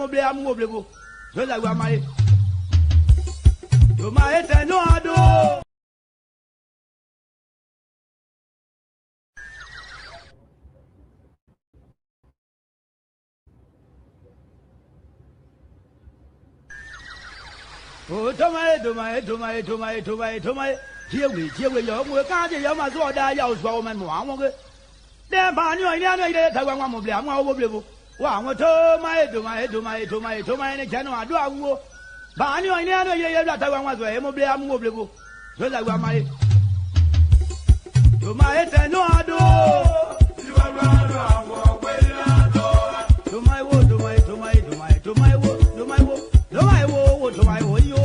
mobile, I'm mobile. So that was my. To my head, no, I do. Oh, to my. Here we, you can't hear my sword. I was woman. I'm then, Barney, I know that one mobile, I'm mobile. Wow, to my general, do I go? Barney, I know that I was a mobile, I'm mobile. So that was my. To my head, no, I do. You are rather to my wood, to my wood, to my wood, to my wood, you.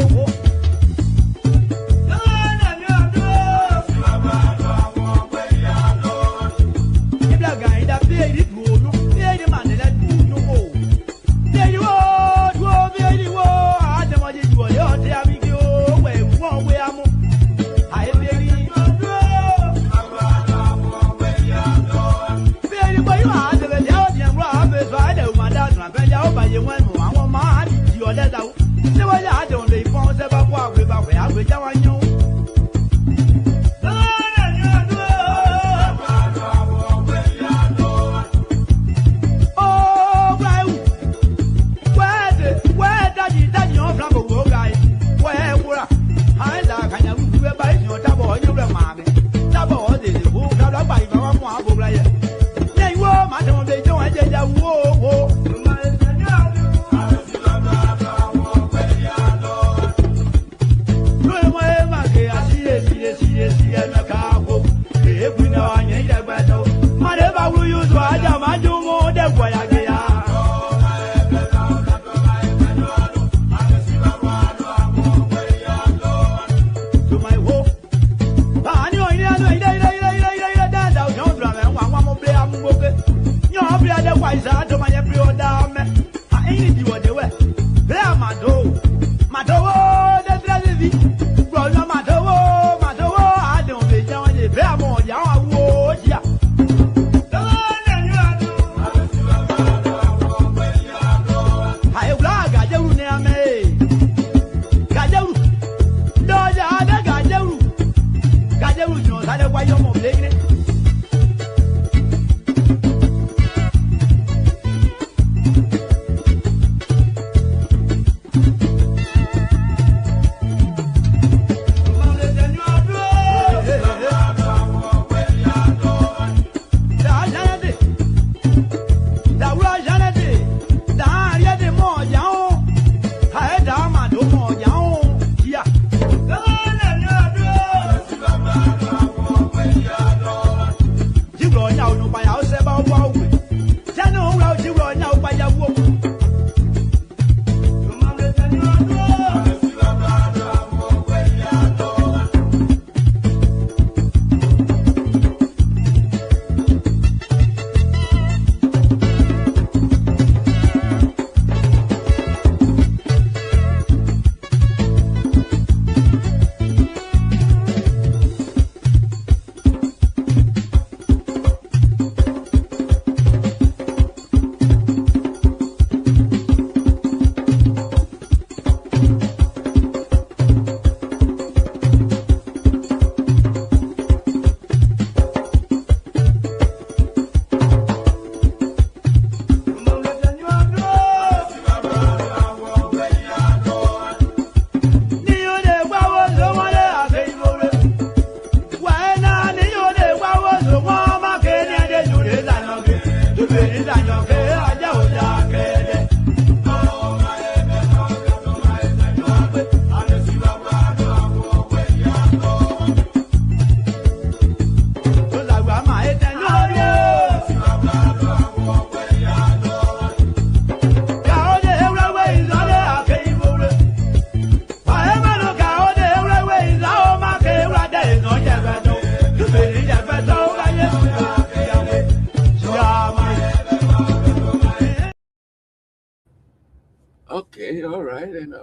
Okay, all right. And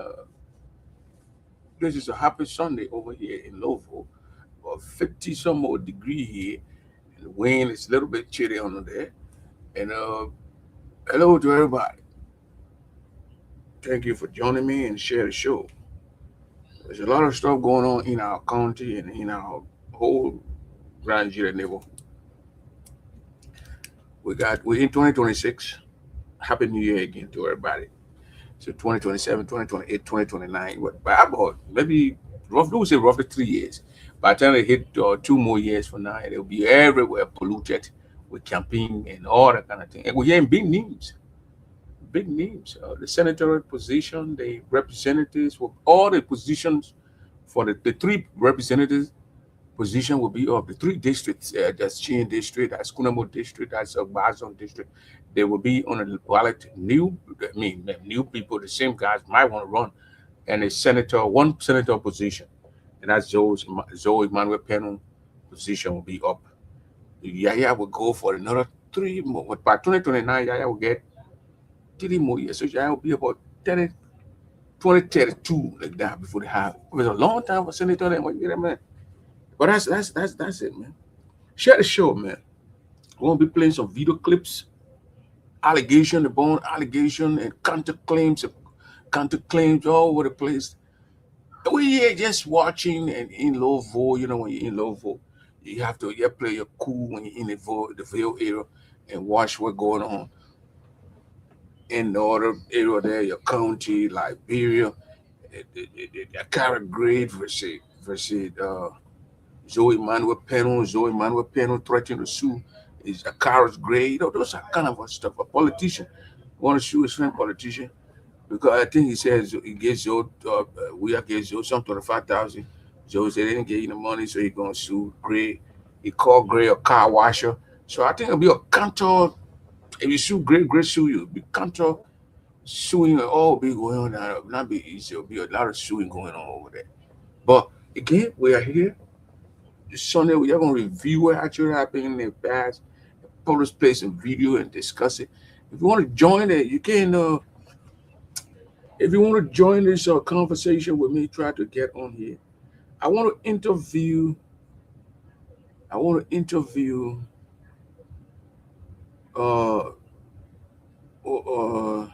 this is a happy Sunday over here in Louisville. About 50 some more degree here. And the wind is a little bit chilly on there. And hello to everybody. Thank you for joining me and share the show. There's a lot of stuff going on in our county and in our whole Grand Nigeria neighborhood. We're in 2026. Happy New Year again to everybody. So 2027, 2028, 2029. What by about maybe roughly we say roughly 3 years. By the time they hit 2 more years from now, it'll be everywhere polluted with campaign and all that kind of thing. And we're hearing big names, big names. The senatorial position, the representatives, all the positions for the three representatives position will be of the three districts. That's Chin district, that's Kunamo district, that's Bazon district. They will be on a ballot. New people, the same guys might want to run, and one senator position, and that's Zoe Manuel Peno position will be up. Yaya will go for another 3 more. But by 2029, Yaya will get 3 more years. So Yaya will be about 30, 2032 like that before they have. It was a long time for senator. Then what you get a man. But that's it, man. Share the show, man. We're gonna be playing some video clips, allegation upon allegation, and counterclaims all over the place. We here just watching and in low vol. You know, when you're in low vol, you have to play your cool when you're in the Ville area, and watch what's going on in the other area there, your county, Liberia, the Carrot Grade versus Zoe Manuel Peno threatening to sue is a Carlos Gray. Those are kind of stuff. A politician want to sue his friend politician because I think he says he gives Joe, we are gives Joe some 25,000. Joe said they didn't get you the money, so he's gonna sue Gray. He called Gray a car washer. So I think it'll be a counter. If you sue Gray, Gray sue you. It'll be counter suing. All be going on. It'll not be easy. It'll be a lot of suing going on over there. But again, we are here Sunday. We are going to review what actually happened in the past, publish, play some video, and discuss it. If you want to join it, you can. If you want to join this conversation with me, try to get on here. I want to interview. I want to interview. Uh, uh,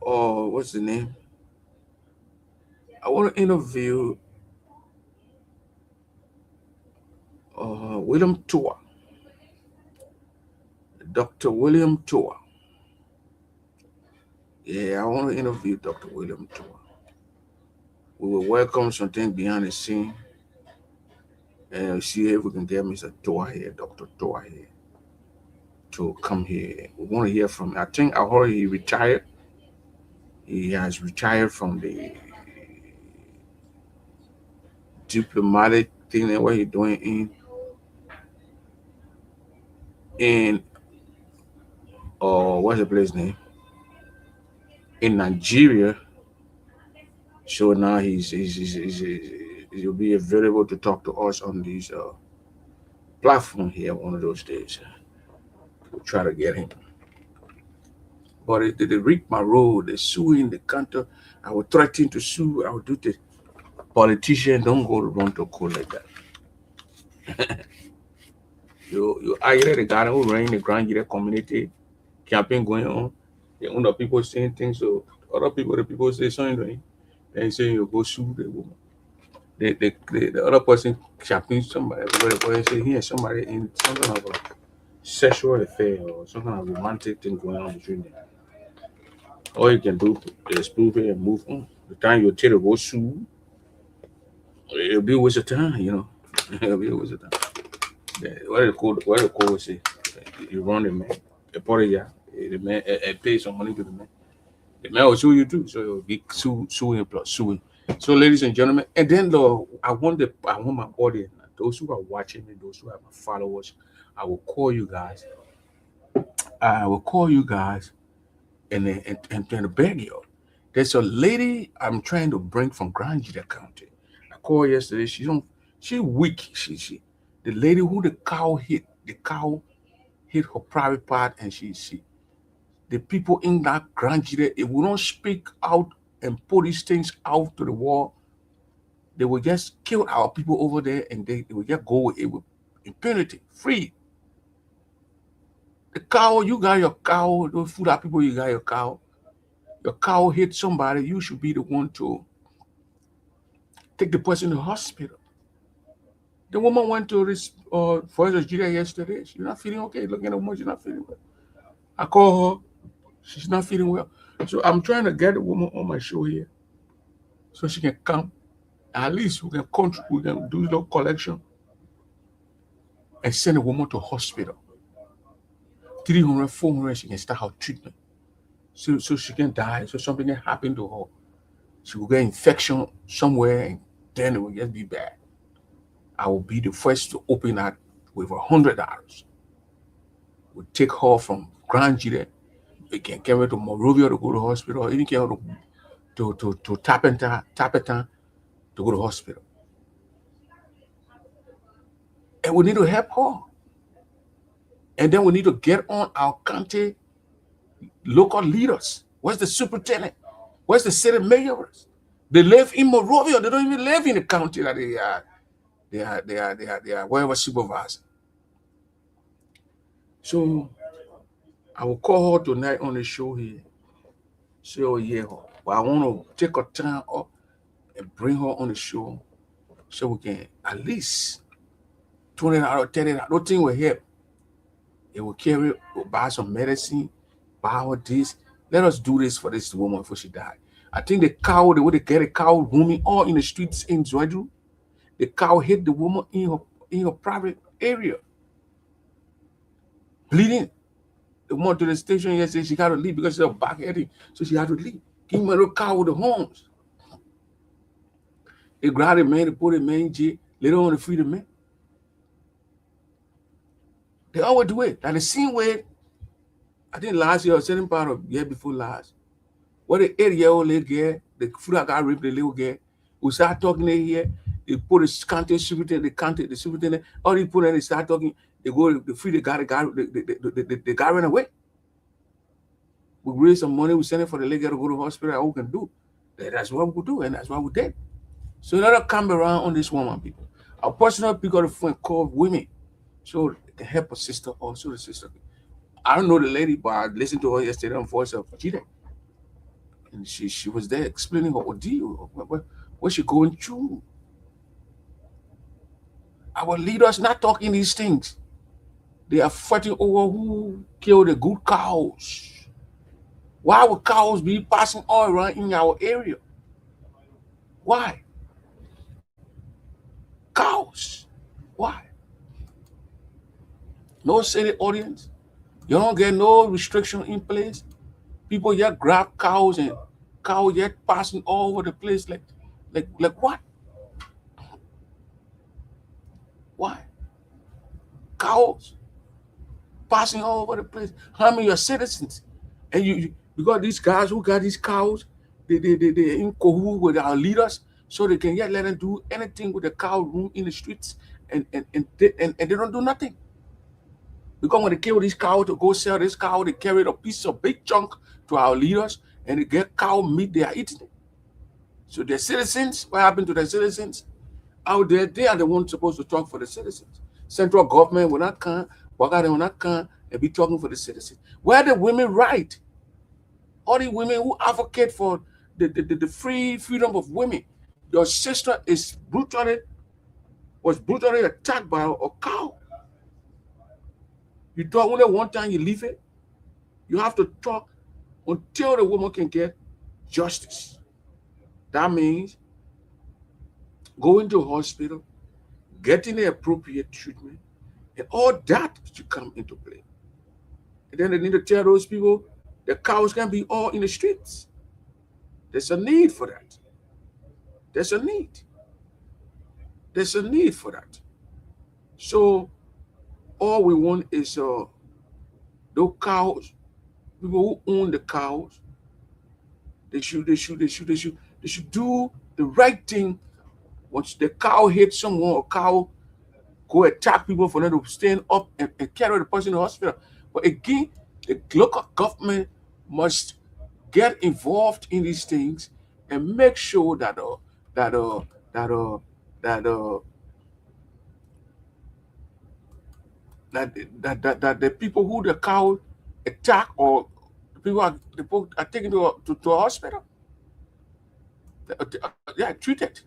what's the name? I want to interview William Toa, Dr. William Toa. Yeah, I want to interview Dr. William Toa. We will welcome something behind the scene and see if we can get Mr. Toa here, Dr. Toa here, to come here. We want to hear from him. I think I heard he retired. He has retired from the diplomatic thing that what he's doing in what's the place name? In Nigeria. So now he'll be available to talk to us on this platform here one of those days. We'll try to get him. But they reap my road, they suing the counter. I will threaten to sue. I will do this. Politicians don't go to run to court like that. you either the guy who ran the Grand Nigeria community campaign going on. The other people saying things, so other people, the people say something, then say you go sue the woman. The other person campaign somebody, everybody say here somebody in some kind of a sexual affair or some kind of romantic thing going on between them. All you can do is prove it and move on. The time you tell to go sue, it'll be a waste of time, It'll be a waste of time. What the code say? You run the man, a party, the man, pay some money to the man. The man will sue you too, so you'll be suing plus suing. So, ladies and gentlemen, and then I want my audience, those who are watching me, those who are my followers, I will call you guys. And beg you. There's a lady I'm trying to bring from Grand Nigeria County. I called yesterday. She weak. She the lady who the cow hit her private part, and the people in that Grand Nigeria, if we don't speak out and put these things out to the wall, they will just kill our people over there, and they will just go away with impunity, free. The cow, you got your cow, those food out people, you got your cow. Your cow hit somebody, you should be the one to take the person to the hospital. The woman went to this Forest Nigeria yesterday. She's not feeling okay. Looking at her mom, she's not feeling well. I call her, she's not feeling well. So I'm trying to get the woman on my show here so she can come. At least we can do the collection and send the woman to hospital. 300, 400, she can start her treatment. So she can die, so something can happen to her. She will get infection somewhere and then it will just be bad. I will be the first to open that with $100. We'll take her from Grand Gire. We can carry her to Monrovia to go to hospital, or even carry her to Tapetan to go to hospital. And we need to help her. And then we need to get on our county local leaders. Where's the superintendent? Where's the city mayors? They live in Monrovia. They don't even live in the county that they are wherever supervisor. So I will call her tonight on the show here. Say, oh yeah, but I want to take her time up and bring her on the show so we can at least $20, $30. No thing will help. It will carry, we'll buy some medicine, buy her this. Let us do this for this woman before she died. I think the way they get a cow roaming all in the streets in Zwedru, the cow hit the woman in her private area, bleeding. The woman to the station yesterday, she got to leave because she's backheading, so she had to leave. Give me a little cow with the horns. They grabbed the man, they put the man in jail, later on to free the man. They always do it. Like the same way, I think last year or certain part of year before last, where the 8-year-old little girl, the food I got raped, the little girl, we start talking here, they put the county superintendent, the superintendent, all these people, and they start talking, they go, they free the guy, the guy ran away. We raise some money, we send it for the little girl to go to the hospital, all we can do. That's what we could do, and that's what we did. So let us come around on this woman, people. Our personal pick up the phone called women. So they can help a sister also, the sister. I don't know the lady, but I listened to her yesterday on Voice of Chile. And she was there explaining her ordeal, what she going through. Our leaders not talking these things. They are fighting over who killed the good cows. Why would cows be passing all around in our area? Why? Cows. Why? No city audience. You don't get no restriction in place. People yet grab cows and cows yet passing all over the place like what? Why? Cows passing all over the place, harming your citizens. And you because these guys who got these cows, they in cahoots with our leaders, so they can yet let them do anything with the cow room in the streets, and they don't do nothing. Because when they kill these cows to go sell this cow, they carry a piece of big chunk to our leaders, and they get cow meat, they are eating it. So their citizens, what happened to their citizens? Out there, they are the ones supposed to talk for the citizens. Central government will not come, Wakari will not come and be talking for the citizens. Where the women right? All the women who advocate for the freedom of women. Your sister was brutally attacked by a cow. You talk only one time, you leave it. You have to talk until the woman can get justice. That means going to a hospital, getting the appropriate treatment, and all that should come into play. And then they need to tell those people the cows can be all in the streets. There's a need for that. There's a need. There's a need for that. So all we want is those cows, people who own the cows, they should do the right thing. Once the cow hits someone, or cow go attack people, for them to stand up and carry the person to the hospital. But again, the local government must get involved in these things and make sure that that the people who the cow attack or the people are taken to a hospital. Yeah, treated.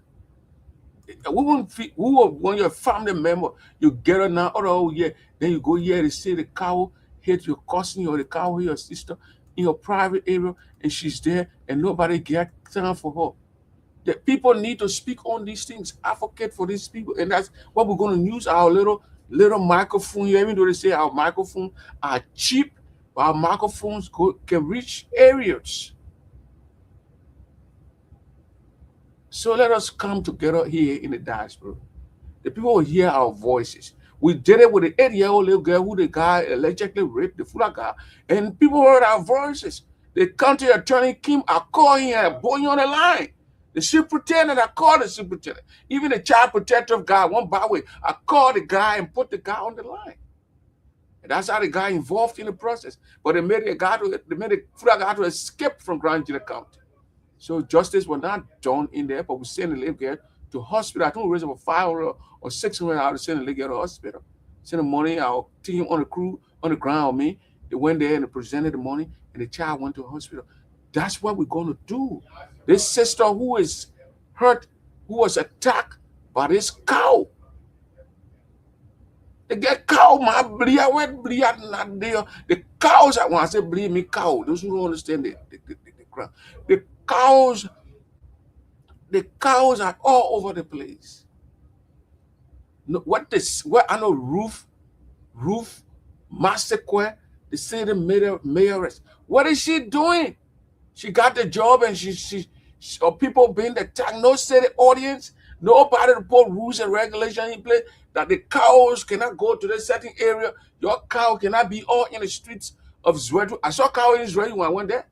We won't feel who when your family member you get her now, oh yeah, then you go here to see the cow hit your cousin or the cow hit your sister in your private area and she's there and nobody get time for her. The people need to speak on these things, advocate for these people, and that's what we're going to use our little microphone here. Even though they say our microphones are cheap, but our microphones can reach areas. So let us come together here in the diaspora. The people will hear our voices. We did it with the 8-year-old little girl who the guy allegedly raped, the Fula guy, and people heard our voices. The county attorney Kim, I call him and boy on the line. The superintendent, I called the superintendent. Even the child protective guy, one by way, I called the guy and put the guy on the line. And that's how the guy involved in the process. But they made the Fula guy to escape from Grand Junction County. So justice was not done in there, but we sent the little girl to hospital. I think we raised about 500 or 600 out to send the little girl to hospital. Send the money, our team on the crew, on the ground with me. They went there and they presented the money, and the child went to the hospital. That's what we're going to do. This sister who is hurt, who was attacked by this cow. They get cow, my blia, what blia not there. The cows, when I say blia, me cow, those who don't understand the crowd. The cows are all over the place. No, what I know, Ruth Massaquoi, the city mayoress. What is she doing? She got the job and or people being attacked. No city audience, nobody to put rules and regulations in place that the cows cannot go to the certain area. Your cow cannot be all in the streets of Zwedru. I saw cow in Israel when I went there.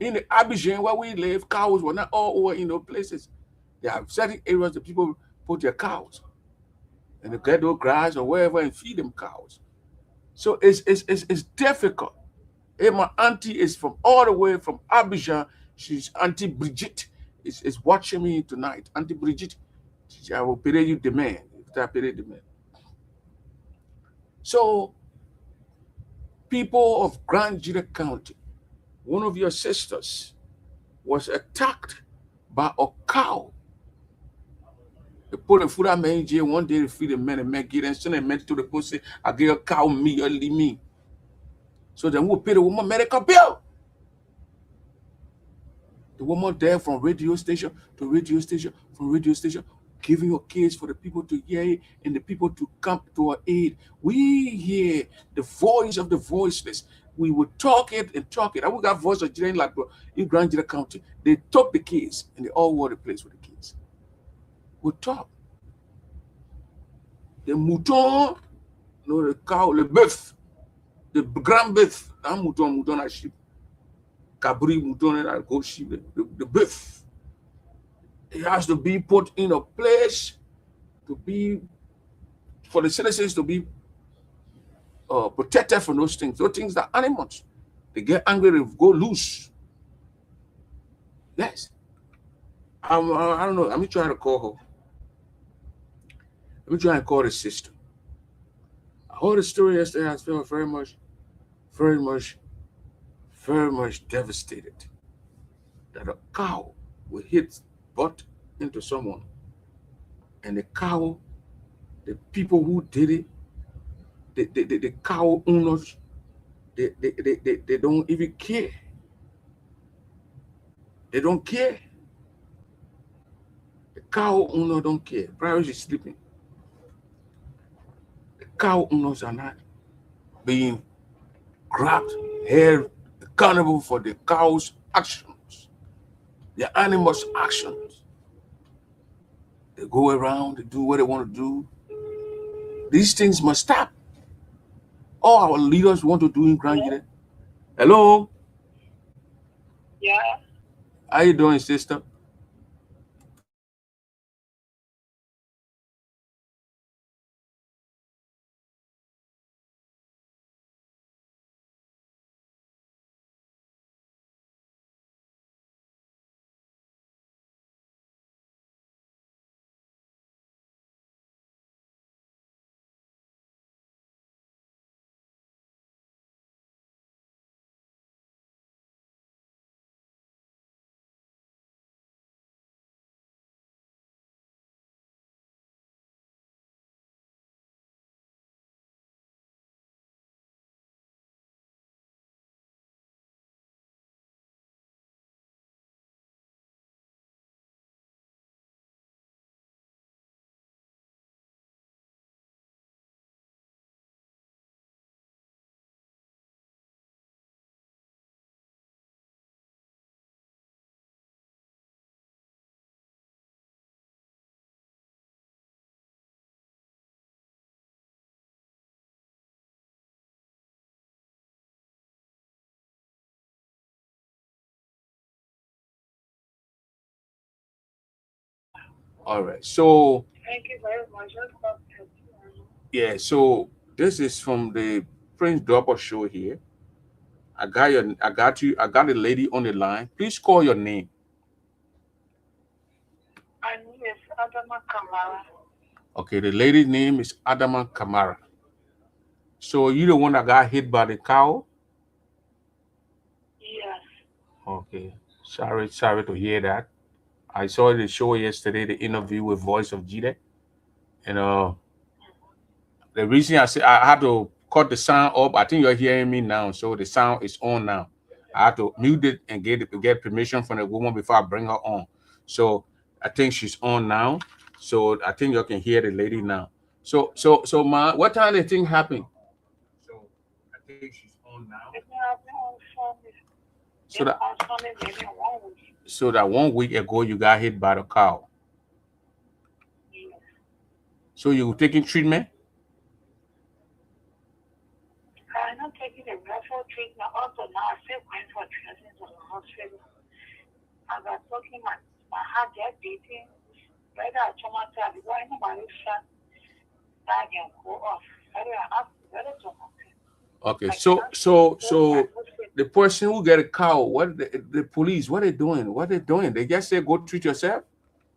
In the Abidjan where we live, cows were not all over in those places. There are certain areas that people put their cows and they get those grass or wherever and feed them cows. So it's difficult. Hey, my auntie is from all the way from Abidjan. She's Auntie Brigitte is watching me tonight. Auntie Brigitte, I will pay you the man. So people of Grand Junction County, one of your sisters was attacked by a cow. They put a food at me in jail one day to feed the men and men get and send a man to the pussy. I get a cow me or leave me. So then we'll pay the woman medical bill. The woman there from radio station to radio station, from radio station, giving your case for the people to hear it and the people to come to our aid. We hear the voice of the voiceless. We will talk it and talk it. I will got voice of Jane like in Grand Junction County. They took the case and they all were the place with the case. We'll talk. The mouton, no, the cow, le bœuf, the grand bœuf, un mouton à sheep. Cabri mouton and goat sheep, the bœuf. It has to be put in a place to be for the citizens to be protected from those things. Those things are animals. They get angry, they go loose. Yes. I don't know. Let me try to call her. Let me try and call the sister. I heard the story yesterday. I felt very much devastated that a cow will hit butt into someone. And the cow, the people who did it, the cow owners, they don't even care. They don't care. The cow owner don't care. Probably is sleeping. The cow owners are not being grabbed, held accountable for the cow's actions, the animals' actions. They go around, they do what they want to do. These things must stop. All our leaders want to do in Grand Junction. Hello? Yeah. How you doing, sister? All right. So Thank you very much. Just got to yeah. So this is from the Prince Dropper show here. I got you. I got a lady on the line. Please call your name. My name is Adama Kamara. Okay. The lady's name is Adama Kamara. So you the one that got hit by the cow? Yes. Okay. Sorry to hear that. I saw the show yesterday, the interview with Voice of Jide. And the reason I said I had to cut the sound up, I think you're hearing me now. So the sound is on now. I had to mute it and get permission from the woman before I bring her on. So I think she's on now. So I think you can hear the lady now. So ma, what time the thing happened? So I think she's on now. It happened on Sunday. So Yes, that on Sunday, maybe 1 week. so that 1 week ago you got hit by the cow. Yes. So you taking treatment? I'm not taking the referral treatment. Also, now I still going for treatment to the hospital. As I'm talking, my heart just beating. Whether I traumatized, because I know my son, that can go off. Very traumatized. Okay. I So cannot so go to my so hospital. the person who get a cow, what the police, what they doing? What they doing? They just say go treat yourself.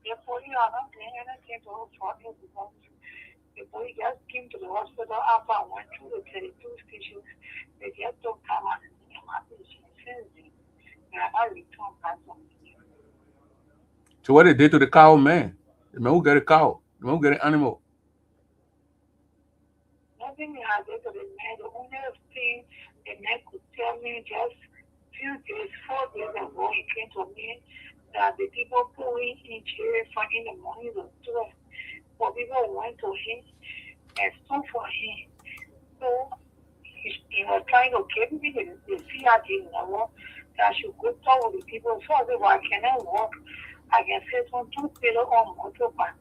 The police are not doing anything to look for it because the police just came to the hospital after I went through the 32 stations. They just don't come and my patient since then. They are not returned back to me. So what they did to the cow, man? The man who get a cow, the man who get an animal. Nothing has to the man. The only thing the man could tell me just few days, 4 days ago, he came to me that the people pulling in jail for in the morning was 12. For people went to him and stood for him. So he was trying to give me the CRT number that I should go talk with the people. So I said, well, I cannot walk. I can sit on 2 pillows on motorbike.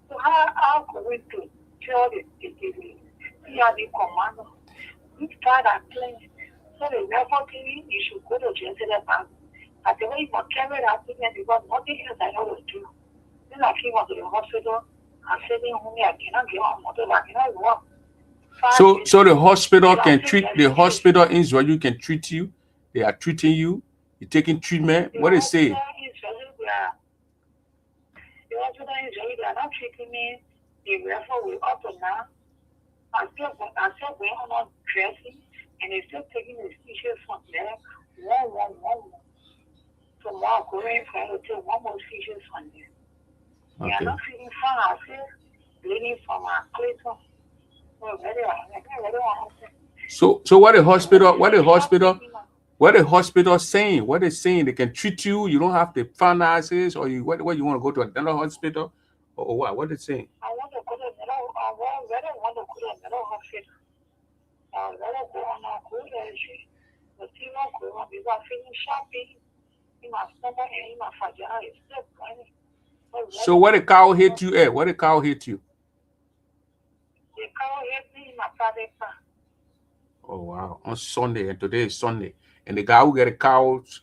So how could we to tell the CRT commander? Which part are clean? So the record TV, you should go to jail to the bank. I said, well, you must carry that treatment because nothing else I know to do. Then I came up to the hospital. I said, I cannot get on motorbike. I cannot walk. So the hospital If I can say treat very the serious, hospital in Israel. You can treat you. They are treating you. You're taking treatment. the What they hospital say? is very well. The hospital is very they are not treating me. The referral will up to now. I'm still going on dressing and they're still taking the stitches from there. One. Tomorrow going for to take one more stitches from there. They are Okay. not feeling fine. I feel bleeding from my clayton. So very So what the because hospital? they say stop taking my What the hospital saying? What they saying? They can treat you. You don't have the finances, or you what you want to go to another hospital, or what? What they saying? I want to go to middle I want to go to middle hospital. I rather go on a good energy. The team of go on because I'm feeling sharpy in my stomach and in my vagina. It's still burning. So So rather what go the to cow the hit you hospital. at? What the cow hit you? The car hit me in my private car. Oh wow! On Sunday, and today is Sunday, and the guy who get the cows,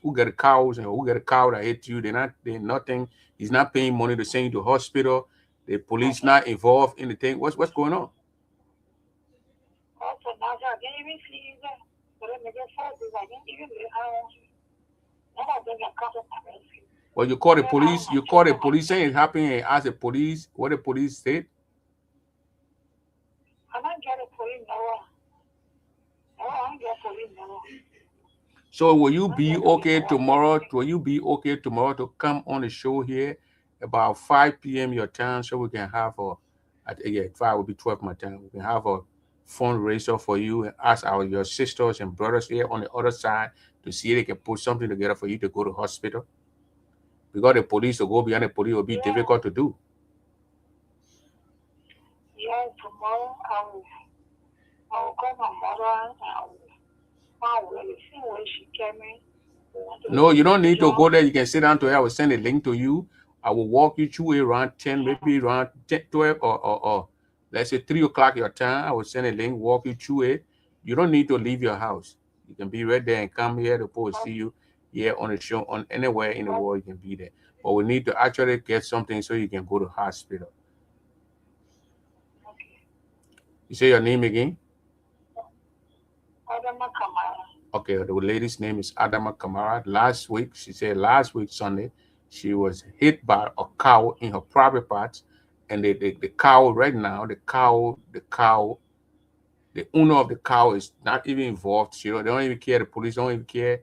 and who get a cow that hit you, they nothing. He's not paying money to send you to hospital. The police not involved in the thing. What's going on? Also, now I didn't even see that. But then again, first, I didn't even know how. None of them are covered my rescue. Well, you call the Then I police. my You call the children my police saying friends. it happened, and ask the police what the police said. I don't get a police no. No, I don't get police no. So will you I don't be get police okay no. I get tomorrow? police. Will you be okay tomorrow to come on the show here about 5 p.m. your time, so we can have a at yeah 5 will be 12 my time. We can have a fundraiser for you and ask your sisters and brothers here on the other side to see if they can put something together for you to go to hospital. Because the police to go behind the police will be Yeah, difficult to do. yeah, tomorrow I will call my mother and I will see where she came in. We went to the No, you police don't need to station. go there. You can sit down to it. I will send a link to you. I will walk you through it around 10, maybe around 10, 12, or let's say 3 o'clock your time. I will send a link, walk you through it. You don't need to leave your house. You can be right there and come here to post see Okay, you here on the show on anywhere in the okay, world. You can be there. but we need to actually get something so you can go to hospital. Okay. You say your name again? Adama Kamara. Okay, the lady's name is Adama Kamara. Last week, she said last week Sunday, she was hit by a cow in her private parts, and the cow right now, the owner of the cow is not even involved. They don't even care. The police don't even care,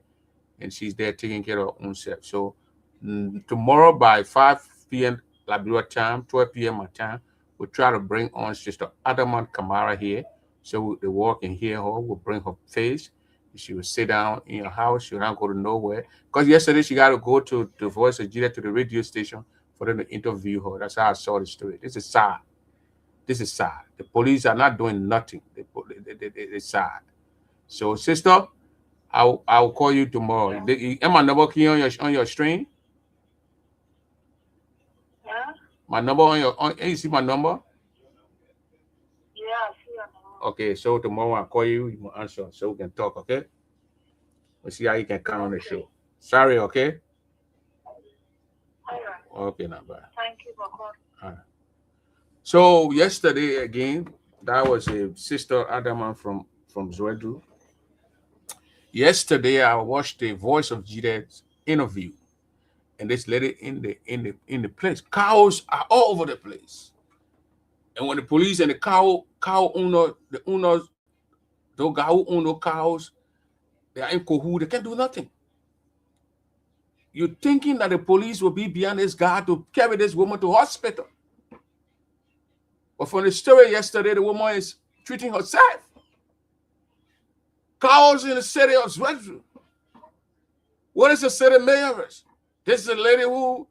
and she's there taking care of her own self. So tomorrow by 5 p.m. Liberia time, 12 p.m. my time, we'll try to bring on Sister Adama Kamara here, so the world can hear her. We'll bring her face. She will sit down in your house. She will not go to nowhere. Because yesterday she got to go to the Voice of Jesus, to the radio station, for them to interview her. That's how I saw the story. This is sad. This is sad. The police are not doing nothing. It's sad. So, sister, I'll call you tomorrow. Am I number key on your string? Yeah? My number on your you see my number? Yeah, I see your number. Okay, so tomorrow I'll call you. You will answer so we can talk. Okay. We'll see how you can come on the show. Sorry. Okay. All right. Okay, now bye. Thank you for calling. So yesterday again, that was a Sister Adama from Zwedru. Yesterday I watched the Voice of Jesus interview, and this lady in the place. Cows are all over the place, and when the police and the cow owner, the owners, those guys who own those cows, they are in cahoots. They can't do nothing. You're thinking that the police will be behind this guy to carry this woman to hospital. But from the story yesterday, the woman is treating herself. Cows in the city of Zwedru. What is the city mayoress? This is a lady who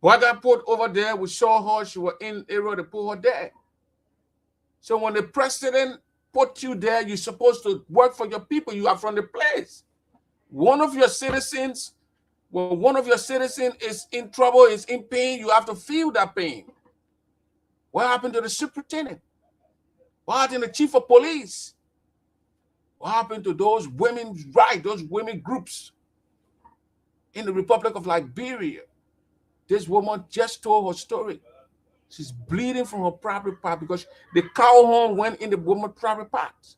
got put over there. We saw her. She was in area to put her there. So when the president put you there, you're supposed to work for your people. You are from the place. When one of your citizens is in trouble, is in pain, you have to feel that pain. What happened to the superintendent? What happened to the chief of police? What happened to those women's rights, those women groups in the Republic of Liberia? This woman just told her story. She's bleeding from her private part because the cow horn went in the woman's private parts.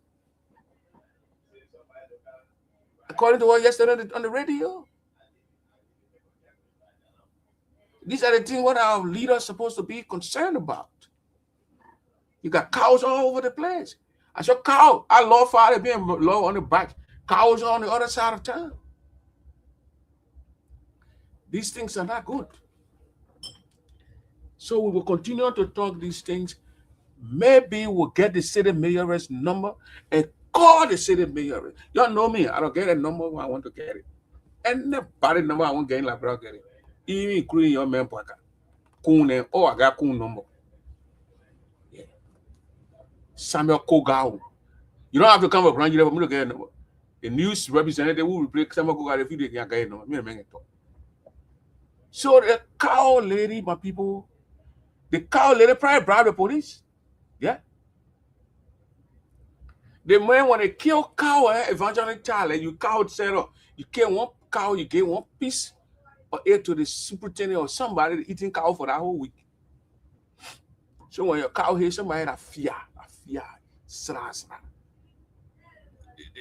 According to her yesterday on the radio. These are the things what our leaders are supposed to be concerned about. You got cows all over the place. I saw cow. I love Father being low on the back. Cows on the other side of town. These things are not good. So we will continue to talk these things. Maybe we'll get the city mayor's number and call the city mayor. Y'all know me. I don't get a number when I want to get it. Anybody number I want to get in Liberia, get it. Even including your man, Coon, oh, I got Coon number. Yeah. Samuel Kogao. You don't have to come around you for me to get a number. The news representative will replace Samuel Kogao if you can't get a number. So the cow lady, my people, the cow lady probably bribed the police. Yeah. The man when they kill cow, evangelistic child, you cow set up. You kill one cow, you get one piece or air to the superintendent or somebody eating cow for that whole week. So when your cow here, somebody had a fear,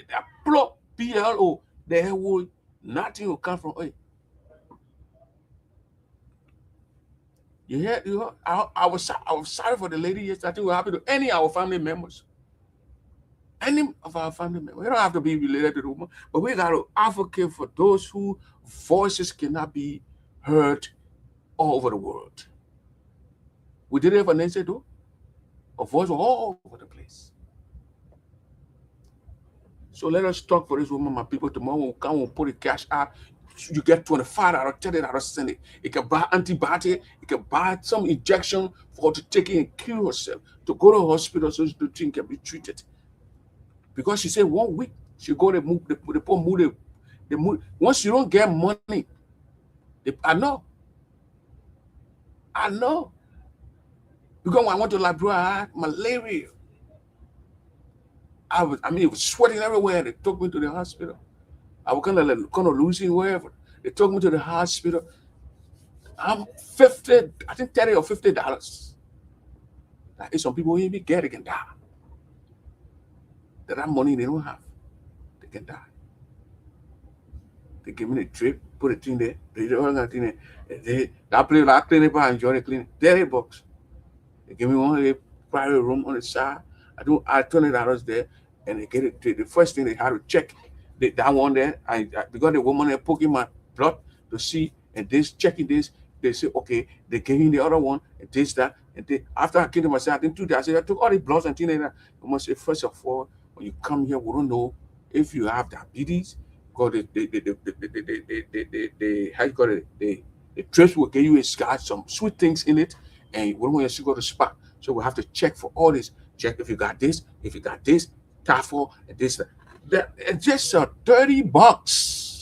that plot PLO, there will nothing will come from it. You hear? I was sorry for the lady yesterday. I think we're happy to any of our family members. Any of our family members. We don't have to be related to the woman, but we got to advocate for those whose voices cannot be heard all over the world. We did it for Nancy too. Our voice was all over the place. So let us talk for this woman, my people. Tomorrow we'll come and put the cash out. You get $25, $30 send it. You can buy antibiotic, you can buy some injection for her to take it and kill herself, to go to the hospital so the thing can be treated. Because she said 1 week, she go to move the move. Once you don't get money, I know. Because when I went to Liberia, I had malaria. It was sweating everywhere. They took me to the hospital. I was kind of losing wherever. They took me to the hospital. I'm 50, I think $30 or $50. That is some people who even get it can die. That money they don't have, they can die. They give me the trip, put it in there, they all that in there. That place I clean it by enjoy the cleaning. $30. They give me one private room on the side. I $20 there, and they get it. The first thing they had to check that one there. Because the woman there poking my blood to see, and this checking this. They say okay, they gave me the other one, and this that, and they, after I came to myself, I didn't do that. I said I took all the bloods and things like that. I must say first of all, when you come here, we don't know if you have diabetes. Because how you call it? The trips will give you some sweet things in it, and we don't want you to go to spot. So we have to check for all this. Check if you got this, TAFO, and this. That it's just $30.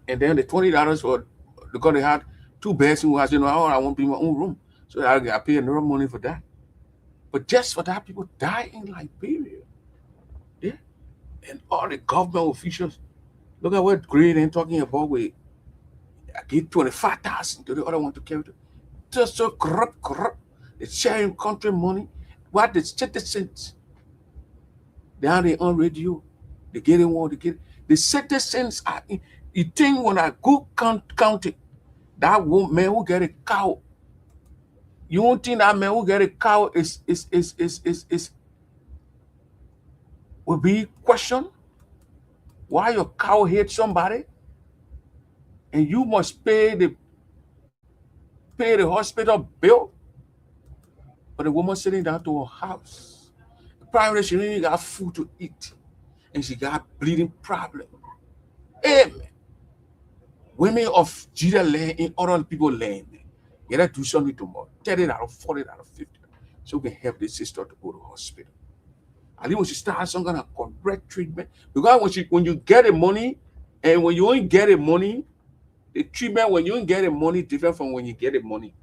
And then the $20 for because they had 2 beds and I said, no, I want to be my own room. So I pay another money for that. But just for that, people die in Liberia. Yeah. And all the government officials, look at what Green ain't talking about. I give 25,000 to the other one to carry it. Just so corrupt. They're sharing country money. What the citizens? They are on radio. They get in war. The citizens are in. You think when I go county, that man who get a cow, you don't think that man who get a cow will be questioned? Why your cow hit somebody? And you must pay the hospital bill? But the woman sitting down to her house, apparently she didn't got food to eat, and she got bleeding problem. Amen. Women of Judah land in other people land. You gotta do something tomorrow. $30, $40, $50. So we can help the sister to go to the hospital. At least when she starts some kind of correct treatment. Because when you get the money, and when you ain't get the money, the treatment when you ain't get the money different from when you get the money.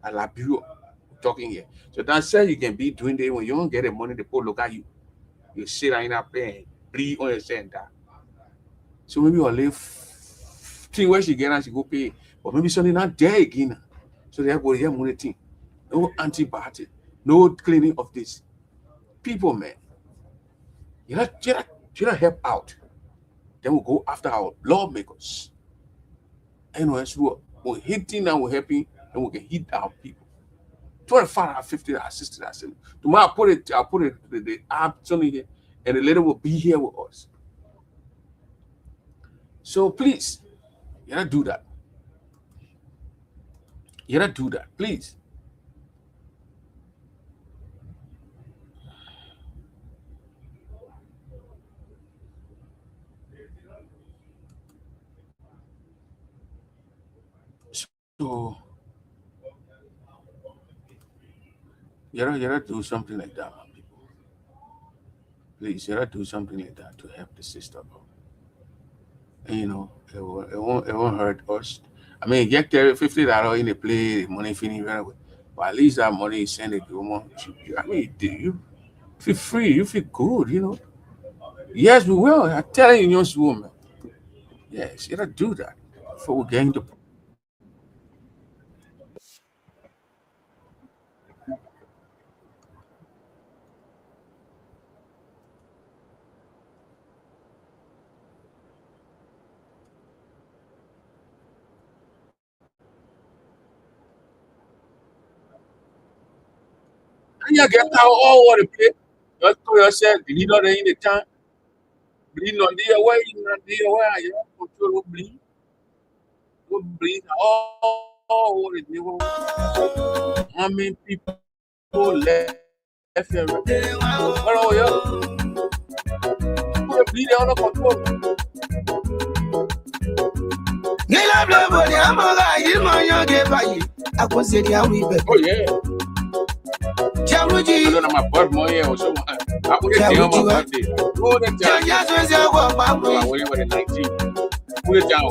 At Liberia, we're talking here. So that's said you can be doing that when you don't get the money, the people look at you. You sit in that bed, breathe on yourself and die. So maybe you'll live. Thing where she get and she go pay, but maybe something not there again. So they have go here money thing. No antibiotic, no cleaning of this. People, man, you not help out. Then we'll go after our lawmakers. And we're hitting and we're helping, and we can hit our people. 25, $50, $60. Tomorrow I'll put it the app something here, and the lady will be here with us. So please. You gotta do that. You gotta do that, please. So you gotta do something like that, people. Please, you gotta do something like that to help the system. And it won't hurt us. I mean, get there $50 in the play, money finish very well. But at least that money is sent to you. I mean, you feel free, you feel good, Yes, we will. I'm telling you, young woman. Yes, you gotta do that before we get into. And you get out all over the place. Just to yourself, bleed on the time. Bleed on the away, you control bleed. Go bleed all over the neighborhood. How many people left here? Where are you? Put bleed under control. Oh yeah. I don't know my birthday or so. I put it down my birthday. Put it down. I went over the 19. Put it down.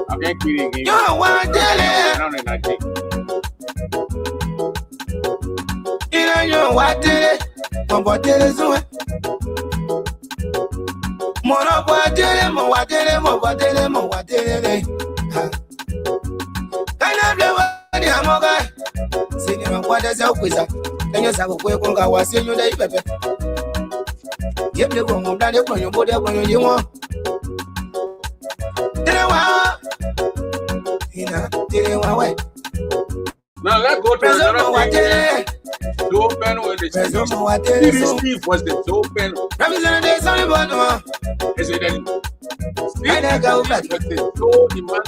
I can't quit it again. Around the 19. sini mabwada za kweza enyo za kwe konga wasenyo dai pepe yeble ko mo dade ko nyo bode ko nyo liwo terewa ina terewa we now let's go to another thing. Joe Biden when the Steve was the Joe Biden. Representative Sonny Bono. Is it any?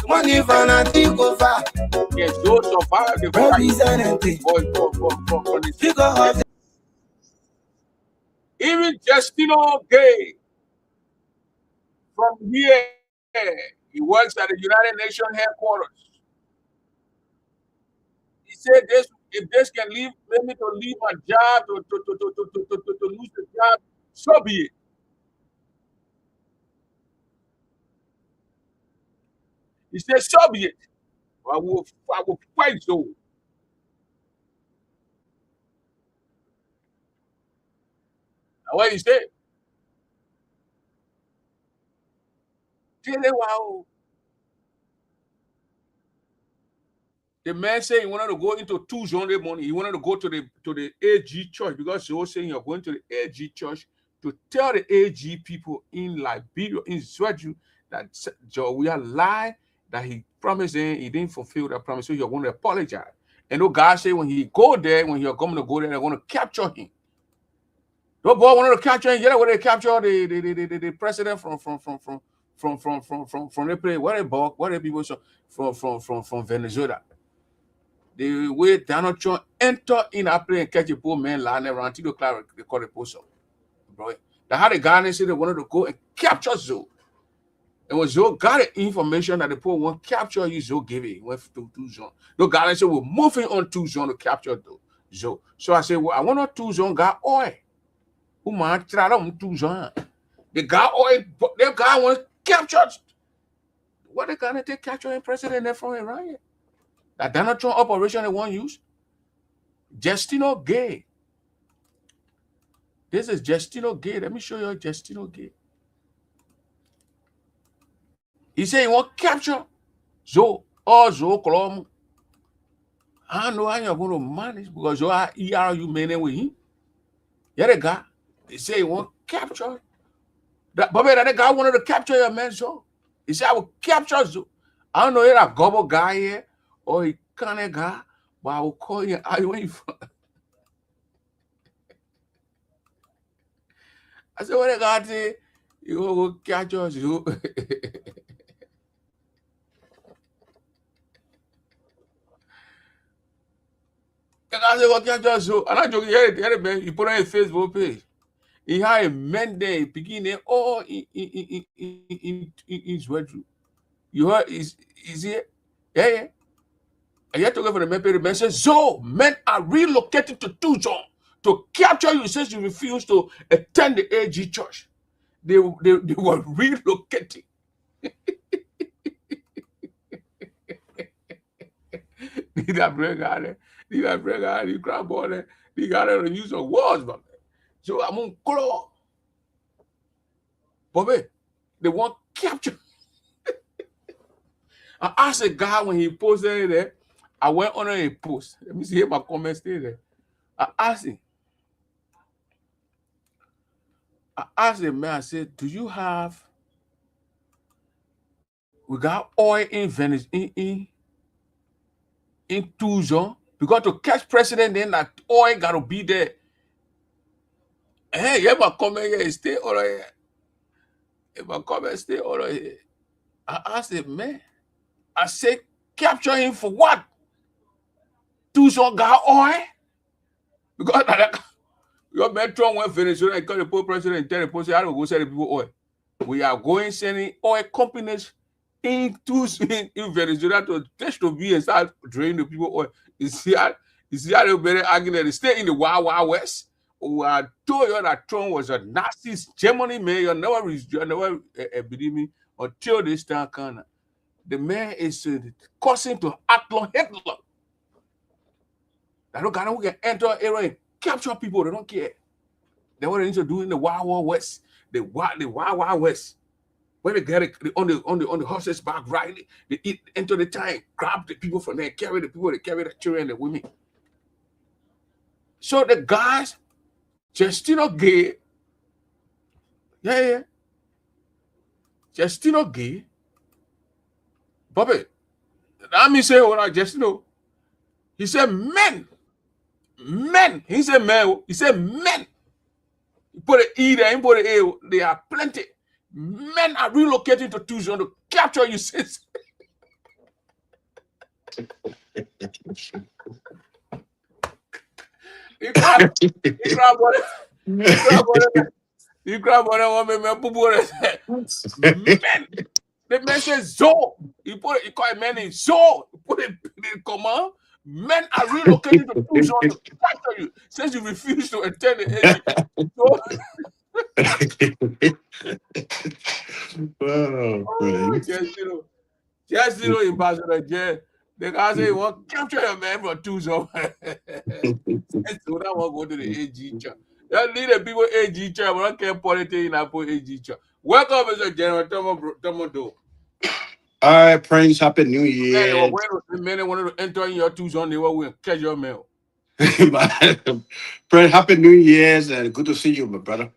Money for nothing go far. Yes, Joe survived the representative. For the speaker. Even Justino Gay from here, he works at the United Nations headquarters. He said this. If this can leave, maybe to leave my job, to lose the job, so be it. He said, so be it. I will fight so. Now, what he said? Wow. The man said he wanted to go into Tuesday morning. He wanted to go to the AG church because he was saying you're going to the AG church to tell the AG people in Liberia, in Sweden, that we are lying, that he promised and he didn't fulfill that promise. So you're going to apologize. And no God said when he go there, when you're going to go there, they're going to capture him. No boy wanted to capture him. Yeah, when they capture the president from the place, what the people from Venezuela. The way Donald Trump enter in a plane and catch a poor man lying around 2 o'clock, they call the post up. Bro, they had a guy said they wanted to go and capture Zoe. And when Zoe got the information that the poor one capture you, Zoe gave it. He went to Tucson. The guy said we're moving on Tucson to capture Zoe. So I said, well, I want to Tucson got oil. Who might try on Tucson? The guy oil, the guy was captured. What they gonna take capturing president there from Iran? That Donald Trump operation they won't use. Justino Gay. This is Justino Gay. Let me show you Justino Gay. He said he won't capture Zoe or Zoe Colom. I don't know how you're going to manage because you are ERU men with him. Yeah, the guy. He said he won't capture. But that guy wanted to capture your man Zoe. He said I will capture Zoe. I don't know if you're a gobble guy here. Or he kind of guy, but I will call you. I wait for. I said, what the guy say? You go catch us, you. The guy say, go catch us, you. And I joke, man. You put on a Facebook page. He had a man there, beginning all in sweater. You heard? Is here? Yeah. And you have to go for the man. The man says, so men are relocated to Tucson to capture you since you refused to attend the AG church. They were relocating. Did I bring out the crab on they got to use the words, but so I'm on color. Bobby, they want capture. I asked a guy when he posted there. I went on a post. Let me see my comments there. I asked him, man, I said, do you have, we got oil in Venice, in Tucson? Because to catch president, then that oil got to be there. Hey, yeah, my comment here, stay all right here. If my comment stay all right here. I asked him, man, I said, capture him for what? Tucson got oil? Because your man Trump went Venezuela and called the poor president and tell the poor, I don't go sell the people oil. We are going sending oil companies in Venezuela to be and start draining the people oil. You see how they better argue that they stay in the Wild Wild West? Oh, I told you that Trump was a Nazi Germany man. You never believe me until this time kind of. The man is causing to act like Hitler. They don't got who can enter area and capture people. They don't care. They what they need to do in the Wild Wild West, the Wild Wild West, where they get it on the horse's back, right? They enter the time, grab the people from there, carry the people, they carry the children and the women. So the guys, Justino Gay, yeah. Justino Gay, Bobby, that means say, when I Justino, he said, men, he said, men, he put an E there, he put an A, there are plenty. Men are relocating to Tucson to capture you, sis. You grab one, one man, men. The man says Zo. He call a man in Zo. He put it in command. Men are relocating to Tucson to capture you. Since you refuse to attend the just Ambassador J. The guy say, "Well, capture your man for Tucson." So that one go to the AG church. That need the people AG church, but I can't politics in Apple AG church. Welcome, Mr. General Tomodo. All right, Prince, Happy New Year. The men wanted to enter in your Tucson, they will catch your mail. Prince, Happy New Year's and good to see you, my brother.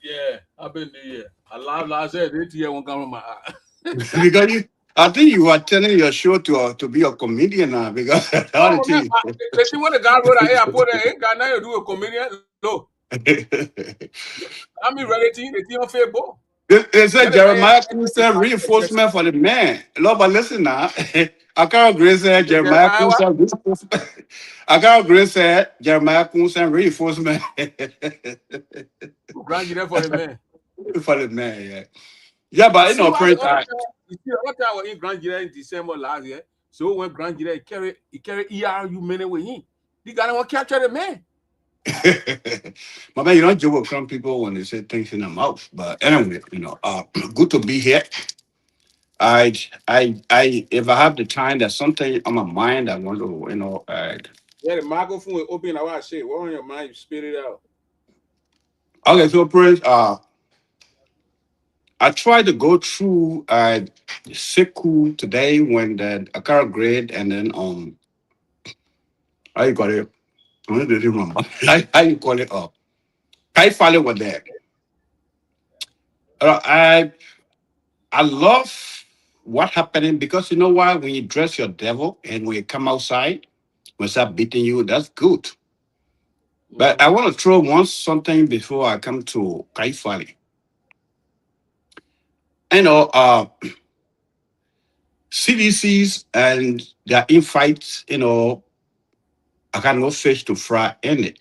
Yeah, Happy New Year. I last said this year won't come from my eye. Because I think you are telling your show to be a comedian now. Because the thing when the guy wrote that airport, ain't got nothing to do with comedian. No. I'm in reality, it's on Facebook. They said Jeremiah said reinforcement for the man. Lord, but listen now. I can't agree said Jeremiah reinforcement. I can't agree said Jeremiah reinforcement. Grand Jury for the man. For the man, yeah. Yeah, but you know, Prince. You see, what time was in Grand Jury in December last year? So when Grand Jury he carry ERU men with him. The guy want to capture the man. My man, you don't joke with some people when they say things in their mouth. But anyway, you know, good to be here. I if I have the time, there's something on my mind I want to, you know. Yeah, the microphone is open. I want to say, what on your mind? You spit it out. Okay, so Prince, I tried to go through Siku today when the Akara grade and then how you call it? How you call it? Kai Fale was there. I love what happening because you know why? When you dress your devil and when you come outside, when start beating you, that's good. But I want to throw something before I come to Kai Fale. You know, CDCs and their infights, you know, I got no fish to fry in it.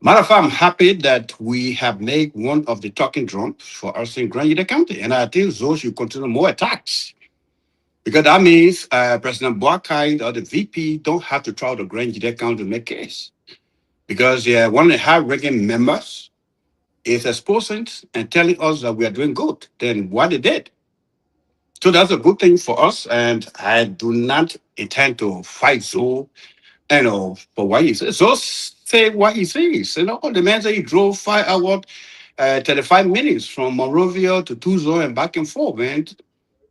Matter of fact, I'm happy that we have made one of the talking drums for us in Grand Union County. And I think those should continue more attacks. Because that means President Boakai or the VP don't have to travel to Grand Union County to make case. Because one of the high-ranking members is exposing and telling us that we are doing good than what they did. So that's a good thing for us. And I do not intend to fight Zoe, you know, for what he says. So say what he says. You know, the man said he drove 5 hours, 35 minutes from Monrovia to Tucson and back and forth, man.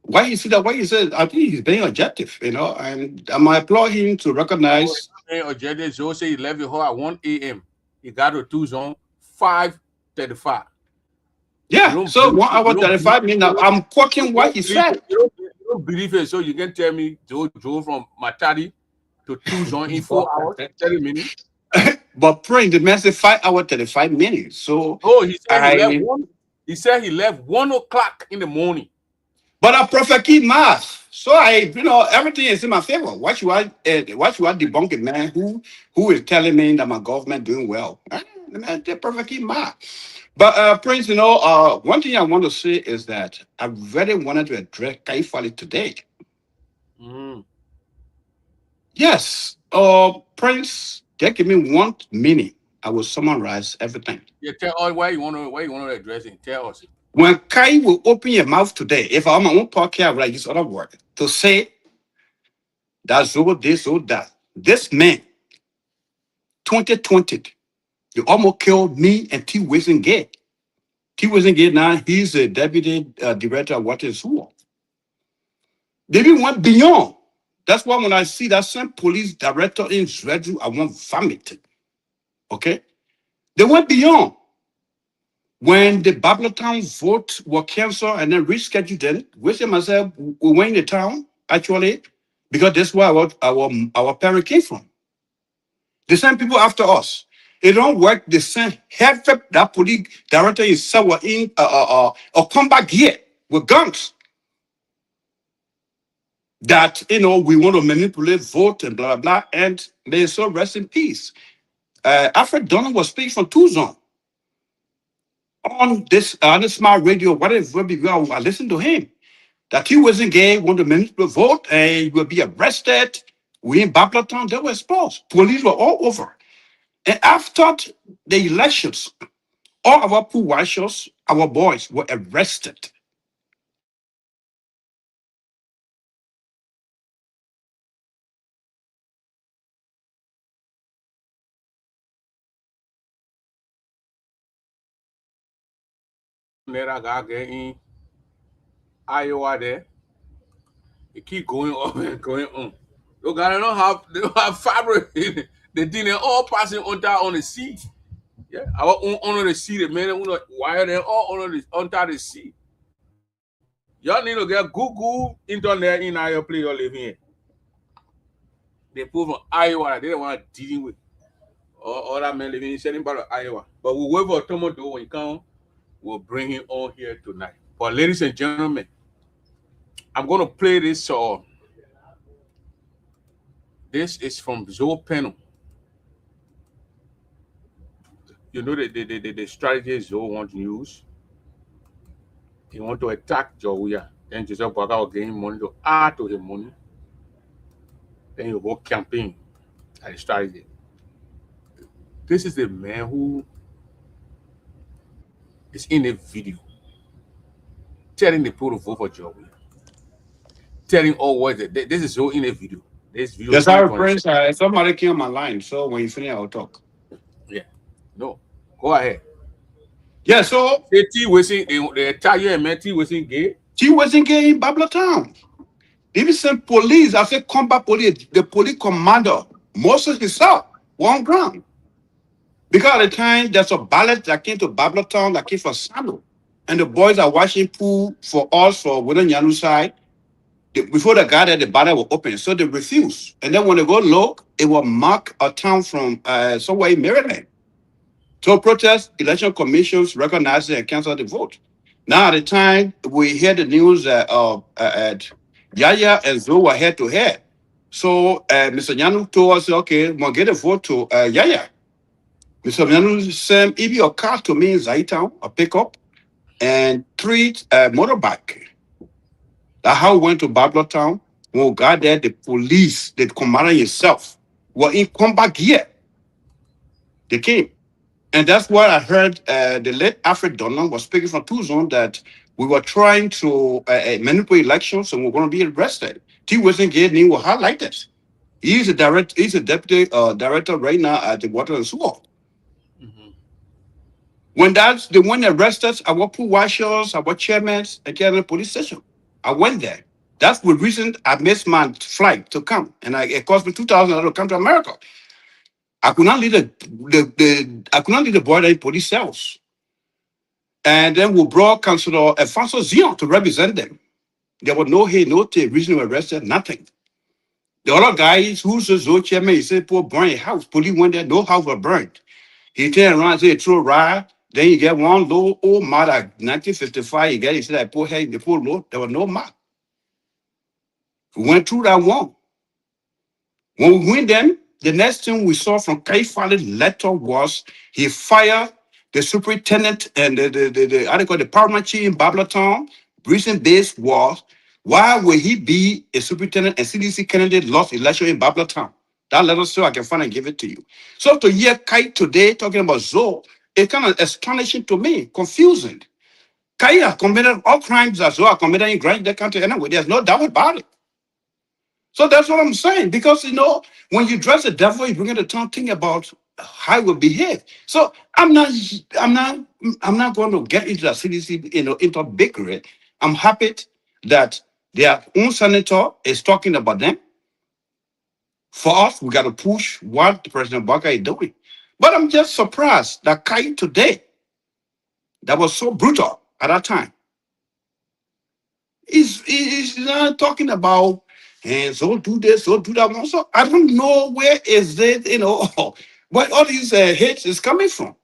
Why he said that? Why he said? I think he's being objective, you know, and I'm applaud him to recognize. Objective. So say he left the hall at 1 a.m. He got to Tucson 5:35. Yeah, so 1 hour 35 minutes. I'm quoting what he said. You don't believe it, so you can tell me Joe from Matadi to Tucson in 4 hours, 30 minutes. But praying the man said 5 hours 35 minutes. So he said he left 1 o'clock in the morning. But I perfectly math. So everything is in my favor. What you are debunking, man? Who is telling me that my government doing well? Man, they're perfectly math. But Prince, one thing I want to say is that I really wanted to address Kai Fale today. Mm-hmm. Yes, Prince, just give me 1 minute. I will summarize everything. Yeah, tell us why you want to address it. Tell us. When Kai will open your mouth today, if I'm my own podcast, I would like this other word to say that's over this or that. This man, 2020, you almost killed me and T. Wissengate. T. Wissengate now, he's a deputy director of Water and Sewer. They even went beyond. That's why when I see that same police director in Zredru, I want vomit. Okay? They went beyond. When the Babylon vote was canceled and then rescheduled, then Wilson and myself, we went in the town, actually, because that's where our parent came from. The same people after us. It don't work the same. Head that police director is somewhere in or come back here with guns. That we want to manipulate vote and blah blah blah, and they so rest in peace. Alfred Donald was speaking from Tucson on this smart radio, whatever. I listened to him that he wasn't gay, want to manipulate vote, and he will be arrested. We in Babylon, they were exposed. Police were all over. And after the elections, all our poor washers, our boys were arrested. Nera guy in Iowa there. It keep going on and going on. Look, they don't have fabric in it. They didn't all passing on the sea. Yeah, our own under the sea, the men wire them all under the sea. Y'all need to get Google internet in Iowa place you're living in. They put from Iowa, they don't want to deal with all that men living in certain part of Iowa. But we'll wait for Tomoto when he comes. We'll bring him on here tonight. But ladies and gentlemen, I'm going to play this song. This is from Zoe Penno. You know the strategy Zoe wants to use. He wants to attack Jawuya. Then Joseph Boakai will gain money to add to his money. Then he'll go campaign at the strategy. This is the man who is in a video telling the people to vote for Jawuya. Telling all what this is so in a video. This video. Yes, our friends. Somebody came on my line, so when you finish, I'll talk. Yeah. No. Go ahead. Yeah, so T wasn't the entire man T wasn't gay. T wasn't gay in Babylon Town. Even some police, I said combat police, the police commander, Moses himself, on ground. Because at the time there's a ballot that came to Babylon Town that came from Salo. And the boys are washing pool for us for Wooden Yanu side. Before they got there, the ballot was open. So they refused. And then when they go look, it will mark a town from somewhere in Maryland. So protest, election commissions recognized it and canceled the vote. Now at the time, we hear the news that Yaya and Zoe were head to head. So Mr. Nyanu told us, okay, we'll get a vote to Yaya. Mr. Nyanu sent EB a car to me in Zaitown, a pickup, and 3 motorbike. That's how we went to Babylon Town. When we got there, the police, the commander himself, were in combat gear. They came. And that's what I heard the late Alfred Donald was speaking from Tucson that we were trying to manipulate elections and we're going to be arrested. T. Wilson Gay will highlight this. He's a deputy director right now at the Water and Sewer. Mm-hmm. When they went and arrested our pool washers, our chairmen, and the police station. I went there. That's the reason I missed my flight to come. And it cost me $2,000 to come to America. I could not leave the border in police cells. And then we brought Councilor Alfonso Zion to represent them. There was no reason to arrested, nothing. The other guys who's the Zoe chairman, he said, poor burn a house. Police went there, no house was burned. He turned around and said, throw riot. Then you get one low old mark, 1955, he said, I put her in the full load. There was no mark. We went through that one. When we went then, the next thing we saw from Kaifali's letter was he fired the superintendent and the paramount chief in Babylon Town. Reason base was, why would he be a superintendent and CDC candidate lost election in Babylon Town? That letter, so I can find and give it to you. So to hear Kai today talking about Zoe, it's kind of astonishing to me, confusing. Kai has committed all crimes that Zoe committed in Grand country anyway. There's no doubt about it. So that's what I'm saying. Because when you dress the devil, you bring it to town, think about how it will behave. So I'm not going to get into the CDC, into bickering. I'm happy that their own senator is talking about them. For us, we got to push what President Boakai is doing. But I'm just surprised that Kai today, that was so brutal at that time, is not talking about and so do this, so do that. So I don't know where is it, where all these hits is coming from.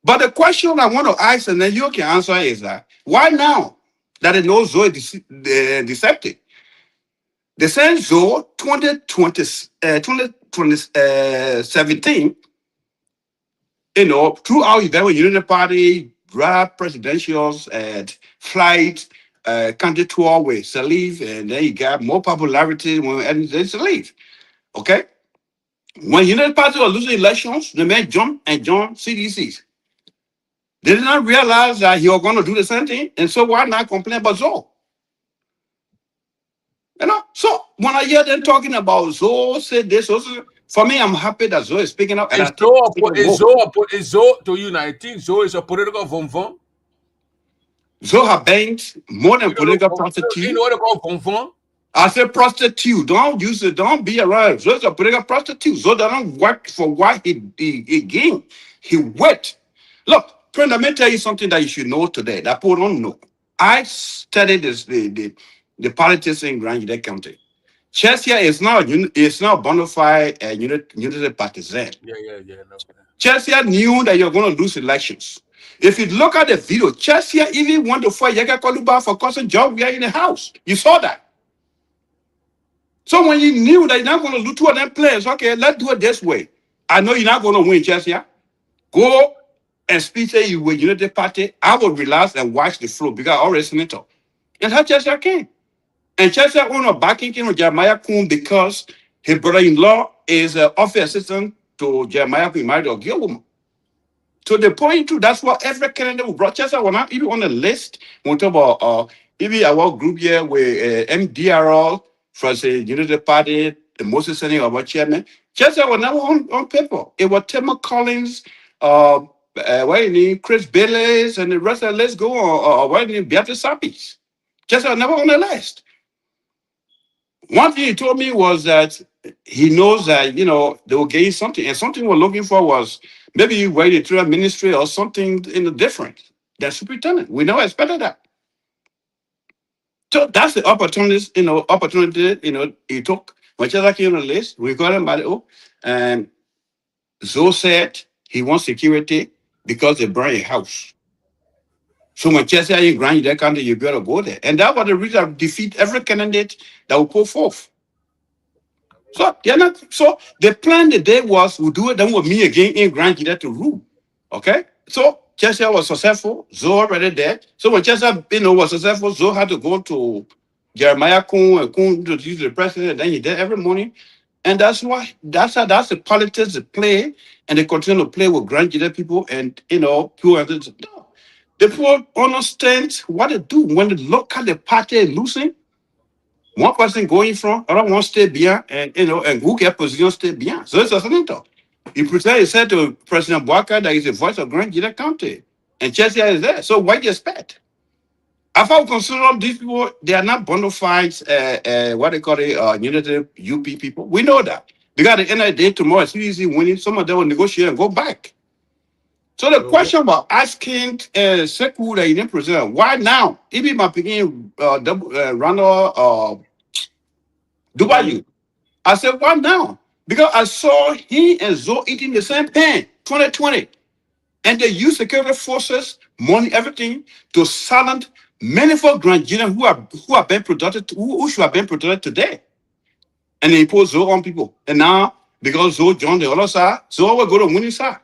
But the question I want to ask, and then you can answer, is that why now that it knows Zoe deceptive? The same Zoe 2017, throughout the Unity Party, draft presidentials, and flight, country tour with Salif, and then he got more popularity when Salif. Okay? When Unity Party was losing elections, the man jumped and joined CDCs. They did not realize that he was going to do the same thing, and so why not complain about Zoe? So when I hear them talking about Zoe said this, also, for me, I'm happy that Zoe is speaking up. And I think Is Zoe to you? I think Zoe is a political vonvon. Zoe have banned more than political prostitute. You know what they call vonvon? I said prostitute. Don't use it. Don't be around. Zoe is a political prostitute. Zoe doesn't work for what he gained. He worked. Look, friend, let me tell you something that you should know today that people don't know. I studied the politics in Grand United County. Chesia is not bona fide unity partisan. Yeah. No. Chesia knew that you're going to lose elections. If you look at the video, Chesia even went to fight Yaga Koluba for causing job we are in the house. You saw that. So when you knew that you're not going to lose two of them players, okay, let's do it this way. I know you're not going to win, Chesia. Go and speak to you with Unity Party. I will relax and watch the flow because I already seen it all. And how Chesia came. And Chesia owner backing him with Jeremiah Kuhn because his brother-in-law is an office assistant to Jeremiah Kuhn, married a girl woman. So the point too, that's what every candidate who brought Chesia when even on the list, we talk about even our group here with MDRL from the Unity Party, the Moses Senate of our chairman. Chesia was never on paper. It was Tema Collins, Chris Bailey, and the rest of the list go on, Beatrice Sapis. Chesia was never on the list. One thing he told me was that he knows that, they will gain something. And something we're looking for was maybe waited through a ministry or something different than superintendent. We never expected that. So that's the opportunity, he took. When Chesia came on the list, we got him by the and Zoe said he wants security because they burned a house. So when Chesia in Grand United County, you better go there. And that was the reason I defeat every candidate that will put forth. So the plan today was we'll do it then with me again in Grand United to rule. Okay? So Chesia was successful, Zoe already there. So when Chesia was successful, Zoe had to go to Jeremiah Kuhn and Kuhn to use the president, and then he did every morning. And that's the politics they play, and they continue to play with Grand United people and people. The people understand what they do when they look at the party losing. One person going from, other one stay behind, and and who get position stay behind. So it's a senator. He said to President Boaka that he's the voice of Grand United County, and Chesia is there. So what do you expect? If I consider these people, they are not bona fide, what they call it, Unity UP people. We know that. Because at the end of the day, tomorrow, it's easy winning. Some of them will negotiate and go back. So the question about asking Sekou the Union president, why now? Even my picking Ronald Dubayu. I said, why now? Because I saw he and Zoe eating the same pan, 2020. And they use security forces, money, everything to silence many for Nigerians who have been protected, who should have been protected today. And they impose Zoe on people. And now, because Zoe joined the other side, Zoe will go to winning side.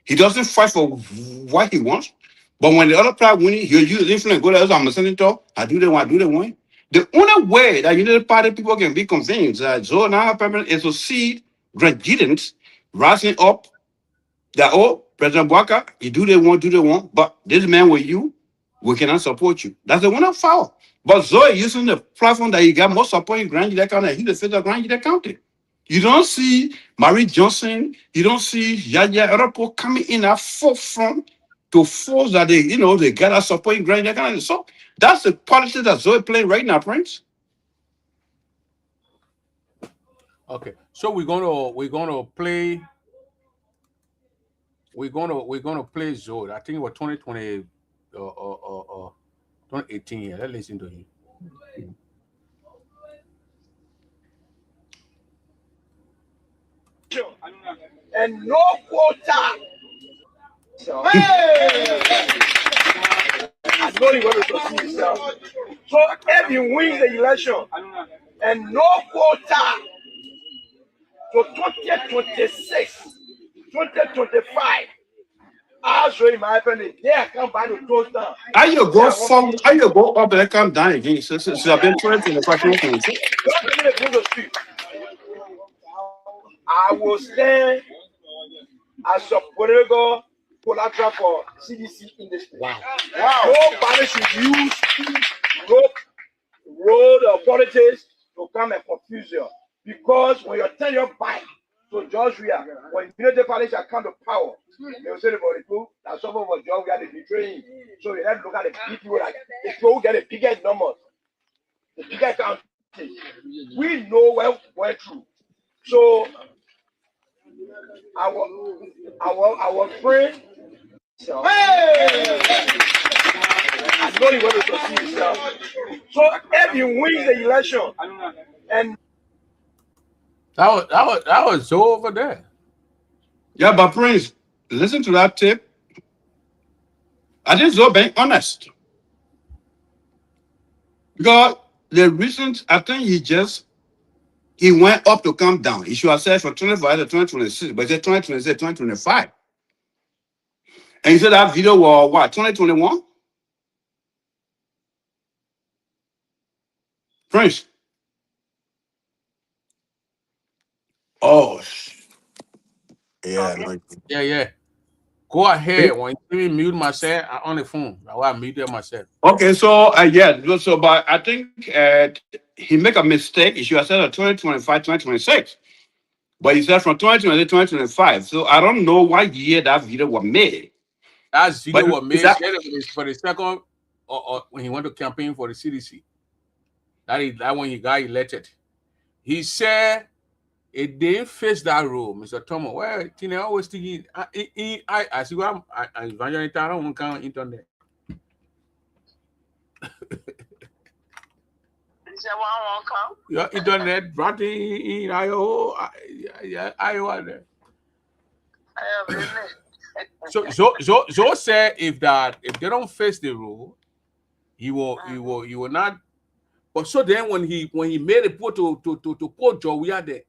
He doesn't fight for what he wants. But when the other side winning, he'll use influence, go to I'm a senator, I do the one. The only way that Unity Party people can be convinced that Zoe now permanent is to see Nigerians rising up that, President Boaka, you do they want, but this man with you, we cannot support you. That's the one of foul. But Zoe using the platform that he got more support in Grand United County, he's the face of Grand United County. You don't see Marie Johnson, you don't see Yaya Europo coming in at forefront to force that they got us support in Grand United County. So that's the politics that Zoe playing right now, Prince. Okay, so we're gonna play we're gonna play Zoe. I think it was 2020 2018. Yeah, let's listen to him. And no quota. Hey! I know you want to see yourself. So if you win the election and no quota, so 2026, 2025, I'll show you my happening. Yeah, come by the close down. How you go up and come down again? So I've been trying to the question. Don't give me the Google Street. I will stand as a political collateral for CDC industry. Wow. Nobody should use road or politics to come and confuse you. Because when you turn your back to Joshua, when Unity Party shall come to power, they will say about the two, that some of us John we are betraying. So you have to look at the people like if you get the biggest numbers, the biggest county. We know where we're through. So our friend, hey! I know you want to see yourself. So if you win the election, and that was Zoe over there. Yeah, but Prince, listen to that tape. I think Zoe being honest. Because the reasons I think he went up to come down. He should have said from 25 to 2026, but he said 2026, 2025. And he said that video was what, 2021? Prince. Oh, yeah. Okay. Yeah. Go ahead. When you mute myself, I on the phone. I muted myself. Okay, so but I think he make a mistake. He should have said 2025, 2026. But he said from 2020 to 2025. So I don't know what year that video was made. That video But was made is that- for the second or when he went to campaign for the CDC. That when he got elected. He said it didn't face that role, Mr. Thomas. Well, Tina always thinking I see what I evangelist I don't count internet. Is that one won't come? Your internet brought in Iowa there. I have been So said if they don't face the rule, he will not. But so then when he made a put to quote Joe, we are there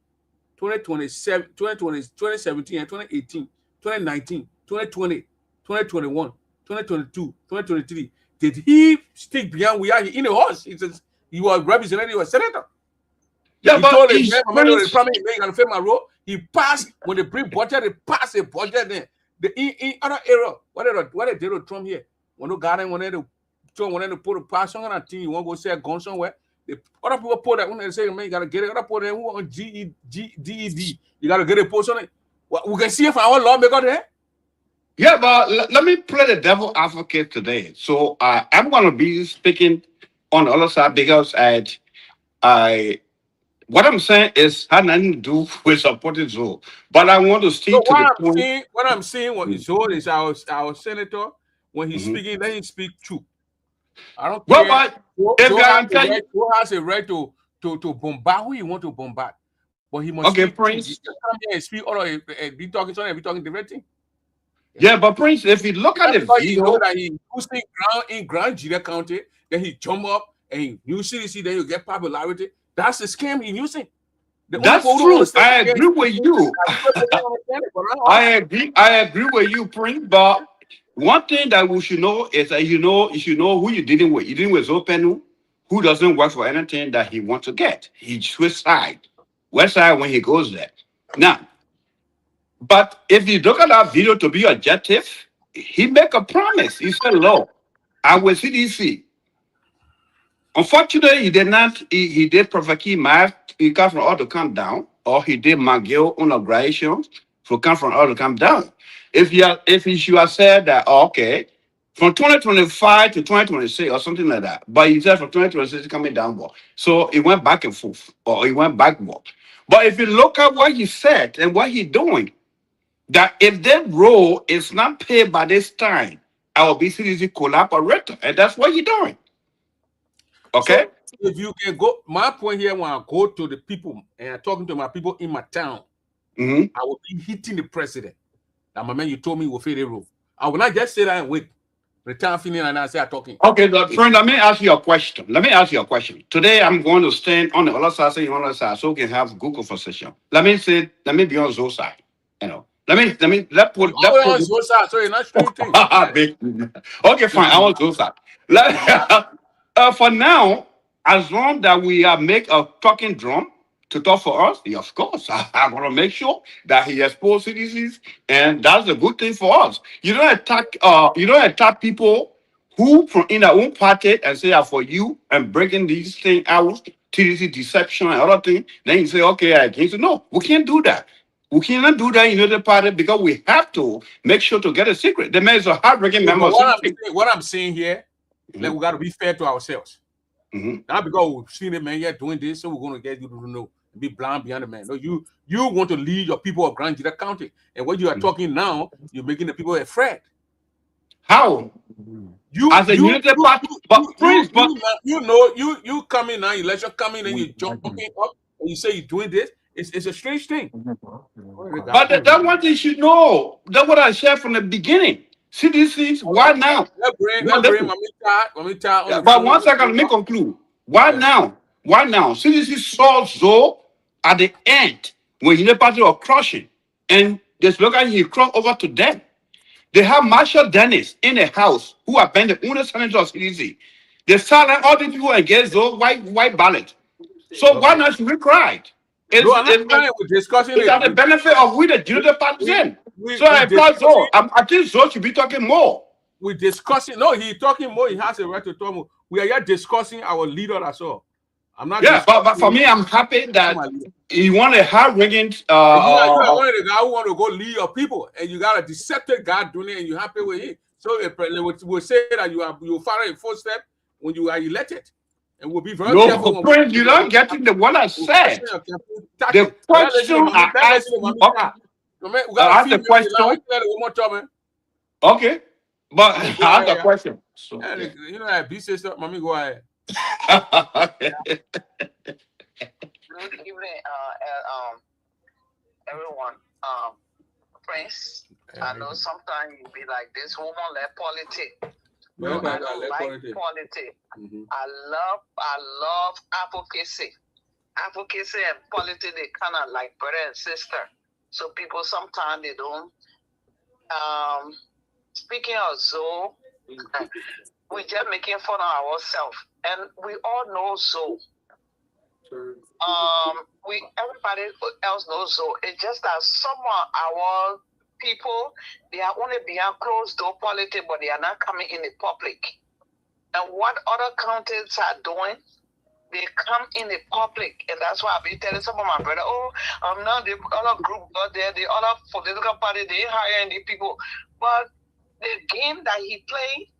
2027, 2017 and 2018, 2019, 2020, 2021, 2022, 2023. Did he stick beyond we are in the horse? He says he was representing a senator. Yeah, He but told him, he's remember the Prince. promise he made on the role. He passed when they bring budget, they pass a budget there. The in other area, what they did with Trump here. When no garden when they put a pass on a team, you want to go say a gun somewhere. The other people put that when they say, man, you gotta get it. Other people who on GED, you gotta get a post on it. Well, we can see if our lawmaker there. Yeah, but let me play the devil advocate today. So I'm going to be speaking on the other side because what I'm saying is had nothing to do with supporting Zoe. But I want to stick So to the point. what I'm saying, what is Zoe is our senator when he's Mhm. speaking, let him speak true. I don't Well, care. but if I'm telling you, Joe has a right to bombard who he want to bombard, but he must Okay, speak true. Prince. He just come here and speak all of it, be talking something, be talking different thing. Yeah, but Prince, if you look at the Because you know video, that he using ground in Grand Jira County, then he jump up and he new CDC, then you get popularity. That's the scam he's using. The only that's people who true. understand I the agree scam with is you. because they don't understand it, but I I agree with you, Prince. But one thing that we should know is that you should know who you're dealing with. You're dealing with Zopenu, who doesn't work for anything that he wants to get. He switch side, west side when he goes there. Now, but if you look at that video to be objective, he make a promise. He said, "Look, I will CDC." Unfortunately, he did not. He did Prophet Key he come from all to come down, or he did McGill inauguration for come from all to come down. If he should have said that, okay, from 2025 to 2026 or something like that, but he said from 2026 coming downward, so it went back and forth, or it went backward. But if you look at what he said and what he's doing, that if that role is not paid by this time, I will be CDC collaborator. And that's what you're doing. Okay? So if you can go, my point here, when I go to the people and I'm talking to my people in my town, Mhm. I will be hitting the president. That my man, you told me will fail the rule. I will not just sit there and wait. Return feeling and I say I'm talking. Okay, friend, let me ask you a question. Today I'm going to stand on the other side, say on the other side, so we can have Google for session. Let me be on Zoe side. You know. Let put So you're not stream thing. Okay, fine. I want Zoe side. For now, as long that we make a talking drum to talk for us, yeah, of course, I'm gonna make sure that he exposes citizens, and that's a good thing for us. You don't attack people who from in their own party and say are for you and breaking these things out, TDC deception and other things. Then you say, okay, I can't say no, we can't do that. We cannot do that in the party because we have to make sure to get a secret. The man is a hardworking member. What I'm saying here, like we got to be fair to ourselves. Not because we've seen the man here doing this, so we're going to get you to know, be blind behind the man. No, you want to lead your people of Grand Jita County, and what you are talking now, you're making the people afraid. How? You as a unity party, you come in now, election coming, and you jumping up, and you say you're doing this. It's a strange thing. But that one thing you should know. That's what I said from the beginning. CDCs, why now? But 1 second, let me conclude. Why now? Why now? CDC saw Zoe at the end when he party was crushing, and this look at he crossed over to them. They have Marshall Dennis in the house who have been the owner senator of CDC. They silent all these people against those white ballot. So why not should we cry? It's at the benefit of we the Unity Party. So I applaud Zoe. I think Zoe should be talking more. We're discussing. No, he's talking more. He has a right to talk more. We are here discussing our leader as well. I'm not. Yeah, but for me, I'm happy that he want a hard-ringing. You are one of the guy who want to go lead your people, and you got a deceptive guy doing it, and you're happy with him. So we'll say that you follow a footstep when you are elected. And we'll be very careful. No, friend, you don't get into what I said. The question I asked the question. Okay, but I asked the question. So, you know that B sister, mommy, go ahead. Good evening, everyone. Prince, I know sometimes you be like this woman let politics. No, I don't like politics. I love advocacy. Advocacy and politics, they kind of like brother and sister. So people sometimes they don't. Speaking of Zoe, we're just making fun of ourselves, and we all know Zoe. Everybody else knows Zoe. It's just that some of our people, they are only behind closed door politics, but they are not coming in the public. And what other counties are doing, they come in the public, and that's why I've been telling some of my brother, now the other group got there, the other political party, they hiring the people. But the game that he played,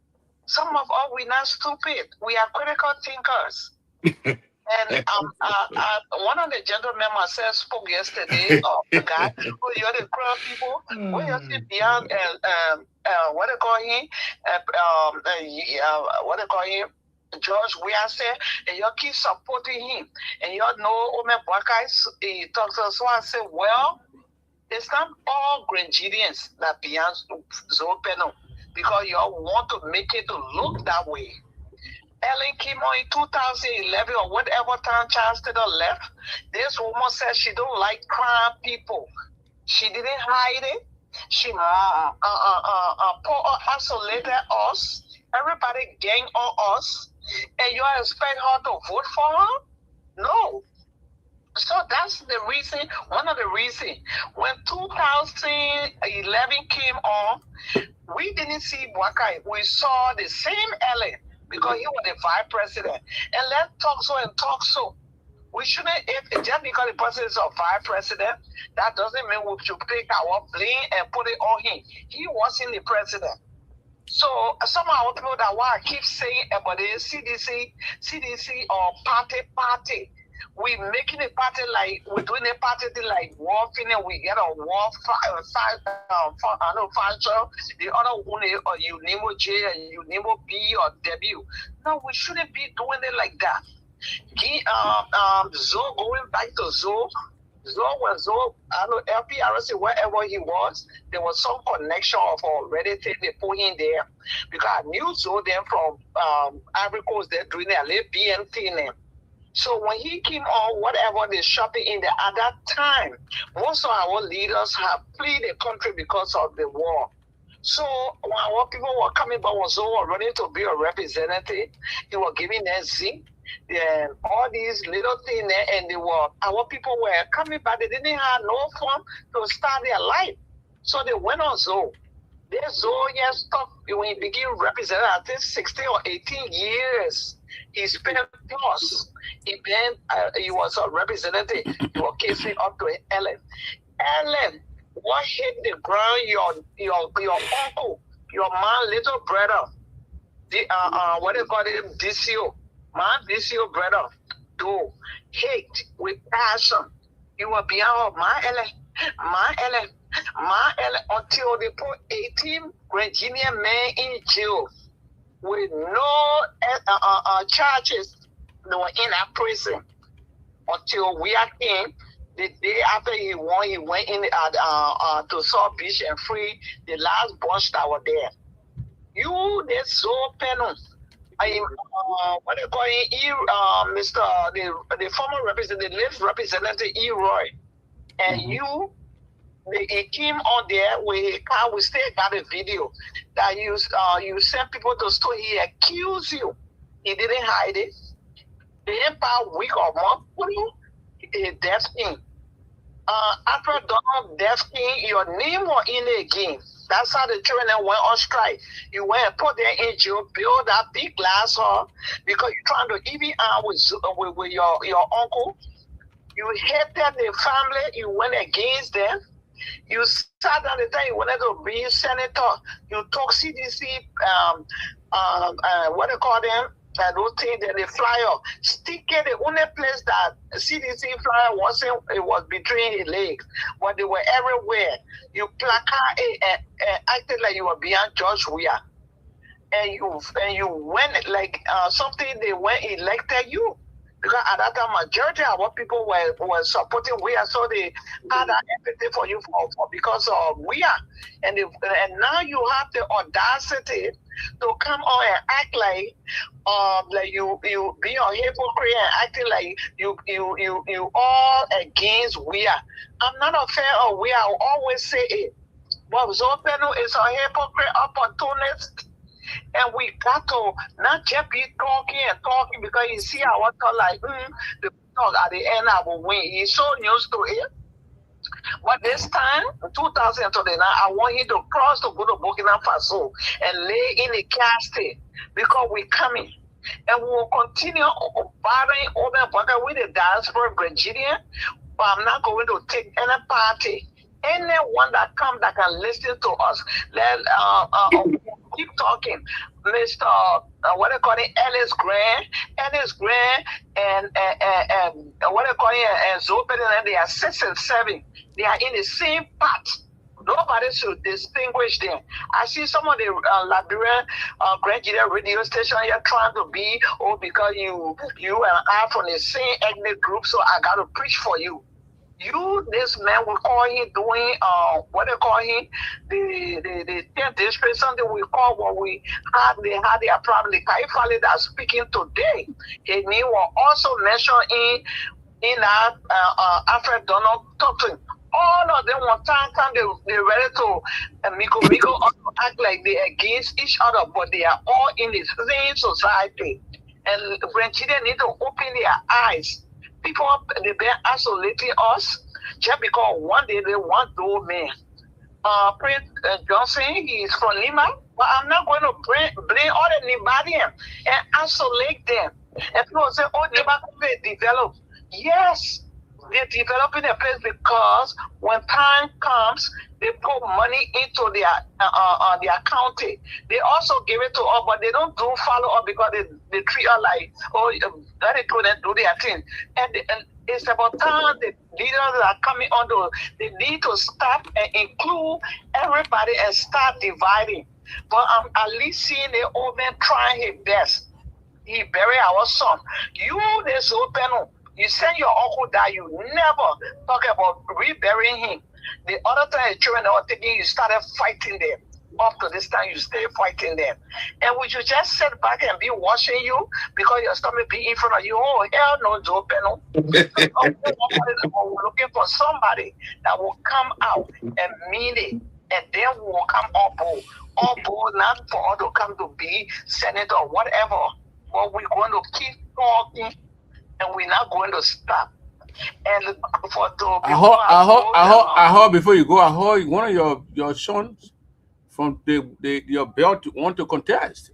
some of us, we're not stupid. We are critical thinkers. And one of the gentlemen myself spoke yesterday of the guy who you're the crowd people, when you sit beyond what they call him, George Weah, and you keep supporting him, and you know Omer Bwakai, he talks to us. So I said, well, it's not all Grenadians that beyond Zoe Penno, because you all want to make it to look that way. Ellen came on in 2011 or whatever time Charles Taylor left. This woman said she don't like crime people. She didn't hide it. She isolated us. Everybody gang on us. And you expect her to vote for her? No. So that's the reason, one of the reasons. When 2011 came on, we didn't see Bwakai. We saw the same Ellen, because he was the vice president. And let's talk so. We shouldn't, just because the person is a vice president, that doesn't mean we should take our blame and put it on him. He wasn't the president. So some of our people that I keep saying about the CDC or party, We making a party like we're doing a party thing like war thing, and we get a war function. The other one is Unimo J and Unimo B or W. No, we shouldn't be doing it like that. Zoe, going back to Zoe. Zoe, I know LPRC, wherever he was, there was some connection of already thing they put in there. Because I knew Zoe then from Ivory Coast, they're doing their little BN thing. So when he came on, whatever they shopping in there at that time, most of our leaders have fled the country because of the war. So when our people were coming back, was all running to be a representative, he was giving them zinc, all these little things, and our people were coming back. They didn't have no fun to start their life, so they went on Zoe. Stuff when he began representing, I think 16 or 18 years. He spent plus. He was a representative. He was casing up to Ellen. Ellen, what hit the ground? Your uncle, your man, little brother, the what they call him, DCO, man, DCO brother, do hate with passion. You were behind my Ellen, until they put 18 Virginia men in jail with no charges. They were in a prison until we are in. The day after he won, he went in to South Beach and free the last bunch that were there. They're so penal. What they call him, Mr. The former representative, the left representative Eroy, and they came on there with a car. We still got a video that you sent people to store. He accused you. He didn't hide it. The entire week or month, a death thing. After Donald death thing, your name was in the game. That's how the children went on strike. You went and put them in jail, build that big glass hall because you're trying to even with your uncle. You hated the family. You went against them. You sat down the time you wanted to be senator. You took CDC, what they call them, those things that they fly up. Stick it, the only place that CDC flyer wasn't, it was between his legs, but they were everywhere. You placard and acted like you were beyond George Weah. And you went like something they went elected you. Because at that time, majority of what people were supporting Weah, so they had that empathy for you for because of Weah. And now you have the audacity to come on and act like you be a hypocrite and acting like you all against Weah. I'm not a fan of Weah. I always say it. But Zopeno is a hypocrite, opportunist. And we got to not just be talking because you see our thought like the talk at the end I will win. He's so used to it. But this time, 2029, I want him to cross to go to Burkina Faso and lay in the casket because we're coming. And we will continue battering over with the diaspora Virginia. But I'm not going to take any party. Anyone that comes that can listen to us, let keep talking. Mr. What they call it, Ellis Grant, and what they call it, and Zopen, and they are 6 and 7. They are in the same part. Nobody should distinguish them. I see some of the Liberian Grand radio station here trying to be, because you and I from the same ethnic group, so I got to preach for you. This man, we call him doing, what they call him, the 10th district, something we call when they had their problem. The Kaifali that are speaking today, his name was also mentioned in our Alfred Donald Tupton. All of them, one time they're ready to Miko act like they're against each other, but they are all in the same society. And Virginia need to open their eyes. People, they've been isolating us just because one day they want those men. Prince Johnson, he's from Lima, but I'm not going to blame all the Liberians and isolate them. And people say, they develop. Yes, they're developing a place because when time comes, They put money into their county. They also give it to us, but they don't do follow up because they treat us like, oh, let it go and do their thing. And it's about time the leaders that are coming on, they need to stop and include everybody and start dividing. But I'm at least seeing the old man trying his best. He buried our son. You, this open, you send your uncle that you never talk about reburying him. The other time the children that were taking, you started fighting them. Up to this time, you stay fighting them. And would you just sit back and be watching you because your stomach be in front of you? Oh, hell no, it's open. We're looking for somebody that will come out and mean it. And then we will come on board. On board, not for us to come to be senator or whatever. But we're going to keep talking and we're not going to stop. And I heard before you go, I heard one of your sons from your belt want to contest.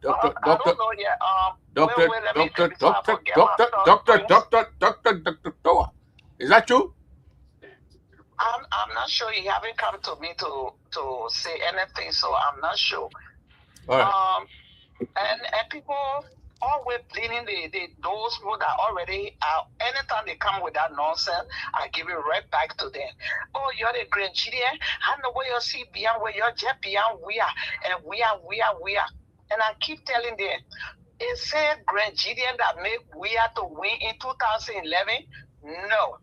Doctor Toa. Is that true? I'm not sure. He haven't come to me to say anything, so I'm not sure. All right. And people always blaming those people that already are. Anytime they come with that nonsense, I give it right back to them. Oh, you're the grandchildren. I know where you see beyond where you're just beyond we are, and we are. And I keep telling them, it said grandchildren that make we are to win in 2011. No.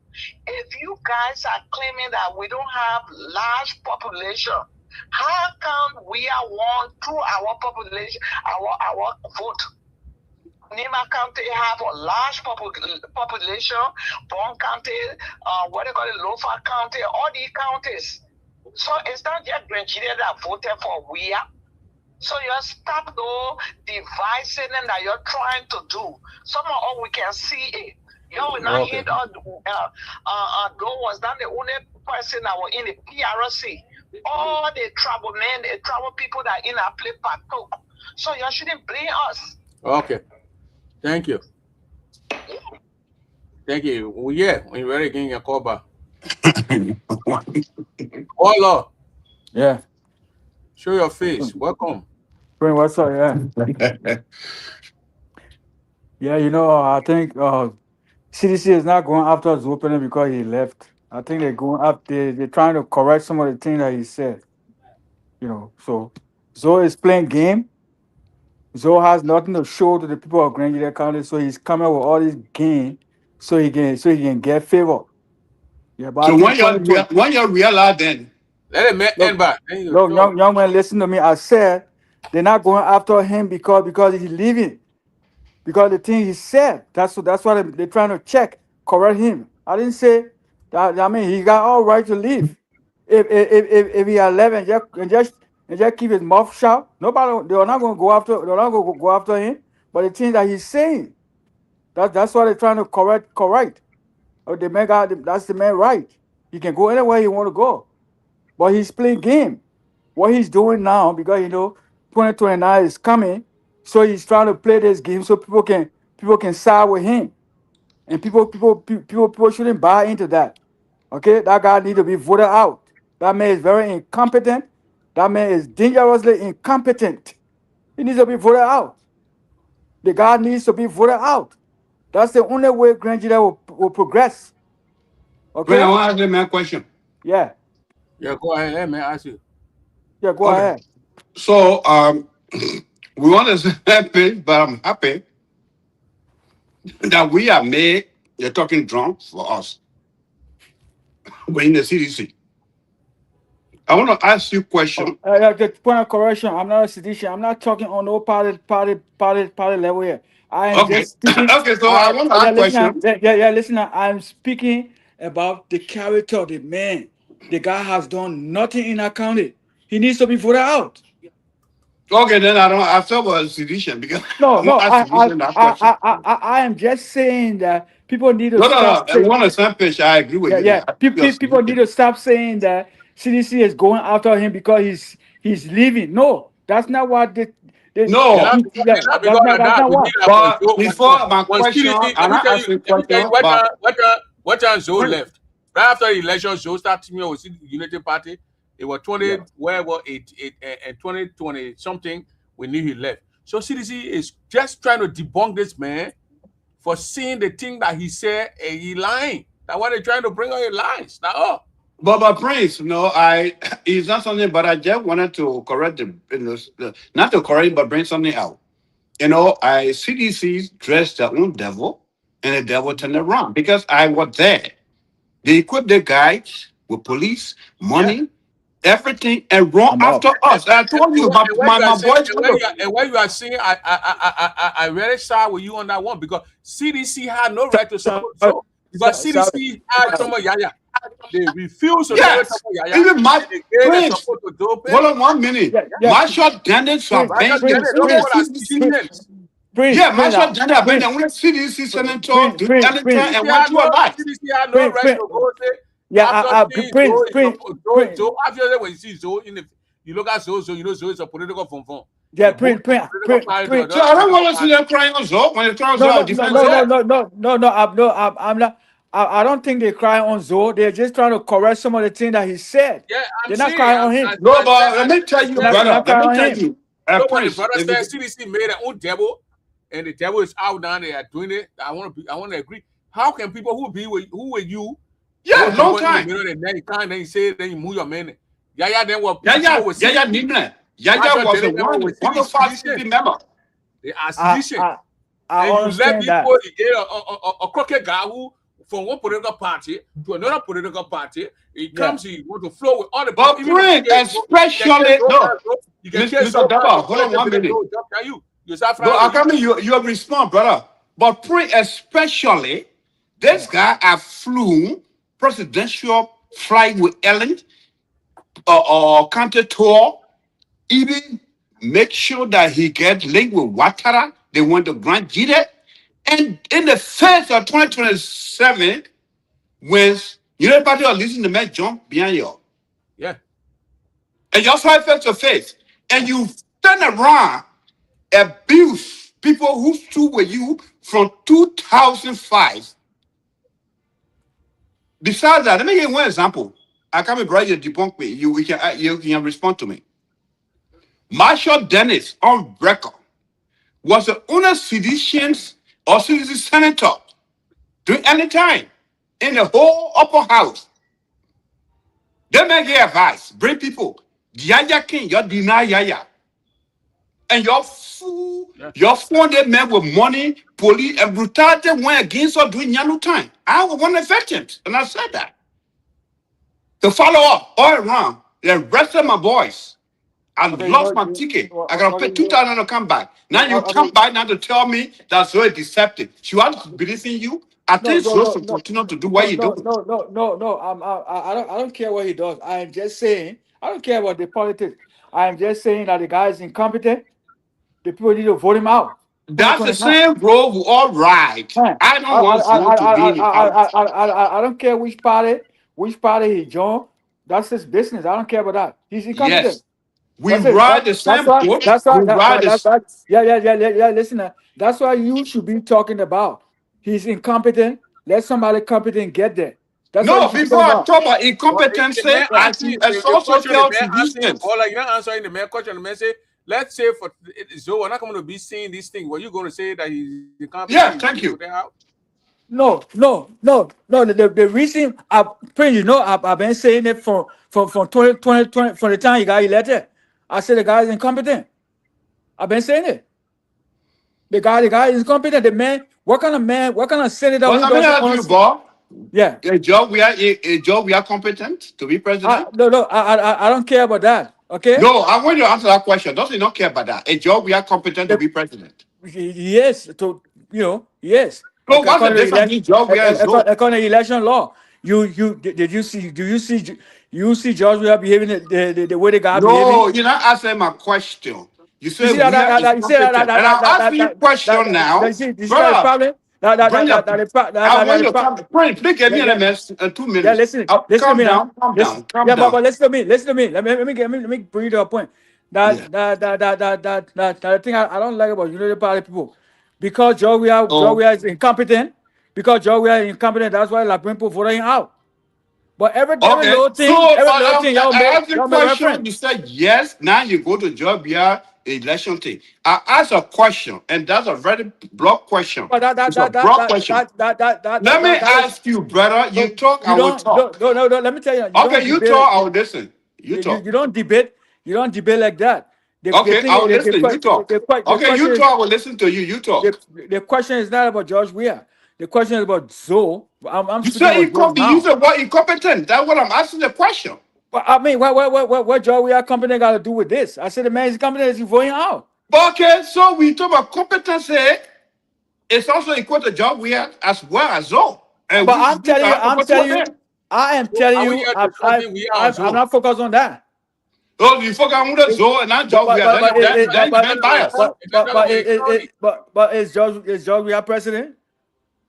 If you guys are claiming that we don't have large population, how come we are won through our population, our vote? Nima County have a large population, Bon County, what they call it, Lofa County, all these counties. So it's not just Nigeria that voted for we are. So you stop though devising that you're trying to do. Some of all we can see it. You will not hear Go was not the only person that was in the PRC. All the tribal men, the tribal people that in our play partout. So you shouldn't blame us. Okay. Thank you. Thank you. Well, yeah, when you're ready, getting your call back. Hello. Yeah. Show your face. Welcome. Friend, what's up? Yeah. Yeah, I think CDC is not going after Zopene because he left. I think they're going up there. They're trying to correct some of the things that he said. So Zoe is playing game. Zoe has nothing to show to the people of Grand Union County, so he's coming with all this game so he can get favor. Yeah, but So when you realize then, let it end back. Look, young man, listen to me. I said they're not going after him because he's leaving. Because the thing he said, that's why they're trying to correct him. I didn't say that. I mean, he got all right to leave. If he had left and just keep his mouth shut, nobody, they're not going to go after. They're not going to go after him. But the thing that he's saying, that's why they're trying to correct. Or the man that's the man right. He can go anywhere he want to go, but he's playing game. What he's doing now, because 2029 is coming. So he's trying to play this game so people can side with him, and people shouldn't buy into that. Okay, that guy needs to be voted out. That man is very incompetent. That man is dangerously incompetent. He needs to be voted out. The guy needs to be voted out. That's the only way Grand Judah will progress. Okay. I want to ask you a question. Yeah. Yeah, go ahead. Let me ask you. Yeah, go ahead. So we want to say happy, but I'm happy that we have made the talking drum for us. We're in the CDC. I want to ask you a question. The point of correction, I'm not a sedition. I'm not talking on no party level here. I am just speaking. Okay, so I want to ask a question. Listen, I'm speaking about the character of the man. The guy has done nothing in our county. He needs to be voted out. Okay, then I thought was sedition because I am just saying that people need to stop. No. On the same page, I agree with you. Yeah. People need to stop saying that CDC is going after him because he's leaving. No, that's not what they no. That's not what. But before my question, I'm not asking question. What time Zoe left? right after the election, Joe started teaming up with Unity Party. It was 20, Yeah. wherever and 2020 something. We knew he left. So CDC is just trying to debunk this man for seeing the thing that he said and he lying. That's why they're trying to bring out his lies. Now, But Prince, no, it's not something, but I just wanted to correct not to correct, but bring something out. CDC dressed their own devil, and the devil turned around because I was there. They equipped the guys with police, money, everything, and run I'm out. after us. I told you, my boys. and when you are saying, I really side with you on that one because CDC had no right to support Joe because CDC had Tomo Yaya. They refuse to Yes, support Yaya. even my They gave the Prince. support to Joe. Hold on 1 minute. Marshall Dennis Prince, Prince, Yeah, Marshall Dennis abandoned when CDC senator do anything and went to a life. CDC had no right to go say. Yeah, After seeing Prince. Joe, after when you see Joe you look at Joe, you know Joe is a political phone. Yeah, Prince. So I don't want to see them crying on Zoe when they cry on Zoe. I'm not. I don't think they cry on Zoe. They're just trying to correct some of the things that he said. Yeah, They're not crying on him. No, but let me tell you, brother. Let me tell you. So when the Prince, brother said CDC made their own devil, and the devil is out now, they are doing it. I want to agree. How can people who were you? Yeah, long time. Then you say, then you move your man. Yaya then what? Yaya was a wonderful CDC member. They are sedition. I And you let understand that. people get a crooked guy who from one political party to another political party, he comes, he want to flow with all the But Prince, especially no. you can Mr. Daba, hold on 1 minute. I come in, you respond, brother. But Prince, especially this guy, I flew presidential flight with Ellen or counter tour, even make sure that he get linked with Ouattara. They went to Grand Jide. And in the face of 2027, when United Party are listening to me jump behind you. Yeah. And y'all fight face to face. And you turn around, abuse people who stood with you from 2005. Besides that, let me give you one example. I come and bring you debunk me. You can respond to me. Marshall Dennis on record was the only seditions or citizen senator during any time in the whole upper house. They make your advice, bring people. Yaya King, you deny Yaya. And your fool, your funded men with money, police, and brutality went against us during Yanu time. I was one of the victims, and I said that. To follow up all around, the rest of my boys, I lost my ticket. I got to pay 2,000 to come back. Now you come back now to tell me that's so deceptive. Should I believe in you? I think so to continue to do what you do. No. I don't care what he does. I'm just saying. I don't care about the politics. I'm just saying that the guy is incompetent. The people need to vote him out. That's the same role. All right. I don't want to be in the house. I don't care which party he joined. That's his business. I don't care about that. He's incompetent. Yes. We ride the same boat. Yeah. Listen, that's why you should be talking about. He's incompetent. Let somebody competent get there. That's no, before I talk about incompetency, I see a social tradition. Or like you're not answering the man question. The man say, let's say for Zoe, we're not going to be seeing this thing. Were you going to say that he's incompetent? Yeah, thank you. No. The reason I've been saying it from 2020 from the time he got elected. I said the guy is incompetent. I've been saying it. The guy is incompetent. The man, what kind of senator? Well, let me ask you, Bob. Yeah. A job we are competent to be president? No, I don't care about that. Okay? No, I want you to answer that question. Doesn't not care about that. A job we are competent to be president. Yes, yes. So what's the difference? According to election law. You see George we are behaving the way the guy behaving? No, you're not answering my question. You said we are incompetent. And I'm asking you a question now. Brother, please get me in 2 minutes. Yeah, listen. Calm down. But listen to me. Let me bring you to a point. That thing I don't like about United Party people. Because Georgia is incompetent. That's why people voted him out. But every Okay, little so thing, I asked the y'all make question. reference. You said yes. Now you go to Georgia election thing. I asked a question, and that's a very broad question. But It's a broad question. Let me that is, ask you, brother. You no, talk, I you will don't, talk. no, let me tell you, you Okay, don't you debate, talk, I will listen. You talk. you don't debate, like that. The Okay, thing, I will listen. You talk. the Okay, question you is, talk, I will listen to you. You talk. the question is not about George Weah. The question is about Zoe. I'm You speaking say about Zoe you now. said what incompetent. That's what I'm asking the question. But I mean, what George Weah company got to do with this? I said the man is company is voting out. Okay, so we talk about competency. It's also equal to job we have as well as all. And But we have to go through that. I am telling Are we you, here discussing we are I'm so? not focused on that. So you focus on the Zoe and not job we have. Then you been biased. But is George Weah president?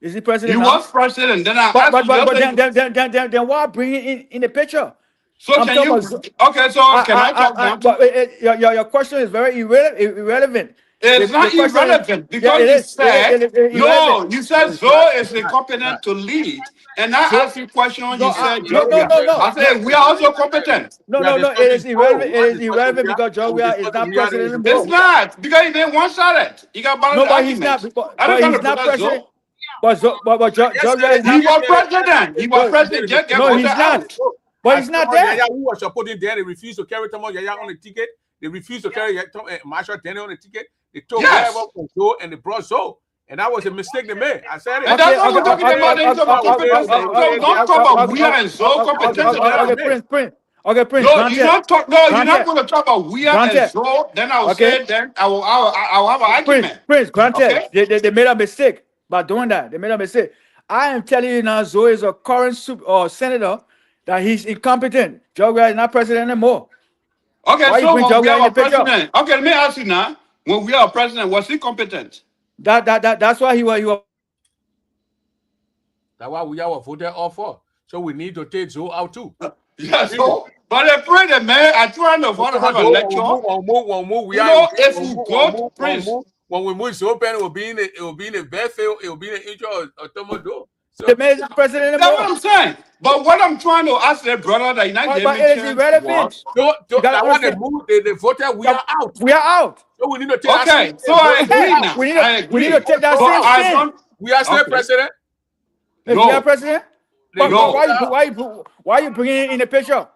Is he He president now? was president. Then I asked you Then why bring it in the picture? so I'm can you talking about. okay, so can I talk now? But your question is very irrelevant. It's The not question is, irrelevant yeah, because you said it is no, irrelevant. you said No, it's not. Zoe is It's not. It's not. incompetent to lead. And I So asked you a question, no, you said no, job we no, have. no, no, I no, said we are also competent. We are no. It discussing is Joe. irrelevant. We It are is discussing irrelevant we are. because George When we Weah is discussing not we are, president there is It's anymore. Joe. not because he didn't one sided. You got balance No, the but he's not. argument. I don't But trying to he's not protect president. Zoe. But George Weah Yesterday, is He not. was yesterday, president. He was No, president. Just get no, voted he's out. not. But as he's not Thomas there. Yaya, who was supporting there, they refused to carry Thomas Yaya on the ticket. They refused to carry Marshall Daniel on the ticket. They took wherever Yes. from Joe and they brought Zoe. And that was a mistake they made. I said it. And that's what we're I talking said about. it. They talk about competence. So don't talk about we are and Zoe competence. They are Okay, made. Prince. Okay, Prince. No, you don't talk. No, you're not Granted. going to talk about we are and Granted. Zoe. Then I will Okay. say, then I will have an argument. Prince, granted, Okay. they made a mistake by doing that. They made a mistake. I am telling you now, Zoe is a current senator that he's incompetent. George Weah is not president anymore. Okay. Why you So bring when George we Weah have in a the picture? president. Okay, let me ask you now. When we are president, was he competent? That's why he was. That's why we are voted all for. So we need to take Zoe out too. Yeah. So, but the president, man, I trying to want to have a lecture. If we go Prince. When we move Zoe, it will be in the battlefield. It will be in the interest of Thomas Doe. So The man is not president That's what anymore. I'm saying. But what I'm trying to ask the brother that United But gave me it is chance irrelevant. was that one they moved, they voted. We are out. We are out. So we need to take okay. that. So I agree now. We I need agree. to take that But I same thing. don't. We are still Okay. president. If No. we are president, but No. why you bringing it in the picture?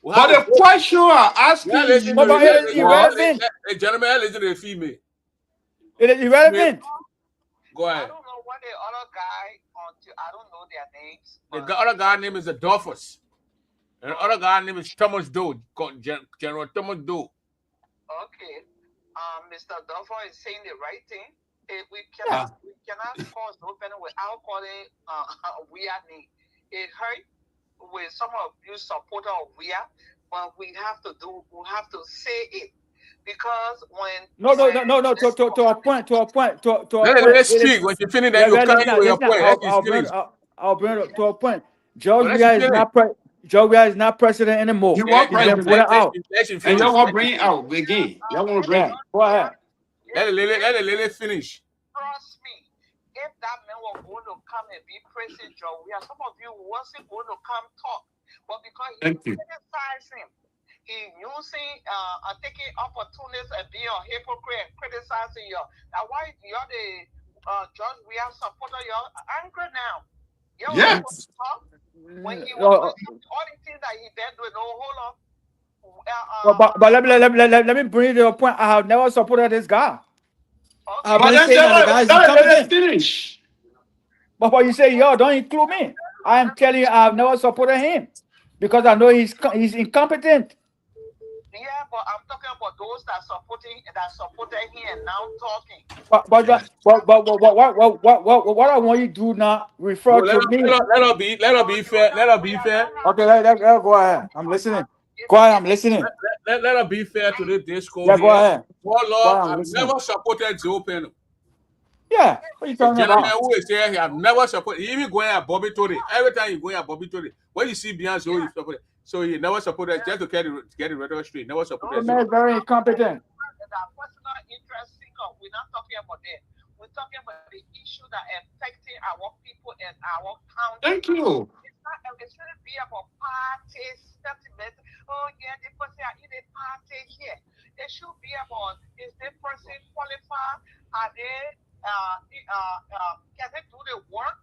But the question I'm asking But you it is irrelevant. The gentleman, listen to the female. It is irrelevant. Go I ahead. don't know what the other guy I don't know their names. The other guy name is Adolphus. And the other guy name is Thomas Doe, General Thomas Doe. Okay. Mr. Duffo is saying the right thing. We cannot cause open without calling weird name. It hurt with some of you supporter of weird, but we have to say it. Because when No. To a point. Let's speak. When you finish, then you carry your point. I'll bring it up to a point. George Weah is not president anymore. You want president. Out. And y'all want to bring it out again. Y'all want to bring it. Go ahead. Let the lady finish. Trust me, if that man was going to come and be president, George Weah, some of you wasn't going to come talk. But because he criticized him, he using taking opportunities and being a hypocrite, criticizing you. Now why you're the George Weah supporter, you're angry now. Yes. When he was all the things that he did with hold on. But let me bring it to a point. I have never supported this guy. Okay. But let's finish. But what you say, don't include me. I am telling you, I have never supported him because I know he's incompetent. Yeah, but I'm talking about those that supported him and now talking. But what I want you to do now, refer to me. Let her be fair. Okay, let go ahead. I'm listening. Go ahead, I'm listening. Let her be fair to this disco. Yeah, go ahead. I've never supported Joe Penn. Yeah, what are you talking Gentleman about? who is here, he have never supported. He even going at Bobby Tory. Every time you going at Bobby Tory, when you see beyond Joe, you support it. So he never supported just to get the rhetoric straight. Never supported. The man is very incompetent. That personal interest seeker, we're not talking about that. We're talking about the issue that affecting our people and our county. Thank you. It's not it shouldn't be about party sentiment. Oh yeah, the person are in a party here. It should be about, is this person qualified? Are they can they do the work?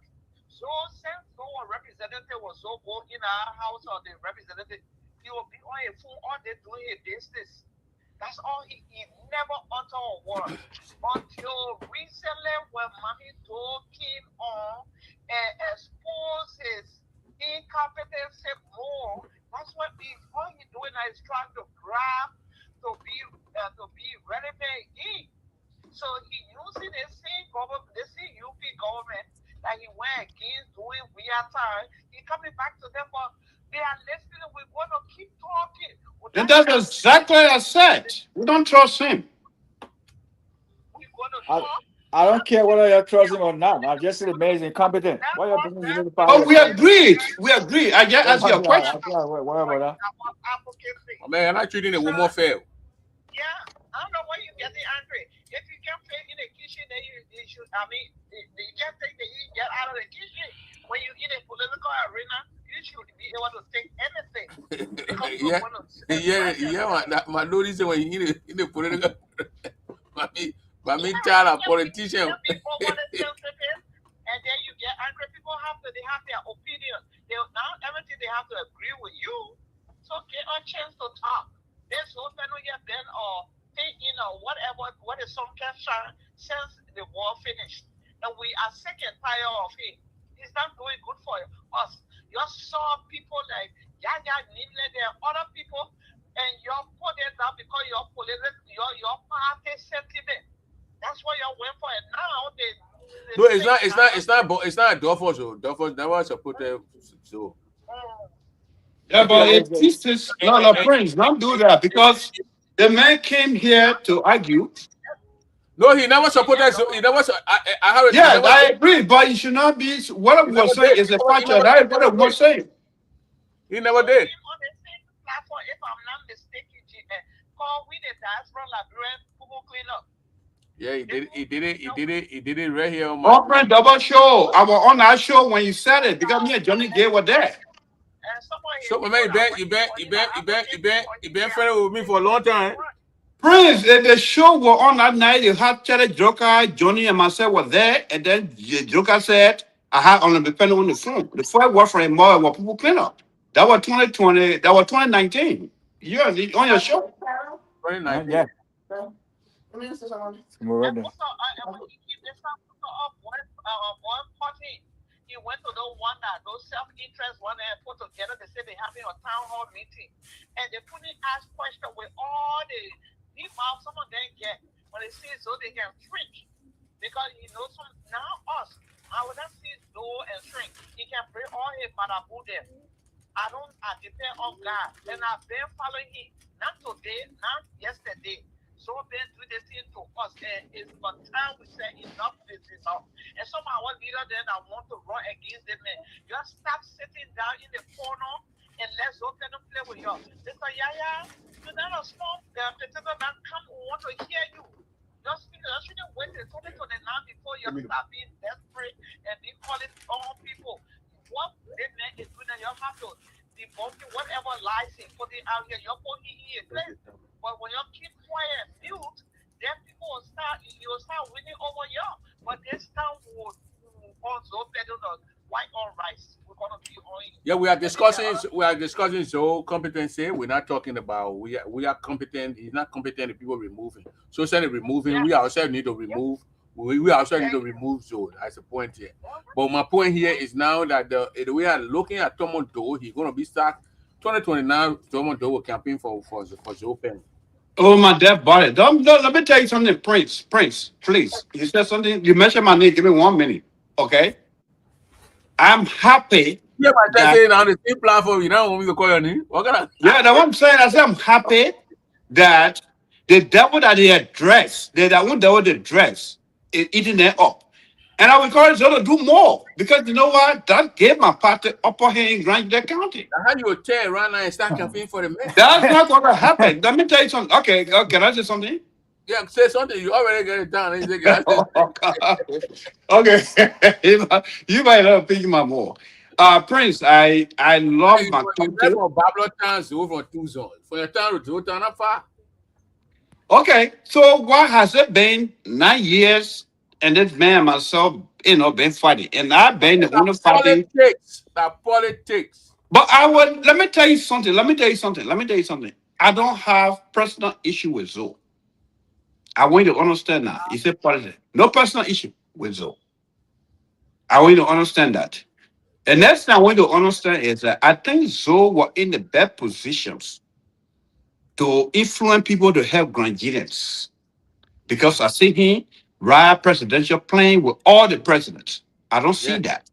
So since no representative was so go in our house or the representative, he will be on a phone all day doing his business. That's all he never uttered a word until recently when Mahito came on and exposed his incompetency more. That's what all he's doing now is trying to grab to be relevant again. So he using the same government, the same UP government that he went against during weird time. He coming back to them, but they are listening. We're going to keep talking. And that's exactly what I said. We don't trust him. We're going to talk. I don't care whether you trust him or not. I'm just amazing, incompetent. Why you bringing you to the Oh, we agreed. We agreed. I just asked you a question. Whatever. Man, I treating it one more fail. Yeah, I don't know why you getting angry. If you can't play in the kitchen, then you should. I mean, you can't take the heat get out of the kitchen. When you in a political arena, you should be able to take anything. My lord is when you in the political. My child a politician. People want to tell them, and then you get angry. People have their opinion. Now everything they have to agree with you. So get a chance to talk. There's no penalty then or whatever, what is some concern since the war finished. And we are sick and tired of it. It's not doing good for us. You saw people like Yaya Nimle, there are other people, and you're putting down because your party sentiment. That's what you went for. And now it's not Duffos. Duffos never supported so. Yeah, but it's just no, friends, don't do that because the man came here to argue. No, he never supported. So he never. I agree, but it should not be. What I was saying is a fact that I was saying. He never did. On the same platform, if I'm not mistaken, call with the diaspora Liberian Google clean up. Yeah, he did it right here on my friend double show. I was on that show when you said it because me and Johnny Gay were there. So man, you been friendly with me for a long time. Prince, the show was on that night. You had Cherry Joker, Johnny, and myself were there, and then Joker said, "I had only been depending on the phone. The first word from him more what people clean up." That was 2020. That was 2019. You are on your show. 2019. Yeah. He went to those self-interest one and put together. They said they're having a town hall meeting, and they couldn't ask questions with all the people. Some of them get when they see so they can shrink because he knows some now us. I would not see Zoe and shrink. He can bring all his marabu there. I depend on God, and I've been following him not today, not yesterday. So been doing the thing to us, and it's about time we say enough is enough. And some of our leaders then I want to run against them. Just stop sitting down in the corner and let's go and play with you. Mr. Yaya, you're not a small petitioner that come want to hear you. Just shouldn't wait until 2029 before you start being desperate and be calling all people. What they man is doing, you have to debunk whatever lies he put it out here. You're putting in place. But when you keep quiet and mute, then people will start winning over you. But this time we'll also better than white on rice. We're gonna be on. Yeah, we are discussing so competency. We're not talking about we are competent. He's not competent if people removing. So instead of removing, we ourselves need to remove. We ourselves need to remove Zoe. That's the point here. But my point here is now that the way I'm looking at Tomo Do, he's gonna be stuck 2029. Tomo Do will campaign for Zoe. Oh my dear body. Let me tell you something, Prince, please. You said something, you mentioned my name, give me 1 minute. Okay. I'm happy. Yeah, but that's saying on the same platform, you don't want me to call your name. Yeah, that's what I'm saying. I said I'm happy that the devil that they address, that one devil they address is eating them up. And I will encourage them to do more because you know what? That gave my party upper hand in Grande County. How you will tear right now and start campaigning for the man? That's not going to happen. Let me tell you something. Okay, can I say something? Yeah, say something. You already get it done. Okay, you might not think my more. Prince, I love Hey, my for country. Babylon Towns over 2 zones. For your town to turn up far. Okay, so what has it been 9 years? And this man and myself, been fighting, and I've been the one fighting. Politics. That politics. But let me tell you something. I don't have personal issue with Zoe. I want you to understand that. He said politics. No personal issue with Zoe. I want you to understand that. And next thing I want you to understand is that I think Zoe were in the best positions to influence people to help Granadians. Because I see him ride presidential plane with all the presidents. I don't see Yeah. that.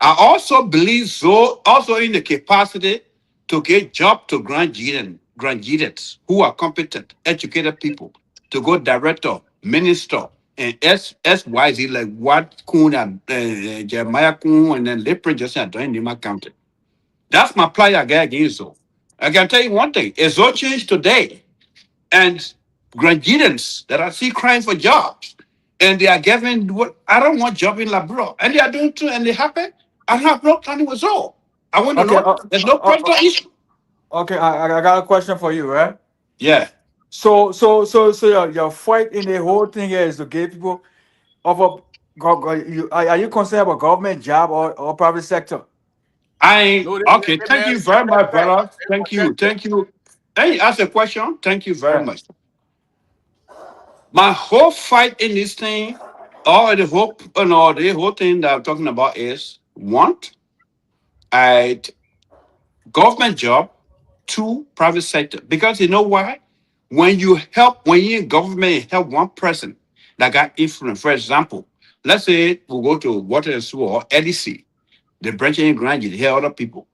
I also believe Zoe also in the capacity to get job to Granadians who are competent, educated people to go director, minister, and SYZ like what Kuhn and Jeremiah Kuhn and then Lepre just had done in my county. That's my play against Zoe. I can tell you one thing: if Zoe changed today, and Granadians that I see crying for jobs, and they are giving what I don't want job in Labro, and they are doing too, and they happen. I have no time with Zoe. I want to Okay. know there's no personal issue. Okay. I got a question for you, right? Yeah. So your fight in the whole thing here is to get people of a are you concerned about government job or private sector? No, Okay. they Thank man, you very much, protect. brother. They Thank you. protect. Thank you. Hey, you asked a question. Thank you very Yeah. much. My whole fight in this thing, or the whole thing that I'm talking about is one, I government job, two, private sector. Because you know why? When you're in government, you help one person that got influence. For example, let's say we go to Water and Sewer or LEC, the branch in Grand, you hear other people.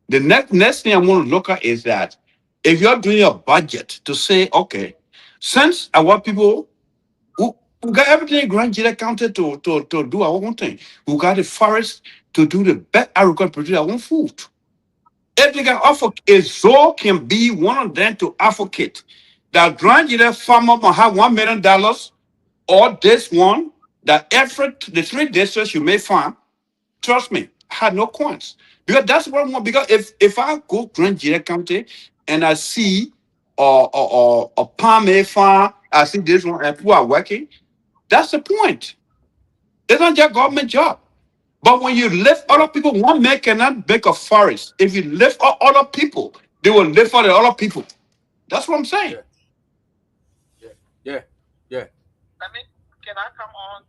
The next thing I want to look at is that if you're doing a budget to say, okay, since I want people who got everything in Grand counted to do our own thing, who got the forest to do the best agriculture, produce our own food. If they can offer, if Zoe can be one of them to advocate that Grand farmer will have $1 million, or this one, that effort, the 3 districts you may farm, trust me, I had no coins. Because that's what I want. Because if I go Grand County and I see a palm farm, I see this one and people are working, that's the point. It's not just government job. But when you lift other people, one man cannot make a forest. If you lift up other people, they will lift for the other people. That's what I'm saying. Yeah. Can I come on?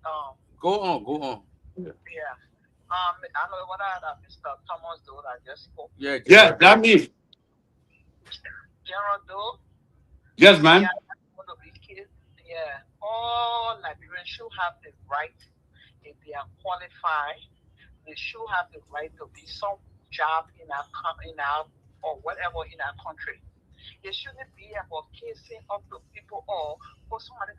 Go on. Yeah. I know what Mr. Thomas Doe I just spoke. Yeah, that means. General Doe. Yes, man. Yeah. All Liberians should have the right, if they are qualified, they should have the right to be some job in our or whatever in our country. It shouldn't be about casing up to people or for somebody.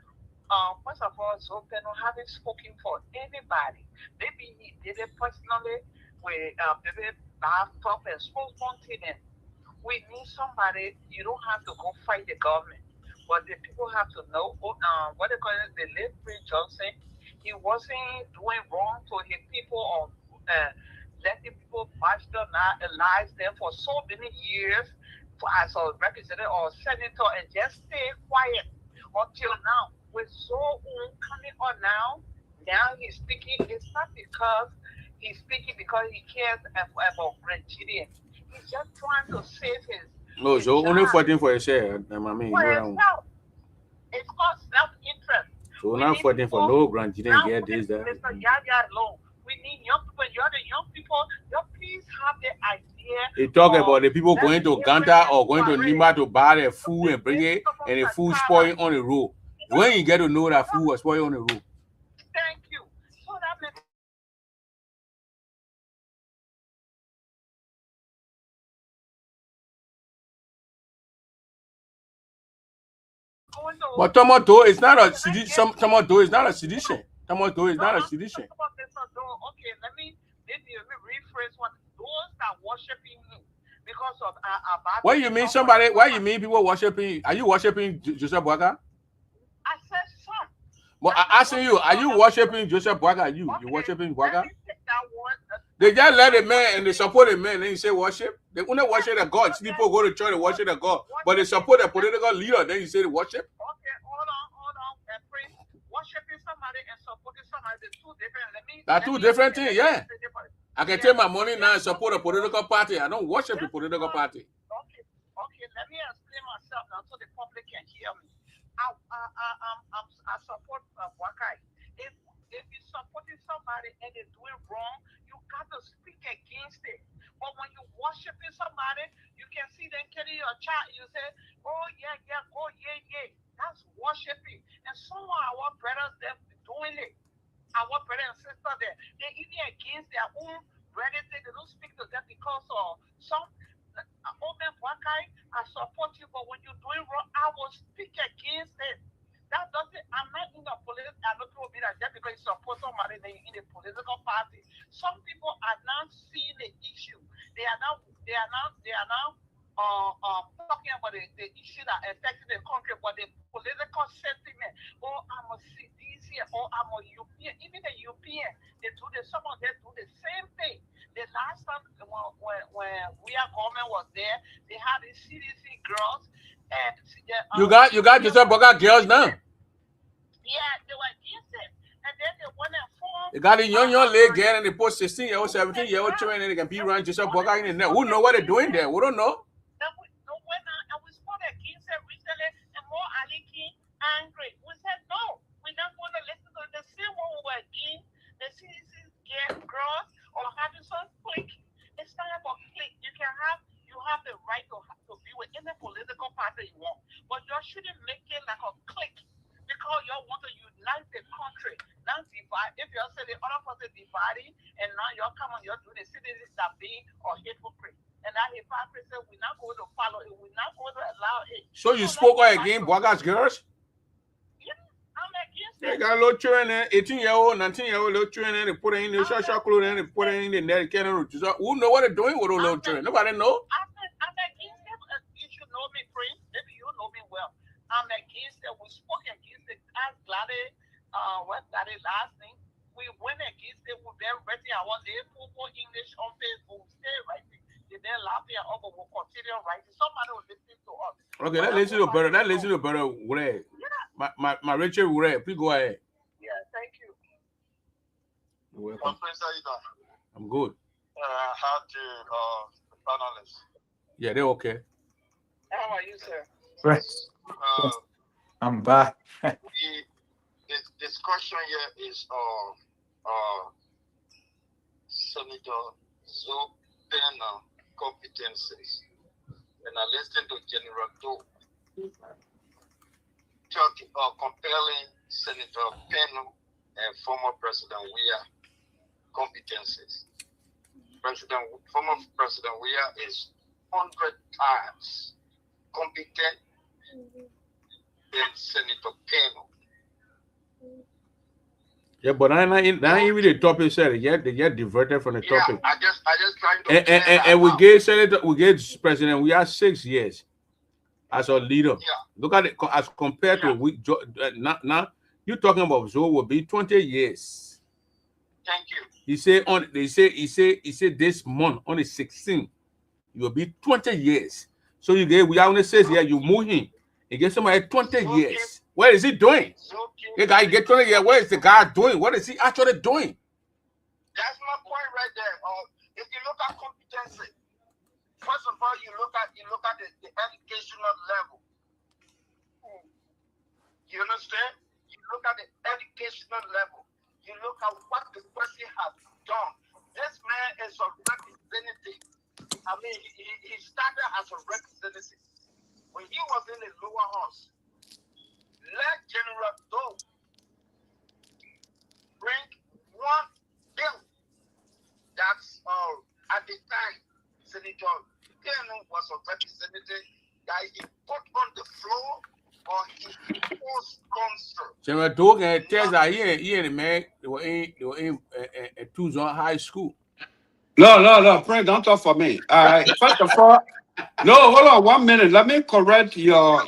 First of all, so they don't haven't spoken for anybody. Maybe he did it personally with maybe laptop and spoke one to them. We need somebody. You don't have to go fight the government, but the people have to know what they call it. The late Prince Johnson, he wasn't doing wrong to his people or letting people marginalize them for so many years as a representative or senator and just stay quiet until now. With coming on now he's speaking. It's not because he's speaking because he cares about Granadians. He's just trying to save his. No, so only fighting for a share. I mean, for himself. It's called self-interest. So we're not fighting for no Granadian get this that. Mr. Yaya alone. We need young people. You're the young people. Please have the idea. They talk about the people going to Ganta or going to Lima to buy their food and bring it, and the food spoiling on the road. When you get to know that food was spoiled on the road. Thank you. So that makes but tomato is not a sedition. Tomato is not a sedition. Tomato is not a sedition. Okay, let me rephrase what those that worshiping me because of what you mean somebody? Why you mean people worshiping? Are you worshiping Joseph Boaga? I said some. But I asking you, are you worshiping Joseph Boaga? You worshiping Boaga? They just let a man and they support a man. Then you say worship. They only worship the God. People go to church and worship the God, but they support a political leader. Then you say the worship. Okay, hold on, Prince. Worshiping somebody and supporting somebody, they're two different. That's two different things, yeah. I can take my money now and support a political party. I don't worship a political party. Okay, let me explain myself now so the public can hear me. I support Wakai. If you're supporting somebody and they're doing wrong, you got to speak against it. But when you're worshiping somebody, you can see them carry your child. You say, oh yeah, oh yeah. That's worshiping. And some of our brothers, they're doing it. Our brothers and sisters, they're even against their own brothers. They don't speak to them because of some. Oh man, Wakai, I support you, but when you're doing wrong, I will speak against it. That doesn't. I'm not in the political. I'm not going to be like that because you support somebody in a political party. Some people are not seeing the issue. They are now talking about the issue that affects the country, but the political sentiment. Oh, I'm a CDC, or I'm a European. Even the European, some of them do the same thing. The last time when we are government was there, they had the CDC girls. And you got yourself Boga girls now. Yeah, they were against it. And then they went and formed. They got a young lady girl and they put 16-year-old, 17-year-old children and they can be around yourself Boga in there. Who know what they're doing there? We don't know. And we spoke against it recently, and more Aliki angry. We said no, we're not going to listen to the same one we were against the CDC girls or having some clique. It's not about clique. You have the right to be with any political party you want, but you shouldn't make it like a clique because you want to unite the country, not divide. If you're saying the other person dividing, and now you're coming, you're doing the citizens that being or hypocrite, and that hypocrisy, we're not going to follow it. We're not going to allow it. So you spoke against Boga's girls? Yeah, I'm against it. They got little children, 18-year-old, 19-year-old little children, they put it in the short clothes, and they put it in the net. Who know what they're doing with those little children? Nobody know. I'm against it. You should know me, Prince. Maybe you know me well. I'm against it. We spoke against it. Ask Gladys, what's Gladys' last name? We went against it. We've been writing our day for English on Facebook. We stay writing. They've been laughing at us, but we'll continue writing. Somebody will listen to us. Okay, let's listen to better. Let's listen to better. My Rachel Ure, please go ahead. Yeah, thank you. You're welcome. Prince, how you doing? I'm good. How to panelists? Yeah, they're okay. How are you, sir? Right. I'm back. The discussion here is Senator Zoe Pena competencies. And I listened to General Doe comparing Senator Pena and former President Weah competencies. Former President Weah is 100 times competent than Senator Pena. Yeah, but I ain't even the topic said it. They get diverted from the topic. I just trying to and we gave President Weah 6 years as a leader. Yeah. Look at it as compared to now you're talking about Zoe will be 20 years. Thank you. He said this month on the 16th, you will be 20 years. So you gave Weah only 6 years, you move him. You get somebody 20 years. What is he doing? The guy get 20 years. What is the guy doing? What is he actually doing? That's my point right there. If you look at competency, first of all, you look at the educational level. You understand? You look at the educational level. You look at what the person has done. This man is a representative. I mean, he started as a representative. When he was in the lower house, let General Doe bring one bill. That's at the time, Senator Pena was a representative that he put on the floor or he was concerned. General Doe can tell that he and the man they were in Tucson High School. No, Prince, don't talk for me. First of all, no, hold on 1 minute. Let me correct your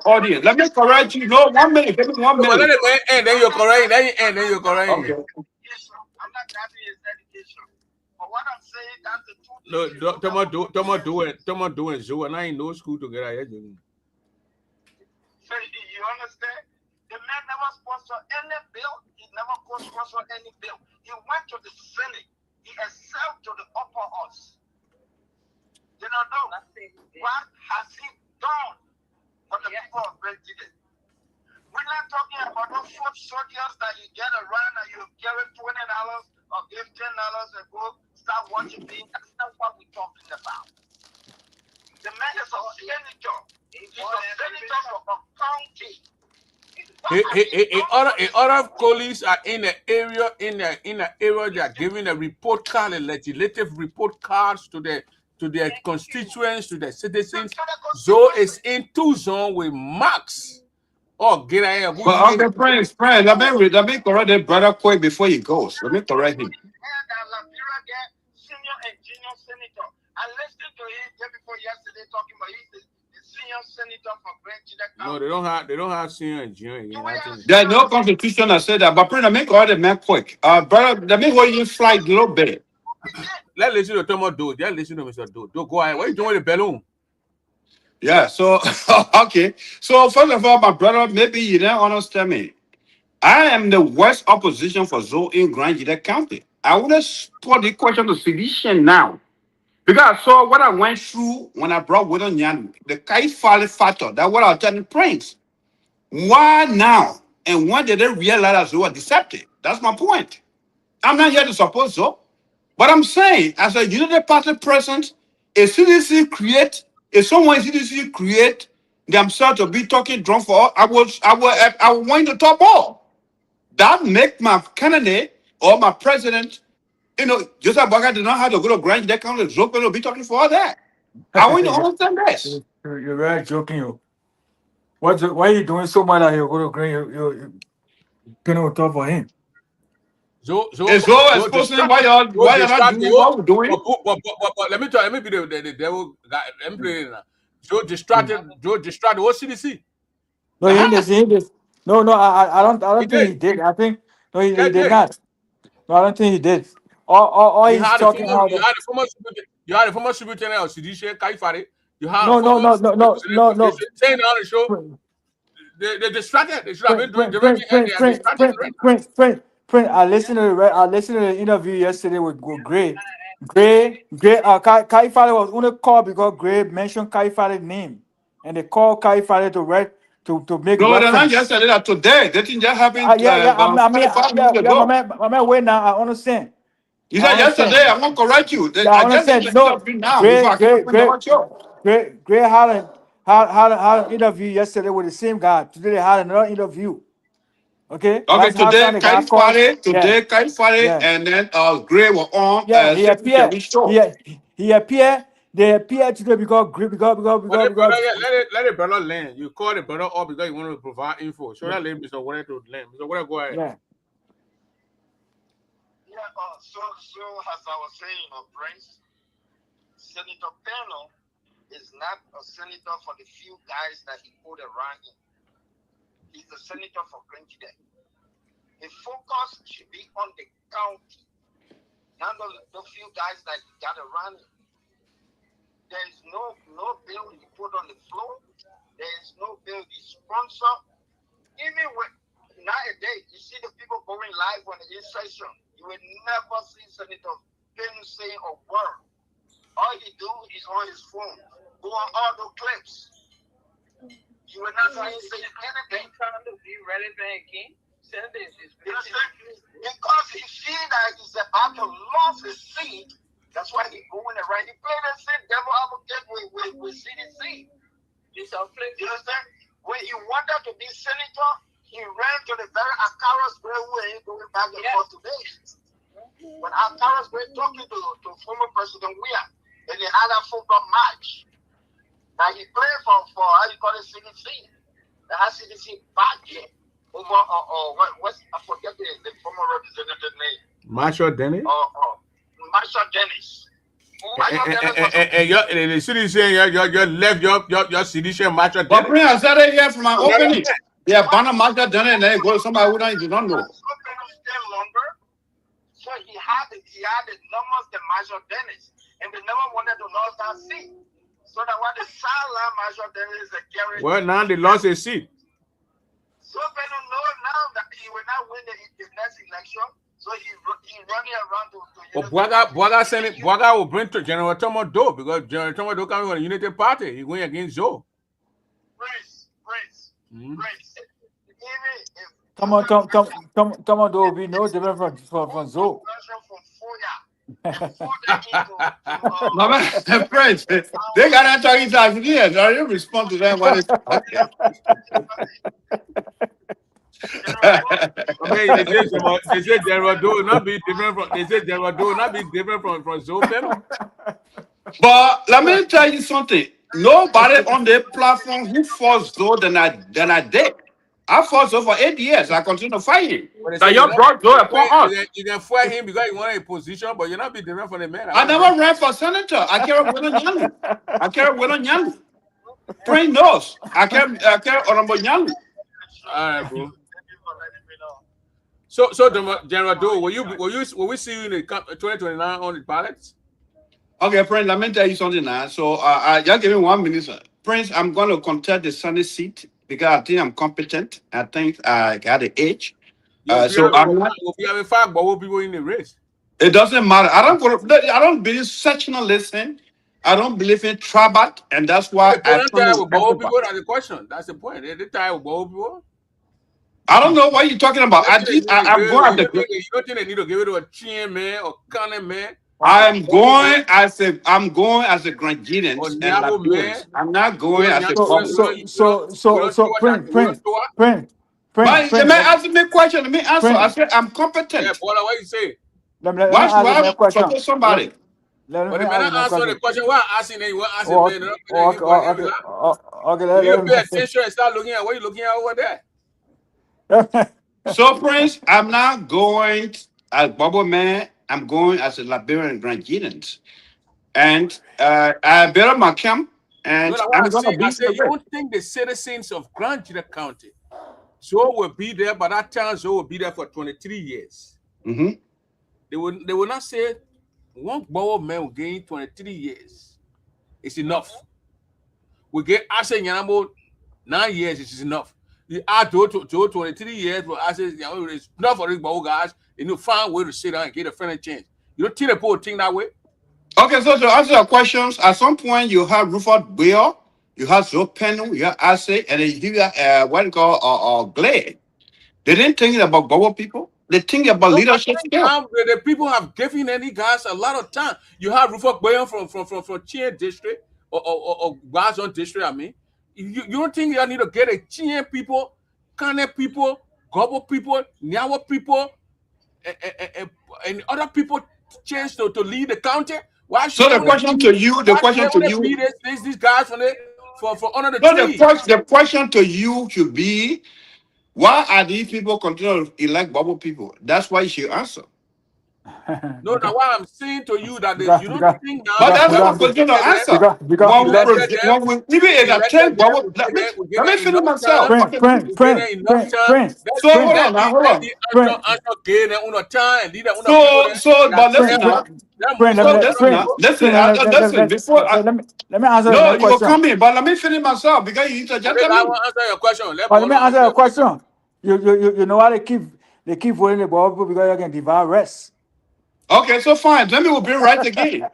audience. Let me correct you. No, 1 minute. Give me 1 minute. And then you're correct. Then you're correct. Okay. I'm not having his education. But what I'm saying, that's the two No, things. You look at Tomo doing Zoo, and I ain't no school to get out here. So you understand? The man never sponsored any bill. He never co-sponsored any bill. He went to the Senate. He excelled to the upper house. You know, what has he done for the people of Benjamin? We're not talking about those foot soldiers that you get around and you carry $20 or $15 and go start worshiping. That's not what we're talking about. The man is a senator. He's a senator for a county. Other colleagues are in the area, they are giving a report card, a legislative report cards to their constituents, to their citizens. Zoe is in two zones with Max. Oh, get out here. But okay, friends, let me correct that brother quick before he goes. Let me correct him. Senior and junior senator. I listened to him day before yesterday talking about he's the senior senator for Grand County. No, they don't have senior and junior. There's no constitution that said that. But let me correct the man quick. Brother, let me hold you flight a little bit. Let's listen to Tomo Do. Just listen to Mr. Do. Go ahead. What are you doing with the balloon? Yeah, so okay. So first of all, my brother, maybe you don't understand me. I am the worst opposition for Zoe in Grand County. I would have put the question to sedition now. Because I saw what I went through when I brought Widow Nyan, the Kaifali factor. That's what I'll tell the prince. Why now? And when did they realize they were deceptive? That's my point. I'm not here to support Zoe. But I'm saying, as a United Party president, if someone in CDC create themselves to be talking drum for, I will win the top ball. That make my candidate or my president, Joseph Baga did not have to go to Grand County. Zoe will be talking for all that. I want to understand this. You're very joking. You. Why are you doing so much that you go to Green? You're going to talk for him. It's so exposing why you're not doing what we're doing. But let me be the devil guy. Let me play it now. Joe distracted. What CDC? No, he did. No, I don't think he did. I think no, he did not. No, I don't think he did. All he's talking about. You had a former superintendent of CDC, Kaifari. You have no. Saying on the show, they distracted. They should have been doing Print. I listened to the interview yesterday with Gray. Kai Fale was only called because Gray mentioned Kai Fale's name, and they called Kai Fale to make. No, they're not yesterday. That today. That thing just happened. My man, wait now. I understand. You said yesterday. I won't correct you. I understand. No, Gray had an interview yesterday with the same guy. Today they had another interview. Okay. Today Kai Fale and then Gray were on. Yeah, he appeared. They appeared today because let it brother land. You call the brother up because you want to provide info. So that let Mr. Warren to land. Mr. Warren, go ahead. Yeah. So as I was saying, Prince, Senator Peno is not a senator for the few guys that he put around him. He's the senator for Grenada. The focus should be on the county, not the few guys that he got around him. There is no bill he put on the floor. There is no bill he sponsor. Even when nowadays you see the people going live on the session, you will never see Senator Peno say a word. All he do is on his phone, go on all the clips. You will not see him say anything. Trying to be relevant again. Because he see that he's about to lose his seat. That's why he's going around. He played that same devil advocate with CDC. You understand? When he wanted to be senator, he ran to the very Akara Square way going back and forth today. When Akara Square talking to former President Weah, and they had a football match. Now he played for how you call it, CDC. They had CDC back here. Over I forget the former representative name. Marshall Dennis? Marshall Dennis. And the city saying you left your CDC Marshall Dennis. But Prince, I said it here from my opening. Yeah, Banner Marshall Dennis and then go somebody who don't know. So he had had the numbers the Major Dennis, and they never wanted to lose that seat. So that what the Salah Major Dennis is a guarantee. Well, now they lost a seat. So they don't know now that he will not win the next election. So he's running around to Bwaga will bring to General Tomo Do because General Tomo Do coming from the Unity Party. He going against Joe. Prince. Even if Come on, though. We know different from Zoe. No, man, friends, they got to talk inside here. Now you respond to them. What is they say General Do not be different from. They say General Do not be different from Zoe. But let me tell you something. Nobody on the platform who fought Zoe than I did. I fought Zoe for 8 years. I continue to fight him. Now you brought Zoe upon us. You can fight him because you want a position, but you're not be different from the man. I never ran for senator. I carry Nyangu. Prince knows. I carry Honorable Nyangu. All right, bro. So General Do, will we see you in the 2029 on the ballots? Okay, Prince, let me tell you something now. So just give me 1 minute, sir. Prince, I'm going to contest the Senate seat because I think I'm competent. I think I got the age. So we'll be having 5 more people in the race. It doesn't matter. I don't believe sectionalism. I don't believe in Trabat, and that's why That's the question. That's the point. They're tired with both people. I don't know what you're talking about. I'm going. You don't think they need to give it to a Chin man or Cunning man? I'm going as a Grandian. I'm not going as a Prince. Let me answer me question. Let me answer. I said I'm competent. Yeah, Paula, what you say? Why should I support somebody? But the man answer the question. Why asking you? What asking? Okay. You pay attention and start looking at what you're looking at over there. So, Prince, I'm not going as Bubble Man. I'm going as a Liberian Grandian. And I better my camp. And I'm going to be you don't think the citizens of Grand Junction County will be there, but that time will be there for 23 years. Mm-hmm. They will not say one Bubble Man will gain 23 years. It's enough. We get Ase Yanamo 9 years, it is enough. You add to 23 years, but I say it's enough for these Bubble guys. You know, find a way to sit down and get a friendly change. You don't think the people think that way? Okay, so to answer your questions, at some point you have Rufus Bill, you have Zoe Penno, you have Ase, and then you have what you call Glade. They didn't think about Bubble people. They think about leadership. The people have given any guys a lot of time. You have Rufus Bill from Chien district or Guazon district. I mean, you don't think you need to get a Chien people, Kane people, Gobble people, Nyawa people, and other people chance to lead the county? Why should the question to you, these guys for under the tree? The question to you should be, why are these people continue to elect Bubble people? That's why you should answer. No, now what I'm saying to you that you don't think that. But that's not a question to answer. Let me finish myself. So hold on. Listen. Before let me answer. No, you will come in, but let me finish myself because you need to just I want to answer your question. Let me answer your question. You know why they keep voting the Bubble people because they can divide rest. Okay, so fine. Let me will be right again.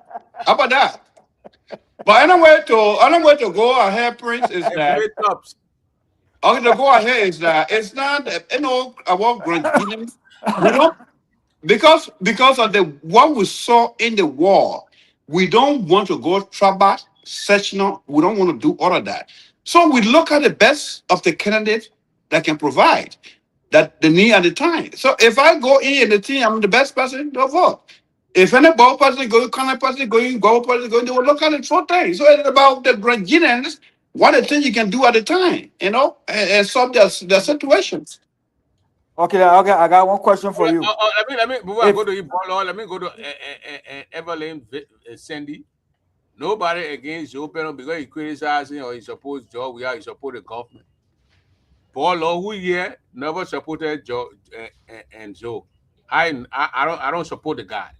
How about that? But another way to go ahead, Prince, is that okay. To go ahead is that it's not about Grandian. Because of what we saw in the war, we don't want to go Trabat, sectional. We don't want to do all of that. So we look at the best of the candidates that can provide that the need at the time. So if I go in the team, I'm the best person to vote. If any ball person going, corner person going, goal person going, they will look at it for things. So it's about the Grandians, what the thing you can do at the time, and solve their situations. Okay, I got one question for you. Let me before I go to Ebola, let me go to Evelyn Sandy. Nobody against Joe Penno because he criticizing or he supports Joe. He support the government. Paul who here never supported Joe and Joe. I don't support the guy.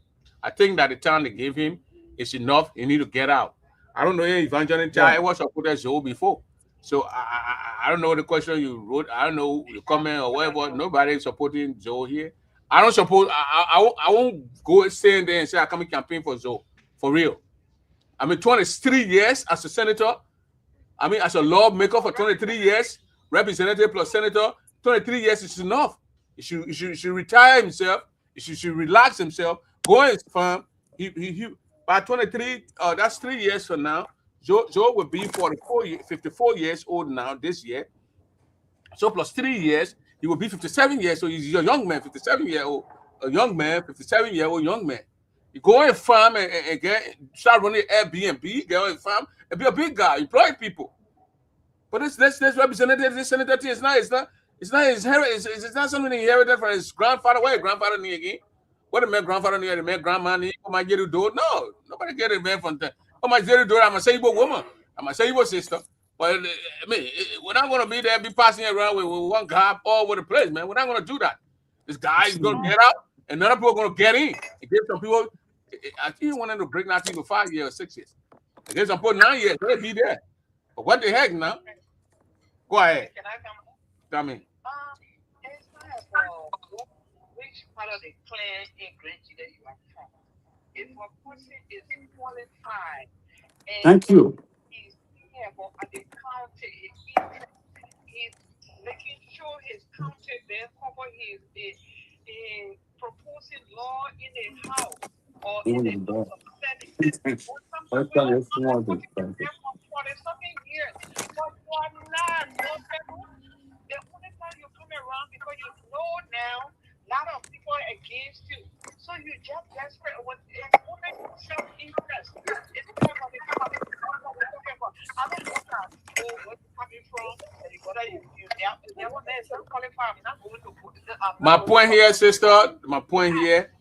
I think that the time they gave him is enough. He need to get out. I don't know if Evangelist Yeah. Chai was supported Zoe before. So I don't know the question you wrote. I don't know the comment or whatever. Nobody is supporting Zoe here. I don't support. I won't go stand there and say I come and campaign for Zoe for real. I mean, 23 years as a senator. I mean, as a lawmaker for 23 years, representative plus senator, 23 years is enough. He should retire himself. He should relax himself. Go in his farm. He by 23, that's 3 years from now. Joe will be 54 years old now this year. So plus 3 years, he will be 57 years. So he's a young man, 57-year-old, a young man, 57-year-old young man. You go and farm and start running Airbnb, go and farm and be a big guy, employ people. But this representative, this senator, it's not his heritage. It's not something he inherited from his grandfather. Where grandfather knew again? What the man grandfather knew, the man grandma knew, what my get do? No, nobody get it man from that. What my get do? I'm a Sable woman. I'm a Sable sister. But I mean, we're not gonna be there, be passing around with one guy all over the place, man. We're not gonna do that. This guy is gonna get out, and other people are gonna get in. And give some people. I think he wanted to break nothing for 5 years or 6 years. I guess I'm putting 9 years. They'll be there. But what the heck now? Go ahead. Can I come? Tell me. It's not which part of the clan in Greenwich that you are from. If a person is qualified and Thank you. he's here at the county, he's making sure his county then cover his proposing law in the house or in the house of Senate. Or something for 40-something years. But you are not no federal. The only time you come around because you know now a lot of people are against you. So you just desperate with only self-interest. It's because of the I don't know where you're coming from. Whether you never met some qualified. I'm not going to put my point here, sister. My point here.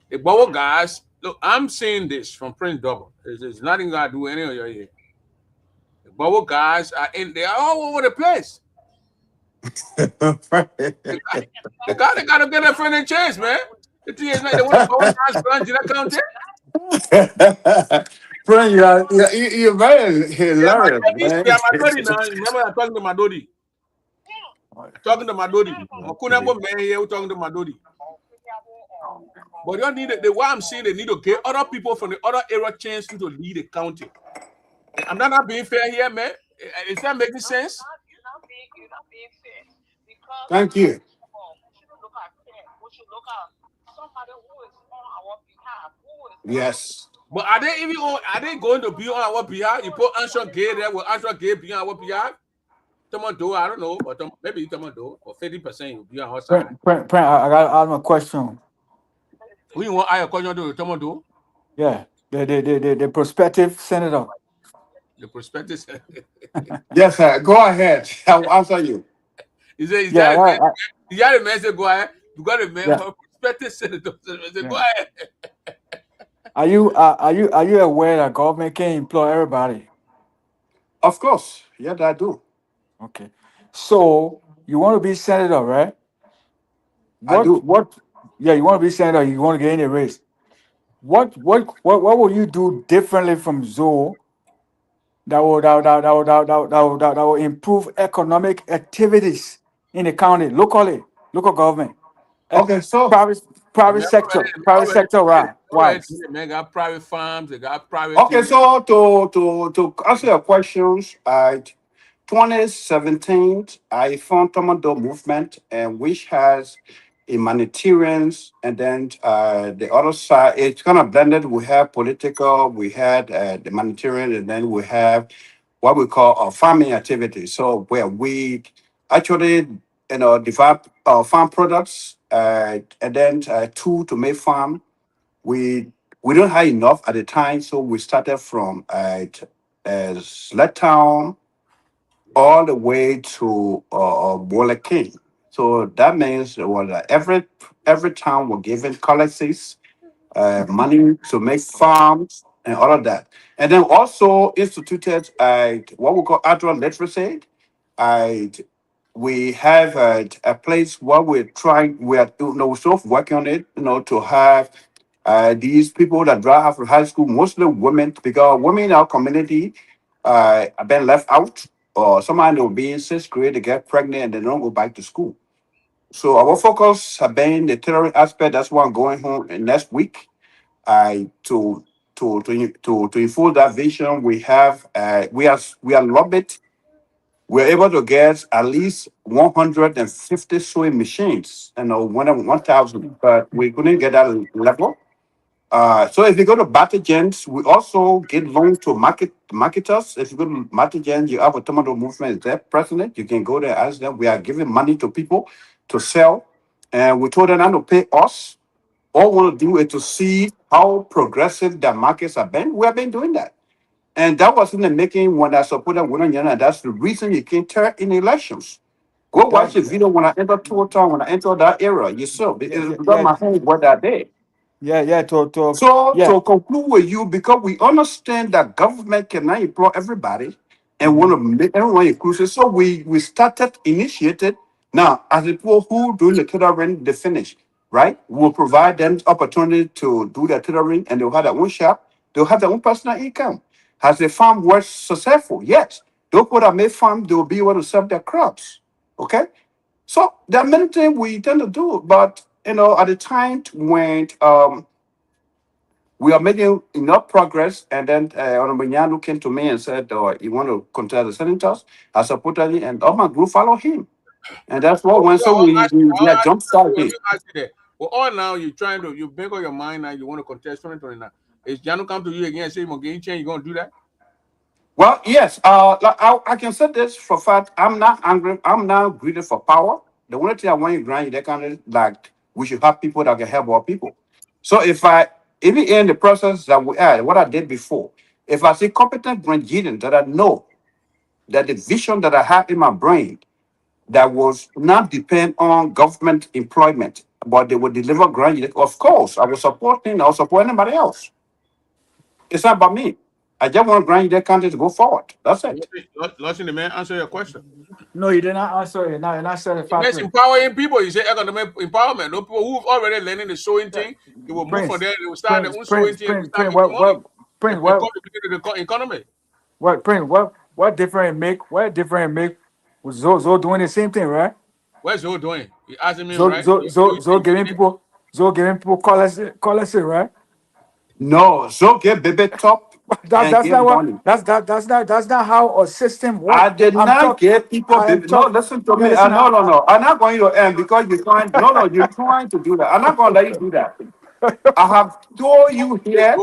The Bobo guys, look, I'm seeing this from Prince Double. There's nothing gonna do any of your here. The Bobo guys are they're all over the place. They gotta get a friendly chance, man. The thing is, like, they want to Bobo guys branch in that county. Friend, you're very hilarious, man. Yeah, my Dodi now. Remember, I'm talking to my Dodi. Talking to my Dodi. I'm talking to my Dodi. But you don't need it. What I'm saying, they need to get other people from the other area chance to lead the county. I'm not being fair here, man. Is that making sense? You're not being fair. Because Thank you. we should look at somebody who is on our behalf. Yes. But are they going to be on our behalf? You put Answer Gay there, will Answer Gay be on our behalf? Tomodo, I don't know, but maybe Tomodo or 50% will be on our side. I got my question. Who you want? I question to Tomodo? Yeah, the prospective senator. The prospective. Yes, sir. Go ahead. I'll answer you. Is that a message? Go ahead. You got a man Yeah. prospective senator. Yeah. Go ahead. Are you aware that government can employ everybody? Of course. Yes, I do. Okay. So you want to be senator, right? I do. Yeah, you want to be senator. You want to get in the race. What will you do differently from Zoe that will improve economic activities in the county, local government? Okay, so Private sector, right? They got private farms. They got private. okay, so to answer your questions, 2017, I formed Tomodo Movement, and which has humanitarians, and then the other side, it's kind of blended. We have political, we had the humanitarian, and then we have what we call farming activities. So where we actually, develop farm products, and then tool to make farm. We don't have enough at the time, so we started from Sled Town all the way to Bola King. So that means every town were given colleges, money to make farms and all of that. And then also instituted what we call agro literacy. We have a place where we're sort of working on it, to have These people that drop out of high school, mostly women, because women in our community have been left out, or somebody will be in sixth grade, they get pregnant and they don't go back to school. So our focus have been the tailoring aspect. That's why I'm going home next week. I to enforce that vision, we have we are lobbied. We're able to get at least 150 sewing machines, 1,000, but we couldn't get that level. So if you go to Batagens, we also give loans to marketers. If you go to Batagens, you have a tomato movement there, president. You can go there, ask them. We are giving money to people to sell, and we told them not to pay us. All we want to do is to see how progressive the markets have been. We have been doing that. And that was in the making when I supported William, and that's the reason you can turn in elections. Go watch the video when I enter Total, when I enter that era. You saw it. Yeah, It's my homework that day. yeah. So Yeah. to conclude with you, because we understand that government cannot employ everybody and want to make everyone inclusive. So we started, initiated. Now, as the people who do the tailoring, they finish, right? We'll provide them opportunity to do the tailoring and they'll have their own shop. They'll have their own personal income. Has the farm was successful? Yes. Those people that make farm, they will be able to sell their crops. Okay? So there are many things we tend to do, but at the time when we are making enough progress, and then Honorable Nyanu came to me and said, you want to contest the senators? I supported him, and all my group follow him. And that's what when so we had jump started. Well, all now you make up your mind now, you want to contest 2029. Is Janu come to you again and say, again, change, you going to do that? Well, yes. I can say this for fact. I'm not angry. I'm not greedy for power. The only thing I want you to grant, that kind of like we should have people that can help our people. So even in the process that we had, what I did before, if I see competent Grandian that I know that the vision that I have in my brain that was not depend on government employment, but they would deliver Grandian, of course, I will support him. I'll support anybody else. It's not about me. I just want Grandian country to go forward. That's it. Listen, the man, answer your question. No, you did not answer it. Now you're not certified. It's empowering people. You say economic empowerment. Those people who've already learning the sewing thing, they will move from there. They will start their own sewing thing. The economy. What different make? What different make? Zo doing the same thing, right? What's Zo doing? You asking me, right? Zo giving people scholarship, right? No, Zo get baby top. That's not how a system works. I did not get people. No, listen to me. No. I'm not going to end because you're trying. No, you're trying to do that. I'm not going to let you do that. I have told you here.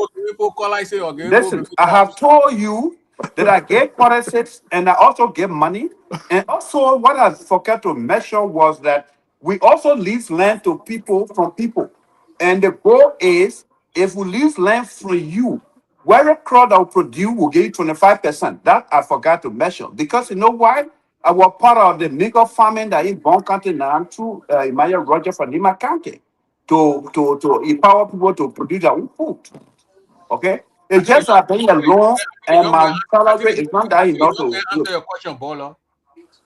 Listen, I have told you that I gave scholarships and I also gave money. And also, what I forgot to mention was that we also lease land to people from people. And the goal is if we lease land from you, where crowd that will produce will give you 25%. That I forgot to mention. Because you know why? I was part of the mega farming that in Bon County now through Maya Roger from Lima County to empower people to produce their own food. Okay? It's just I pay a loan and my salary is not that enough to answer your question, Bolo.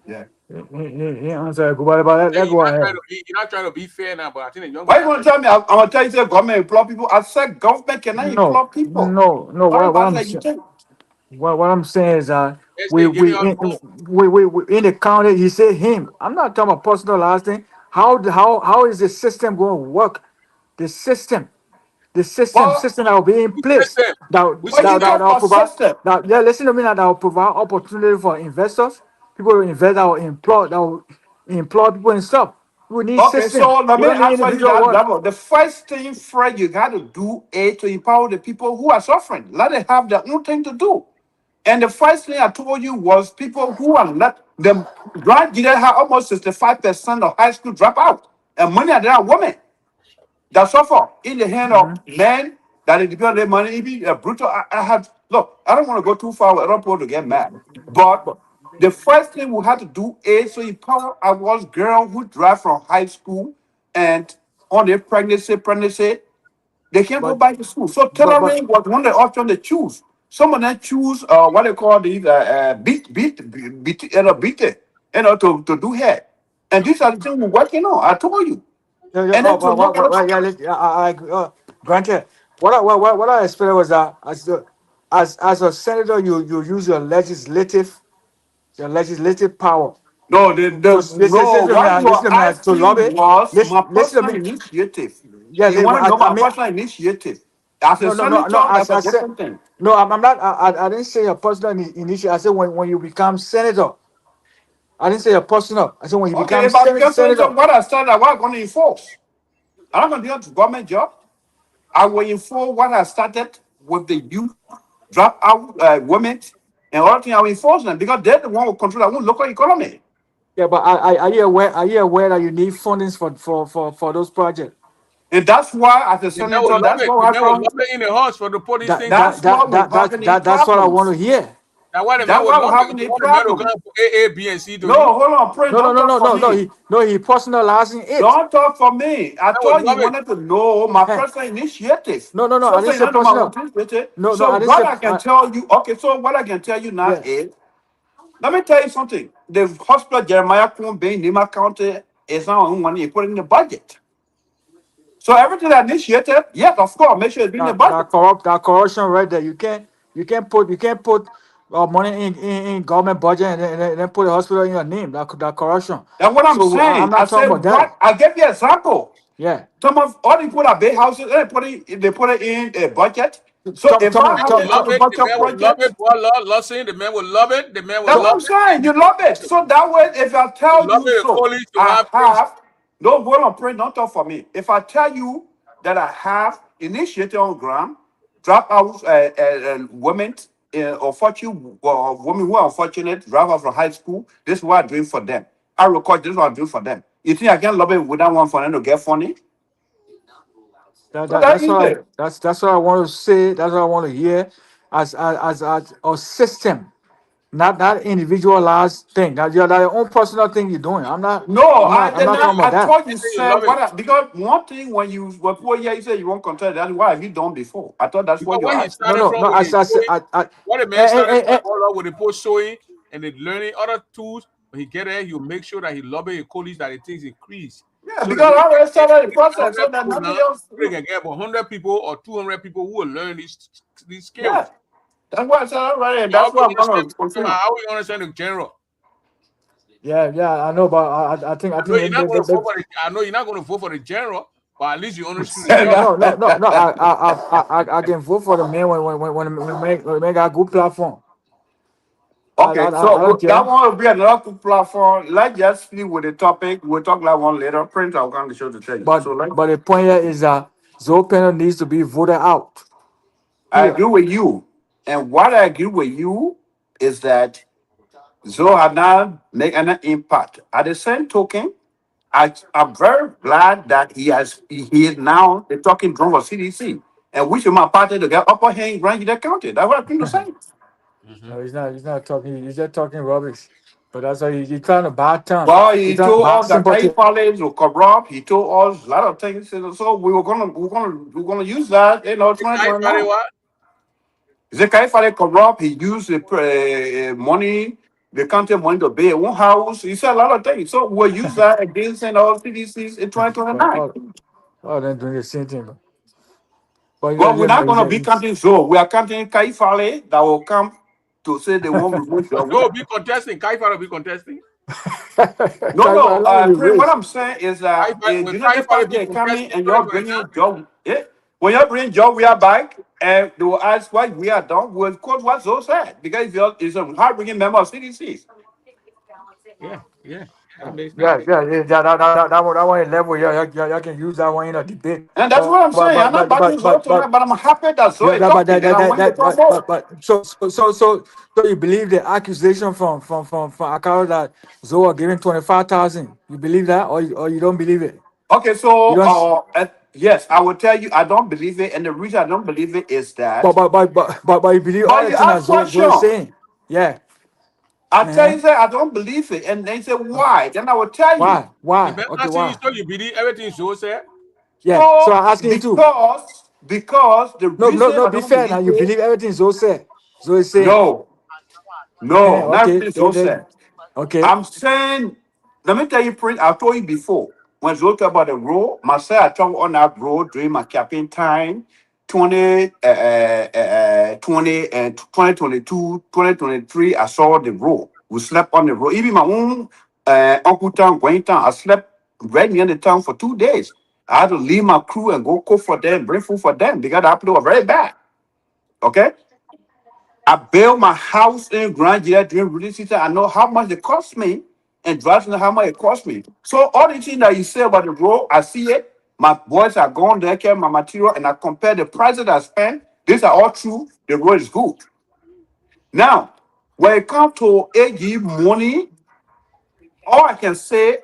Yeah. Answer. Go ahead. You're not trying to be fair now, but I think the young why you want to tell me? I'm going to tell you that government employ people. I said government cannot employ people. No. What I'm saying is we in the county. He said him. I'm not talking about personal last thing. How is the system going to work? The system that will be in place. Listen to me now. That will provide opportunity for investors. People will invest. That will employ people and stuff. We need system. So let me answer you that level. The first thing, Fred, you got to do is to empower the people who are suffering. Let them have their own thing to do. And the first thing I told you was people who are not them graduated have almost 65% of high school dropout. And many of them are women that suffer in the hand of men that depend on their money. Even brutal. I don't want to go too far. I don't want to get mad. But the first thing we have to do is to empower our girls who drive from high school and on their pregnancy, they can't go back to school. So tailoring was one of the options they choose. Some of them choose what they call these beat it, to do hair. And these are the things we're working on. I told you. Granted, what I expected was that as a senator, you use your legislative power. No, So no, what you are listen to me, to asking lobby. was my Listen to personal me. initiative. Yes, You want to know I my mean, personal initiative. As a no. senator, that's a I said different thing. no. I'm not. I didn't say your personal initiative. I said when you become senator. I didn't say your personal. I said when you Okay, become if I become senator, senator. what I started, I'm not going to enforce. I'm not going to do a government job. I will enforce what I started with the youth, drop out women, and all things. I will enforce them because they're the one who control our own local economy. Yeah, but are you aware? Are you aware that you need fundings for those projects? And that's why, as a The man will senator, love that's it. what The I man will come. love it in the house for the put these things in. That's what I want to hear. That's why the man That's will why we're love it. having He a want the man to problem. come for A, B, and C to No, you. hold on, pray. Don't talk for me. He personalizing it. Don't talk for me. I Man will thought you love it. wanted to know my Eh, personal initiative. No. I So didn't say say none of my own personal. things with it. No, So I didn't what say. I can tell you, okay, so what I can tell you now Yeah, is, let me tell you something. The hospital Jeremiah Kumbe in Nima County is now on money put in the budget. So everything I initiated, yes, of course, make sure it's in the budget. that corruption right there. You can't put money in government budget and then put a hospital in your name. That corruption. That's what I'm So I'm saying. I not talking said about what that. I gave you an example. Yeah. Some of all the people that build houses, they put it in a budget. So if The I man have will a love it. The agriculture man will love project, it. Boy, listen, the man will love it. The man will that's what love I'm it. saying. You love it. So that way, if I You tell love you it. The so, college to I have things. have no hold on, pray, don't talk for me. If I tell you that I have initiated on ground, drop out women, unfortunate women who are unfortunate, drop out from high school. This is what I'm doing for them. I record this is what I'm doing for them. You think I can love it without one for them to get funny? That, So that that that's what easy. that's what I want to say. That's what I want to hear as a system, not individualized thing. That you're that your own personal thing you're doing. I'm not. No, I'm not. I'm not talking I about that. thought I you say you said love it. because one thing when you were 4 years, you said you won't contest. That's what have you done before? I thought that's Because what you're when he asking. No, started no, from no. with the sewing, what the man Eh, started eh, from eh, all up with the post sewing and the learning other tools, when he get there, he'll make sure that he lobby a college that the things increase. Yeah, So that because when I he already get started the process, 100 so that people nothing now, else. they can get 100 people or 200 people who will learn these Yeah, skills. that's what I said already, and How that's we what I'm understand? gonna continue. How we understand the general? yeah. I know, but I think You're not going to vote for the. I know you're not going to vote for the general, but at least you understood the And general. no. I can vote for the man when make a good platform. okay, I don't so that care. one will be another good platform. Let's just see with the topic. We'll talk that one later. Print, I'll come to show to tell you. But So let but the point here is that Zoe panel needs to be voted out. I Here. agree with you, and what I agree with you is that Zoe had not make an impact. At the same token, I'm very glad that he is now the talking drum for CDC. And wish my party to get upper hand rank in the county. That's what I'm trying to say. No, he's not. He's not talking. He's just talking rubbish. But that's why he's trying to buy time. Well, He's he trying to told buy us that sympathy. Kai Fale to corrupt. He told us a lot of things. So we're gonna use that, The guy probably 2029. what? Is it Kai Fale corrupt? He used the money, the county money to buy one house. He said a lot of things. So we'll use that against all CDCs in Well, 2029. they're doing the same thing. But Well, we're not going to be yeah. counting Zoe. We are counting Kaifale that will come to say they won't remove your Go winner. be contesting. Kaifa will be contesting. No. What race. I'm saying is that Kaifa, when the Kaifa will party be is coming contesting and you're 2029. bringing job. Yeah? When you're bringing job, we are back and they will ask what we are done. We'll quote what Zoe said because it's a hard bringing member of CDC. Yeah. That makes Yeah, sense. yeah, yeah. That one is level. Yeah, y'all can use that one in a debate. And that's what I'm saying. I'm not backing Zoe tonight, but I'm happy that Yeah, Zoe is talking and I want to talk more. so you believe the accusation from Akaro that Zoa giving 25,000? You believe that, or you don't believe it? Okay, You so don't. yes, I will tell you I don't believe it, and the reason I don't believe it is that. But you believe all But the you things that ask Zoe is question. saying? Yeah. I tell Uh-huh. you, say I don't believe it, and they say why? Then I will tell you. Why? The Why? man Okay, asking you, why? so you believe everything Joe said? Yeah. So So I'm asking you too. because the reason No. I Be don't fair now. believe You it, believe everything Zoe said. Zoe is saying. no, no, not Okay. really so sad. Okay. I'm saying, let me tell you, Prince. I told you before. when Zoe talk about the road, myself, I travel on that road during my campaign time, 2022, 2023, I saw the road. We slept on the road. Even my own Uncle Town, Wayne Town, I slept right near the town for 2 days. I had to leave my crew and go cook for them, bring food for them because the apple was very bad. Okay? I built my house in Grand Jira during release season. I know how much it cost me and driving how much it cost me. So all the things that you say about the road, I see it. My boys are gone there, carry my material, and I compare the prices I spent. These are all true. The road is good. Now, when it comes to AG money, all I can say,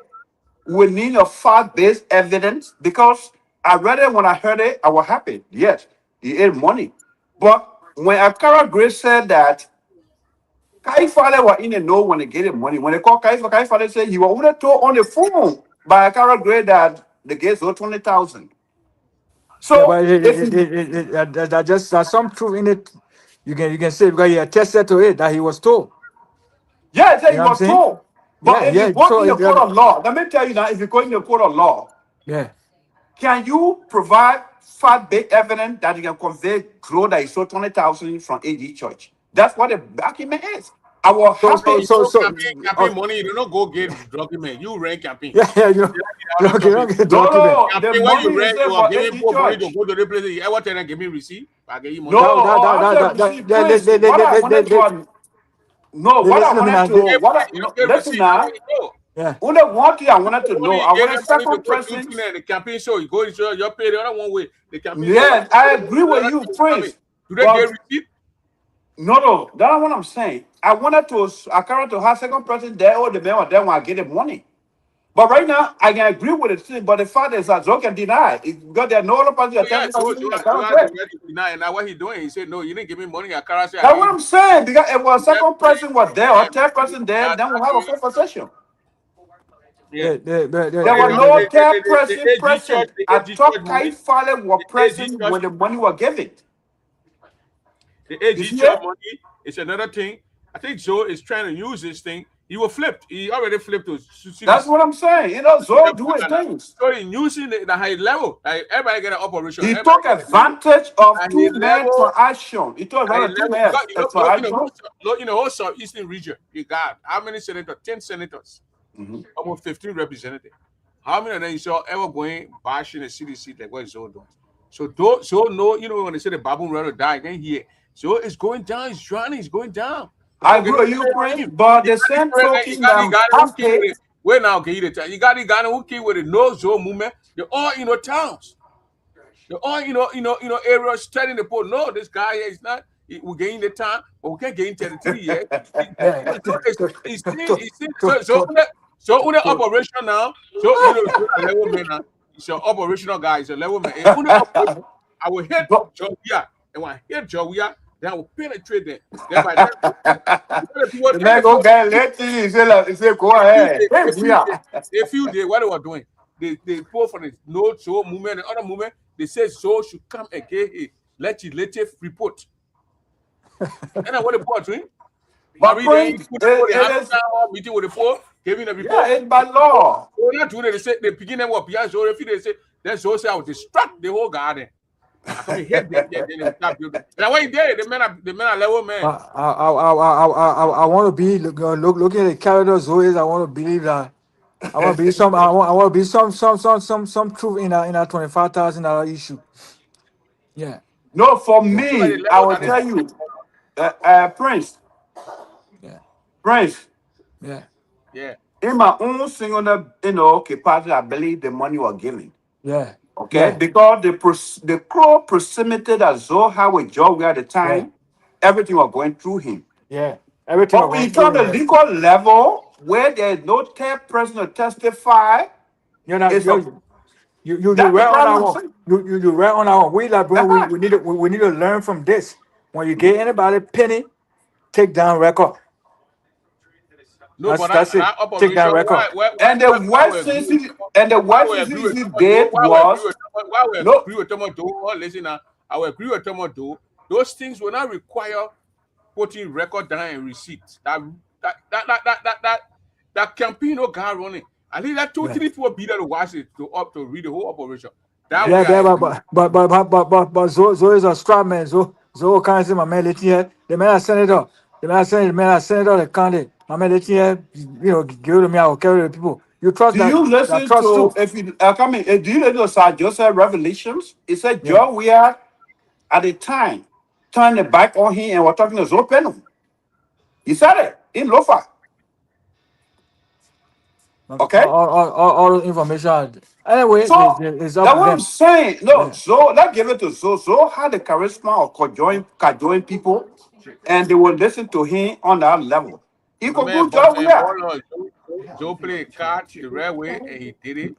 we need a fact-based evidence because I read it when I heard it, I was happy. Yes, he ate money. But when Akara Grace said that Kai Fale was in the know when they get the money, when they call Kai Fale said he was only told on the phone by Akara Grace that the gates were 20,000. Yeah, So but there's some truth in it. You can say because he attested to it that he was told. yeah, You he know what I'm was saying? told. But Yeah, if yeah. you go So in the court of law, let me tell you now, if you go in the court of law, yeah, can you provide fact-based evidence that you can convey growth that is so 20,000 from AG Church? That's what the document is. I was so happy. Campaign money, you don't go get document. You rent campaign. yeah, you don't get No, document. the Campaign when you money is rent, there you are for giving AG people money to Church. go to the place. You ever tell them give me receipt? I get you money. No, I said receipt, please. What I wanted to no, what I listen to me wanted now. to what I, no, listen now. Yeah. Only one thing I wanted to know. I Get wanted them money to second go do person. thing and the campaign show. You go to your pay the other one way. The campaign Yes, show. I agree with you, Prince. Do they get receipt? No, that's what I'm saying. I wanted to Akara to have second person there or the man or them when I get the money. But right now, I can agree with it, too, but the fact is that Zoe can deny it because there are no other person that Yeah, telling so me and now what he doing? He said, no, you didn't give me money. Akara said, that's what I'm saying. Because if a second person was there or third person there, then we'll have a full possession. Yeah. There was no third person present. I thought Kai Fale was present when the money was given. The AG church money is another thing. I think Joe is trying to use this thing. He will flip. He already flipped to. That's what I'm saying. You know, Zoe doing things. So in using the high level, like everybody get an operation. He took advantage of two-man transaction. He took advantage of two-man transaction. In the whole southeastern region, you got how many senators? 10 senators, almost 15 representatives. How many of them you saw ever going bashing the CDC like what Zoe doing? So no, you know when they say the baboon rather die, then here. So it's going down. It's drowning. It's going down. I agree with you, Prince, but the same token that wait now, okay, you got the Ghana who came with the no Zoe movement. They're all towns. They're all areas studying the poll. No, this guy here is not. We're getting the time, but we can't get in territory yet. So on the operation now. So level man now. It's your operational guy. It's a level man. I will hit Jovia, and when I hit Jovia, then I will penetrate them. Then by the man go get let he say go ahead. A few days, what they were doing, they pull for the no Zoe movement and other movement. They say Zoe should come again. Legislative report. And I want to put doing. But meeting with the four, giving a report. Yeah, it's by law. We're not doing it. They say they begin them up. Yeah, so if they say then Zoe say I will distract the whole garden. I come here, then they start building. And when there, the men are level men. I want to be looking at the calendar Zoe. I want to believe that. I want to be some. I want to be some truth in a $25,000 issue. Yeah. No, for me, I will tell you, Prince. Yeah. Prince. Yeah. Yeah. In my own single, capacity, I believe the money was given. Yeah. Okay, yeah. Because the close proximity that Zoe had with Joe at the time, everything was going through him. Yeah. Everything. But when you come to the legal level where there is no third person to testify, you read on our one. You read on our one. We like, bro, we need to learn from this. When you get anybody penny, take down record. No, that's it. Take down record. And the worst thing he did was no. Agree with Tomo. Listen now, I will agree with Tomo. Those things will not require putting record down and receipt. That campaign no guy running. I think that 2, Yeah. 3 people be there to watch it, to read the whole operation. That Yeah, way I yeah, agree. but Zoe is a strong man. Zoe can't say my man let here. The man is senator. The man is senator. The candidate. My man let here. Give it to me. I will carry the people. You trust Do that? you That listen trust to too. if you do you listen to Sir Joseph Revelations? It said Yeah. John we are at the time turned the back on him and we're talking to Zoe Penum. He said it in Lofa. Okay? All the information. Anyway, So it's up that's to what I'm them. saying. No, Yeah. so let's give it to Zoe. Zoe had the charisma of cajoling people and they will listen to him on that level. He could do John we are. Joe played cards the right way and he did it.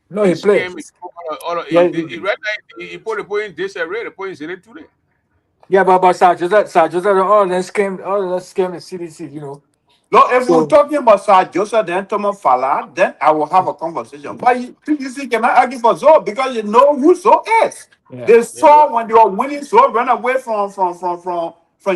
No, He he played. scammed all of Yeah, he read that he put the point this array, the point zero today. yeah, but Sir Joseph, all of them scam the CDC. No, if we're So talking about Sir Joseph then Thomas Fala, then I will have a conversation. But you see, cannot argue for Zoe because you know who Zoe is. yeah. They saw when they were winning, Zoe run away from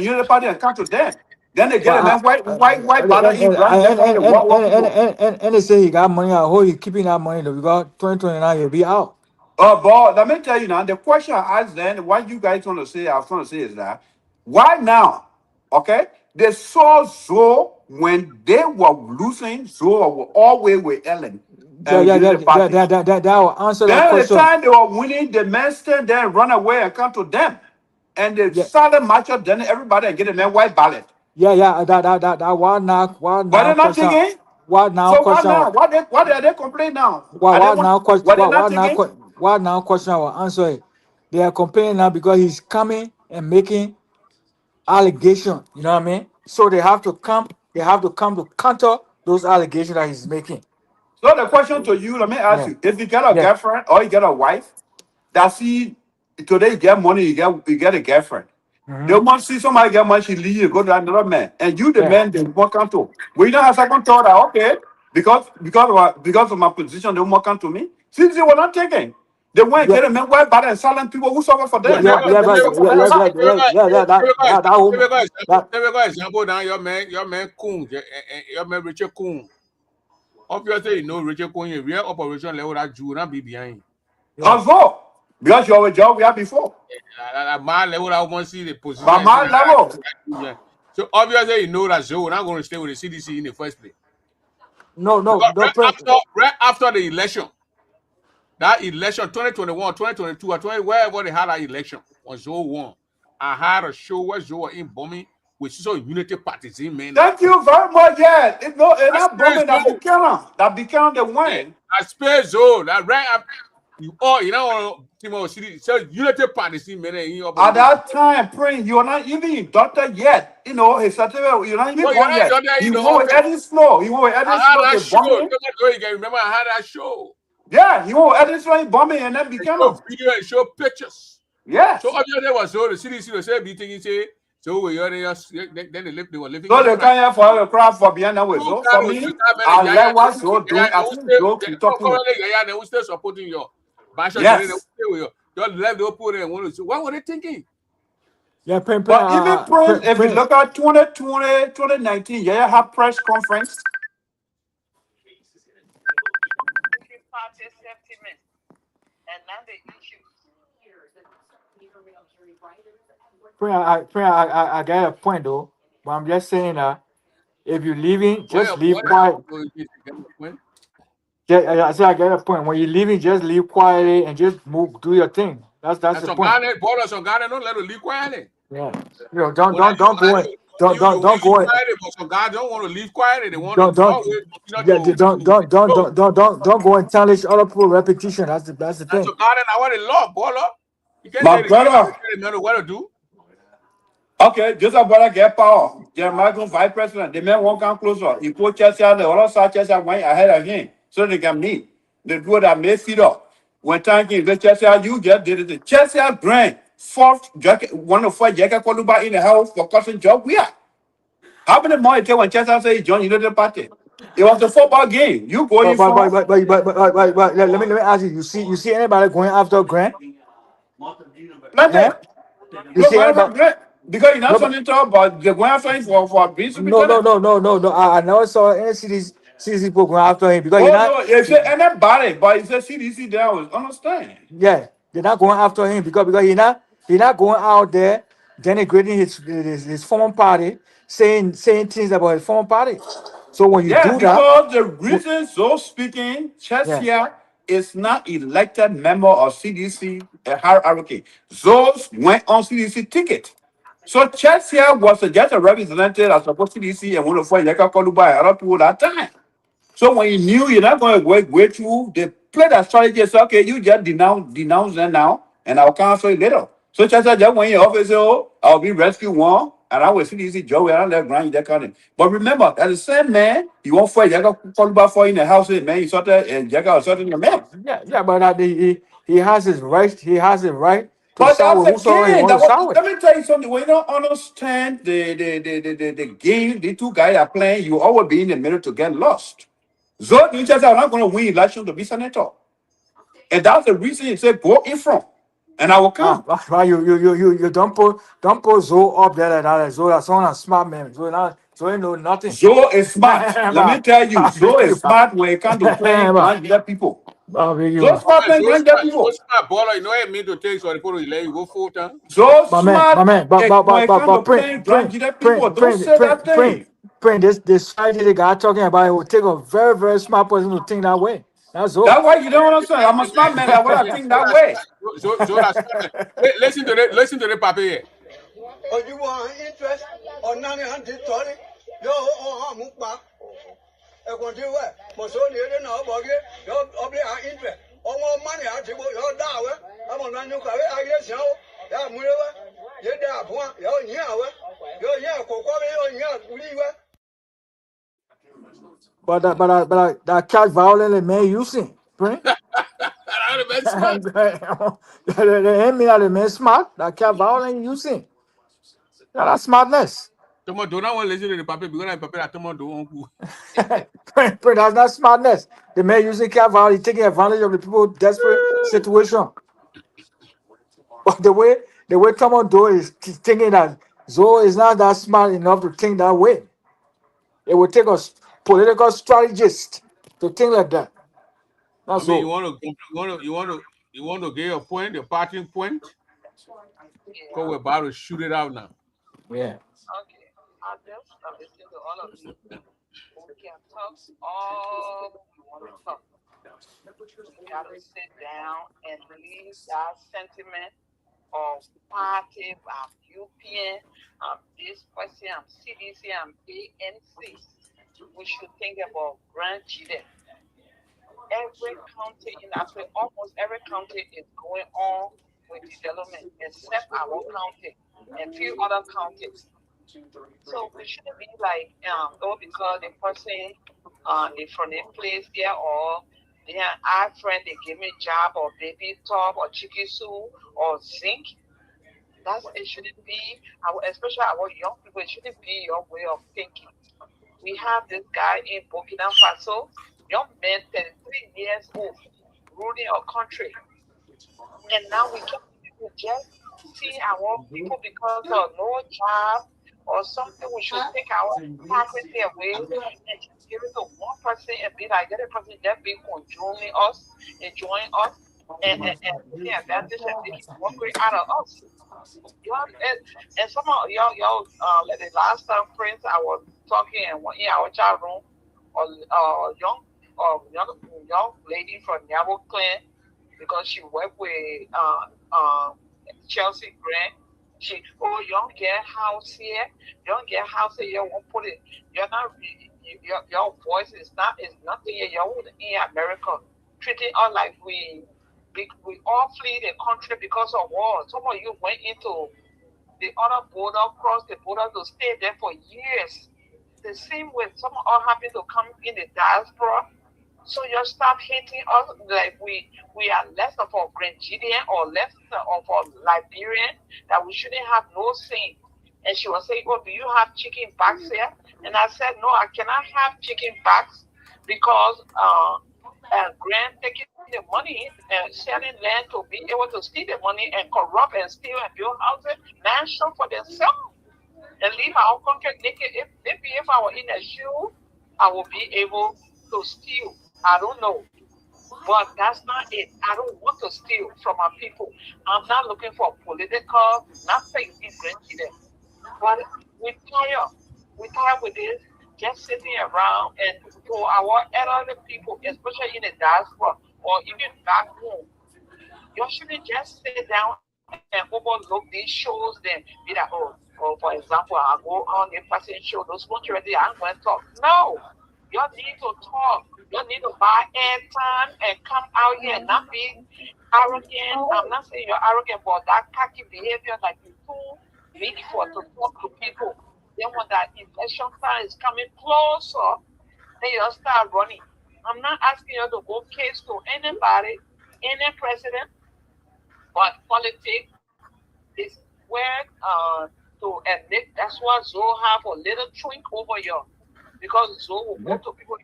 Unity Party and come to them. Then they get a man white banner in grand, then come to what people. And they say he got money. I hope he keeping that money though, because 2029 he'll be out. But let me tell you now, the question I asked then, what you guys want to say, I was going to say is that, why now? Okay? They saw Zoe when they were losing, Zoe were always with Ellen and Unity Party. That will answer that Then the question. time they were winning, the men stand there and run away and come to them. And they Yeah, started match up, then everybody and get a man white ballot. yeah. That why now But they're not question? taking. Why now So what now? question? What are they complaining now? Why Are they why now question? what they not taking? Why now question? I will answer it. They are complaining now because he's coming and making allegation. You know what I mean? So they have to come. They have to come to counter those allegations that he's making. So the question to you, let me ask Yeah, you: if you get a yeah. girlfriend or you get a wife, does he today you get money, you get a girlfriend. They Mm-hmm. want to see somebody get money, she leave you, go to another man, and you the Yeah, man they want come to. We don't have second thought that okay, because of my position, they won't come to me. Since they were not taking, they went and yeah. get a man white bad and silent people who suffer for Yeah, them. yeah, Not yeah, let them but suffer for themselves. that woman, that Example now, your man Coon, your man Richard Coon. Obviously, you know Richard Coon, your real operation level that Jew not be behind. yeah, Also, because you have a job we had before. My level, I want to see the position. But my level, So obviously, you know that Joe not going to stay with the CDC in the first place. no, Because Prince. right after the election, that election 2021, 2022, or 20, wherever they had that election, when Joe won, I had a show where Joe was in bombing with some unity parties in man. thank you very much. Yeah, it's not That's that bombing that became the win. I spared Joe that right up. You know, Timo City, so unity parties in man. At that time, Prince, you're not even in doctor yet. You know, his certificate, you're not even Well, born yet. He went with Eddie Snow. He went with I Eddie had Snow that to show. bombing. You can remember I had that show. Yeah, he went with Eddie Snow bombing and then became Show him. video and show pictures. Yes. So obviously was so the CDC was say be thinking say so we are then they were living. So they come here for a crowd for behind that way. So for me, I let what so do. I think Joe keep talking. They will still supporting your Basha. Yes. Your left they put in one. What were they thinking? Yeah, Prince. But even Prince, if you look at 2020, 2019, yeah, have press conference. Party sentiment and not the issue. I got a point though, but I'm just saying if you're leaving, just leave quiet. Yeah, I said I got a point. When you're leaving, just leave quietly and just move, do your thing. That's the Some point. Ghana, borders on Ghana, don't let it leave quietly. Yeah, don't go in. Don't go in. Some guys don't want to leave quietly. They want Don't to don't go and challenge other people repetition. That's the That's thing. so Ghana, I want to love, baller. You can't My say brother. the what to do. Okay, Joseph brother get power. Jeremiah vice president. The man won't come closer. He put Chelsea on the other side, Chelsea went ahead of him. So they can meet. The duo that made feed up. When thanking the Chelsea, you just did it. Chelsea brand fourth jacket, one of 4 jacket Koluba in the house for causing job. We are. How many more it take when Chelsea say join you know the party? It was a football game. You going for But let me ask you. You see anybody going after Grant? nothing. You see anybody? Because you're not No, something to talk about they're going after him for being no. superintendent. I never saw any CDC people going after him because Oh he no, not. they say anybody, but he said CDC there was understand. Yeah, they're not going after him because he not going out there denigrating his former party, saying things about his former party. So when you Yeah, do that, because the reason so speaking, yeah, Chesia is not elected member of CDC hierarchy. Those went on CDC ticket. So Chesia was just a representative as opposed to CDC and one of Yaka Koluba other people that time. So when you knew you're not going to work with you, they play that strategy. Say, okay, you just denounce them now, and I'll cancel it later. So Chester just when your office, oh, I'll be rescue one, and I will see this job where I let grind that kind of. But remember, that the same man, you won't fight Jagger call back for in the house, man. You sort of and Jagger was sorting the man. yeah, but he has his right. He has the right to But side that's with whosoever he again, wants to side with. let me tell you something. When you don't understand the game, the two guys are playing, you always be in the middle to get lost. So you just are not going to win election to be senator. And that's the reason he said go in front. And I will come. Why you don't put Zoe up there like that. Like Zoe, that's one a smart man. Zoe know nothing. Zoe is smart. Let me tell you, Zoe is smart when it comes to playing transgender people. So smart playing transgender people. So smart baller, you know what I mean to take so the people will let you go full time. So My smart man, when it comes to playing transgender people. Don't say that thing. this strategy the guy talking about, it will take a very, very smart person to think that way. That's all. That's why you don't understand. I'm a smart man. That's why I think that way. So that's listen to the paper here. Or you want interest or none hunted story? Yo, oh, Mukba. I want you where? Mosoni, you know, Boggy, your obligate interest. All more money out to your dollar. I'm on a new car. I guess so. Yeah, Mura. You're there, you're here. You're here, Coco, you're here. But that cat violent man using, right? The enemy are the man smart. That cat violent using. Yeah, that's smartness. Tomo do not want to listen to the paper because the paper that Tomo do want That's not smartness. The man using cat violence, taking advantage of the people desperate situation. But the way someone do it is thinking that Zoe is not that smart enough to think that way. It would take a political strategist to think like that. That's I mean, all. you want to get your point, your parting point? Because we're about to shoot it out now. Yeah. Okay, I just listen to all of you. We can talk all we want to talk. We got to sit down and leave that sentiment of party, I'm UPN, I'm this person, I'm CDC, I'm ANC. We should think about grandchildren. Every county in Africa, almost every county is going on with development except our county and few other counties. So we shouldn't be like, because the person they from a place there or they have our friend they give me job or baby top or chicken soup or zinc. It shouldn't be especially our young people, it shouldn't be your way of thinking. We have this guy in Burkina Faso, young man, 33 years old, ruling our country. And now we can't just see our people because of no job or something. We should take our hypocrisy away and just give it to one person and be like, that person just be enjoying us and taking advantage and taking one way out of us. And some of y'all like the last time friends I was talking in our chat room or young lady from Yabo Clan because she worked with Chelsea Grant. She young get house here, you won't put it. You're not your voice is nothing here. You're in America treating us like we all flee the country because of war. Some of you went into the other border, crossed the border to stay there for years. The same way some all happen to come in the diaspora. So you stop hating us like we are less of a Grenadian or less of a Liberian, that we shouldn't have no say. And she was saying, oh, do you have chicken backs here? And I said, no, I cannot have chicken backs because Grant taking the money and selling land to be able to steal the money and corrupt and steal and build houses, mansion for themselves and leave our country naked. If I were in a shoe, I will be able to steal. I don't know. But that's not it. I don't want to steal from our people. I'm not looking for political, nothing in Grand Chile. But we tire. We tire with this, just sitting around and for our elderly people, especially in the diaspora or even back home, you shouldn't just sit down and overlook these shows, then be like, oh, for example, I'll go on a person show, those ones already, I'm going to talk. No, you need to talk. You need to buy airtime and come out here and not be arrogant. I'm not saying you're arrogant, but that cocky behavior like you too weak for to talk to people. Then when that election time is coming closer, then you start running. I'm not asking you to go case to anybody, any president, but politics is where to admit that's why Zoe have a little twink over you. Because Zoe will go to people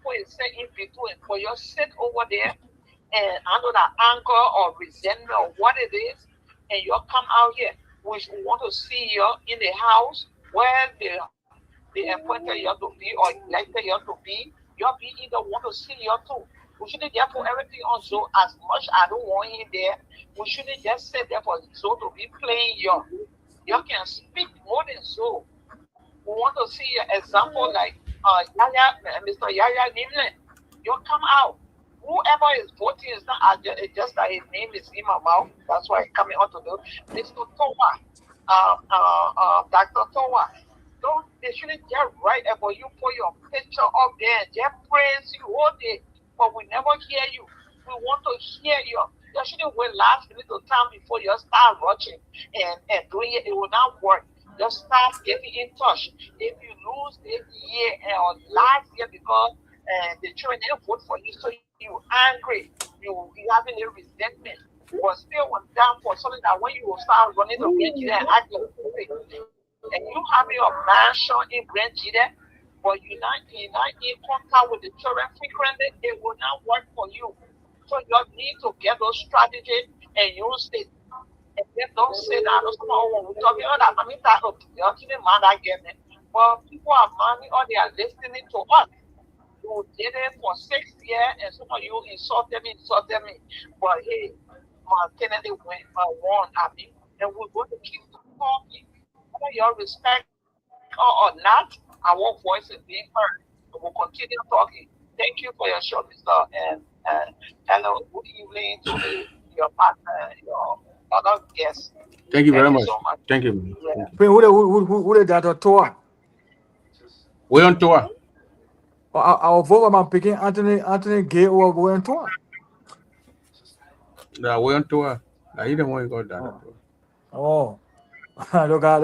who is set in between. For you sit over there and under that anger or resentment or what it is, and you come out here, which we want to see you in the house where they appointed you to be or elected you to be, you'll be either want to see you too. We shouldn't just put everything on Zoe as much I don't want him there. We shouldn't just sit there for Zoe to be playing you. You can speak more than Zoe. We want to see an example like Mr. Yaya Nimle. You come out. Whoever is voting is not just that his name is in my mouth. That's why I'm coming on to do. Mr. Towa, Dr. Towa. Don't they shouldn't just write about you, put your picture up there, just praise you all day, but we never hear you. We want to hear you. You shouldn't wait last minute of time before you start rushing and doing it. It will not work. Just start getting in touch. If you lose this year or last year because the children didn't vote for you, so you angry, you having a resentment, but still went down for something that when you will start running the Grand Chile and act like and you having a mansion in Grand Chile, but you're not in contact with the children frequently, it will not work for you. So you need to get those strategies and use it. And then don't say that we're talking about that money that but people are money or they are listening to us. You did it for 6 years and some of you insulted me. But hey, Kennedy won, and we're going to keep talking. Whether you respect or not, our voice is being heard. We'll continue talking. Thank you for your show, Mr. And hello, good evening to your partner, your other guests. Thank you very much. So much. Thank you. Yeah. Who did that tour? We're on tour. Our vote I'm picking Anthony Gay or going on tour. No, we're on tour. Now you don't want to go down. Oh. Look at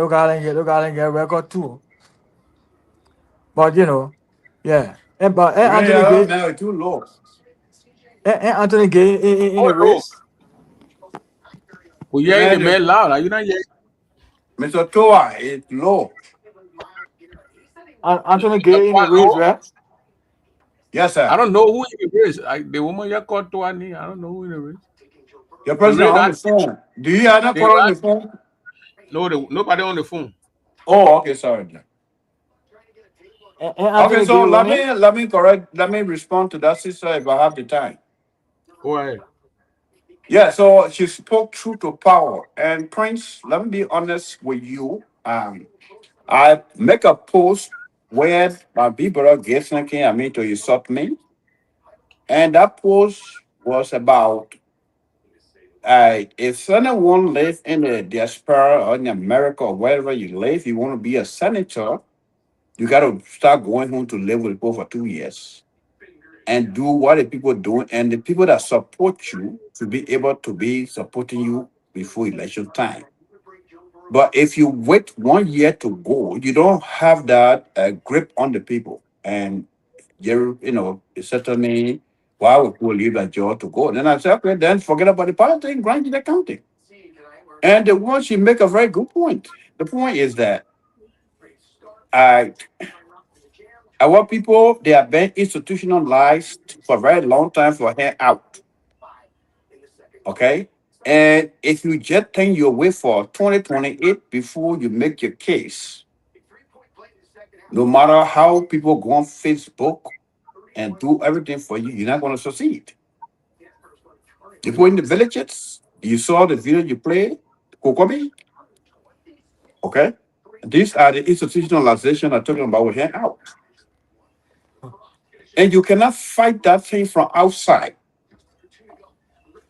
get record too. But you know, yeah. And Anthony Gay, now too low. and Anthony Gay in the race. Well, you're in the man loud. Are you not yet? Mr. Toa, it's low. Anthony Gay in the race, right? Yes, sir. I don't know who in the race. The woman you called Toani, I don't know who in the race. Your president on the phone. Do you have that call on the phone? No, nobody on the phone. Oh, okay, sorry. Okay, so let me respond to that sister if I have the time. Go ahead. Yeah, so she spoke truth to power. And Prince, let me be honest with you. I make a post where my people gets to insult me. And that post was about if anyone lives in the diaspora or in America or wherever you live, you want to be a senator, you got to start going home to live with people for 2 years and do what the people do. And the people that support you to be able to be supporting you before election time. But if you wait 1 year to go, you don't have that grip on the people. And it's certainly why would people leave that job to go? Then I said, okay, then forget about the politics, grind the county. And the one she make a very good point. The point is that our people, they have been institutionalized for a very long time for her out. Okay? And if you just think you'll wait for 2028 before you make your case, no matter how people go on Facebook and do everything for you, you're not going to succeed. You put in the villages, you saw the video you played, Kokobi, okay? These are the institutionalization I'm talking about with hand out. And you cannot fight that thing from outside.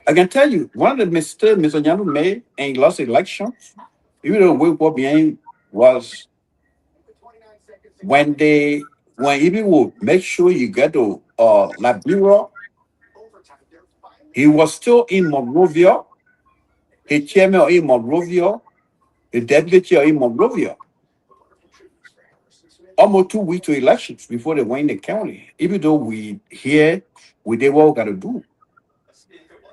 I can tell you, one of the mistakes Mr. Nyanu made and he lost elections, even though we were behind, was when even will make sure you get to Liberia, he was still in Monrovia, he chairman in Monrovia, the deputy chair in Monrovia. Almost 2 weeks to elections before they win the county. Even though we did what we got to do.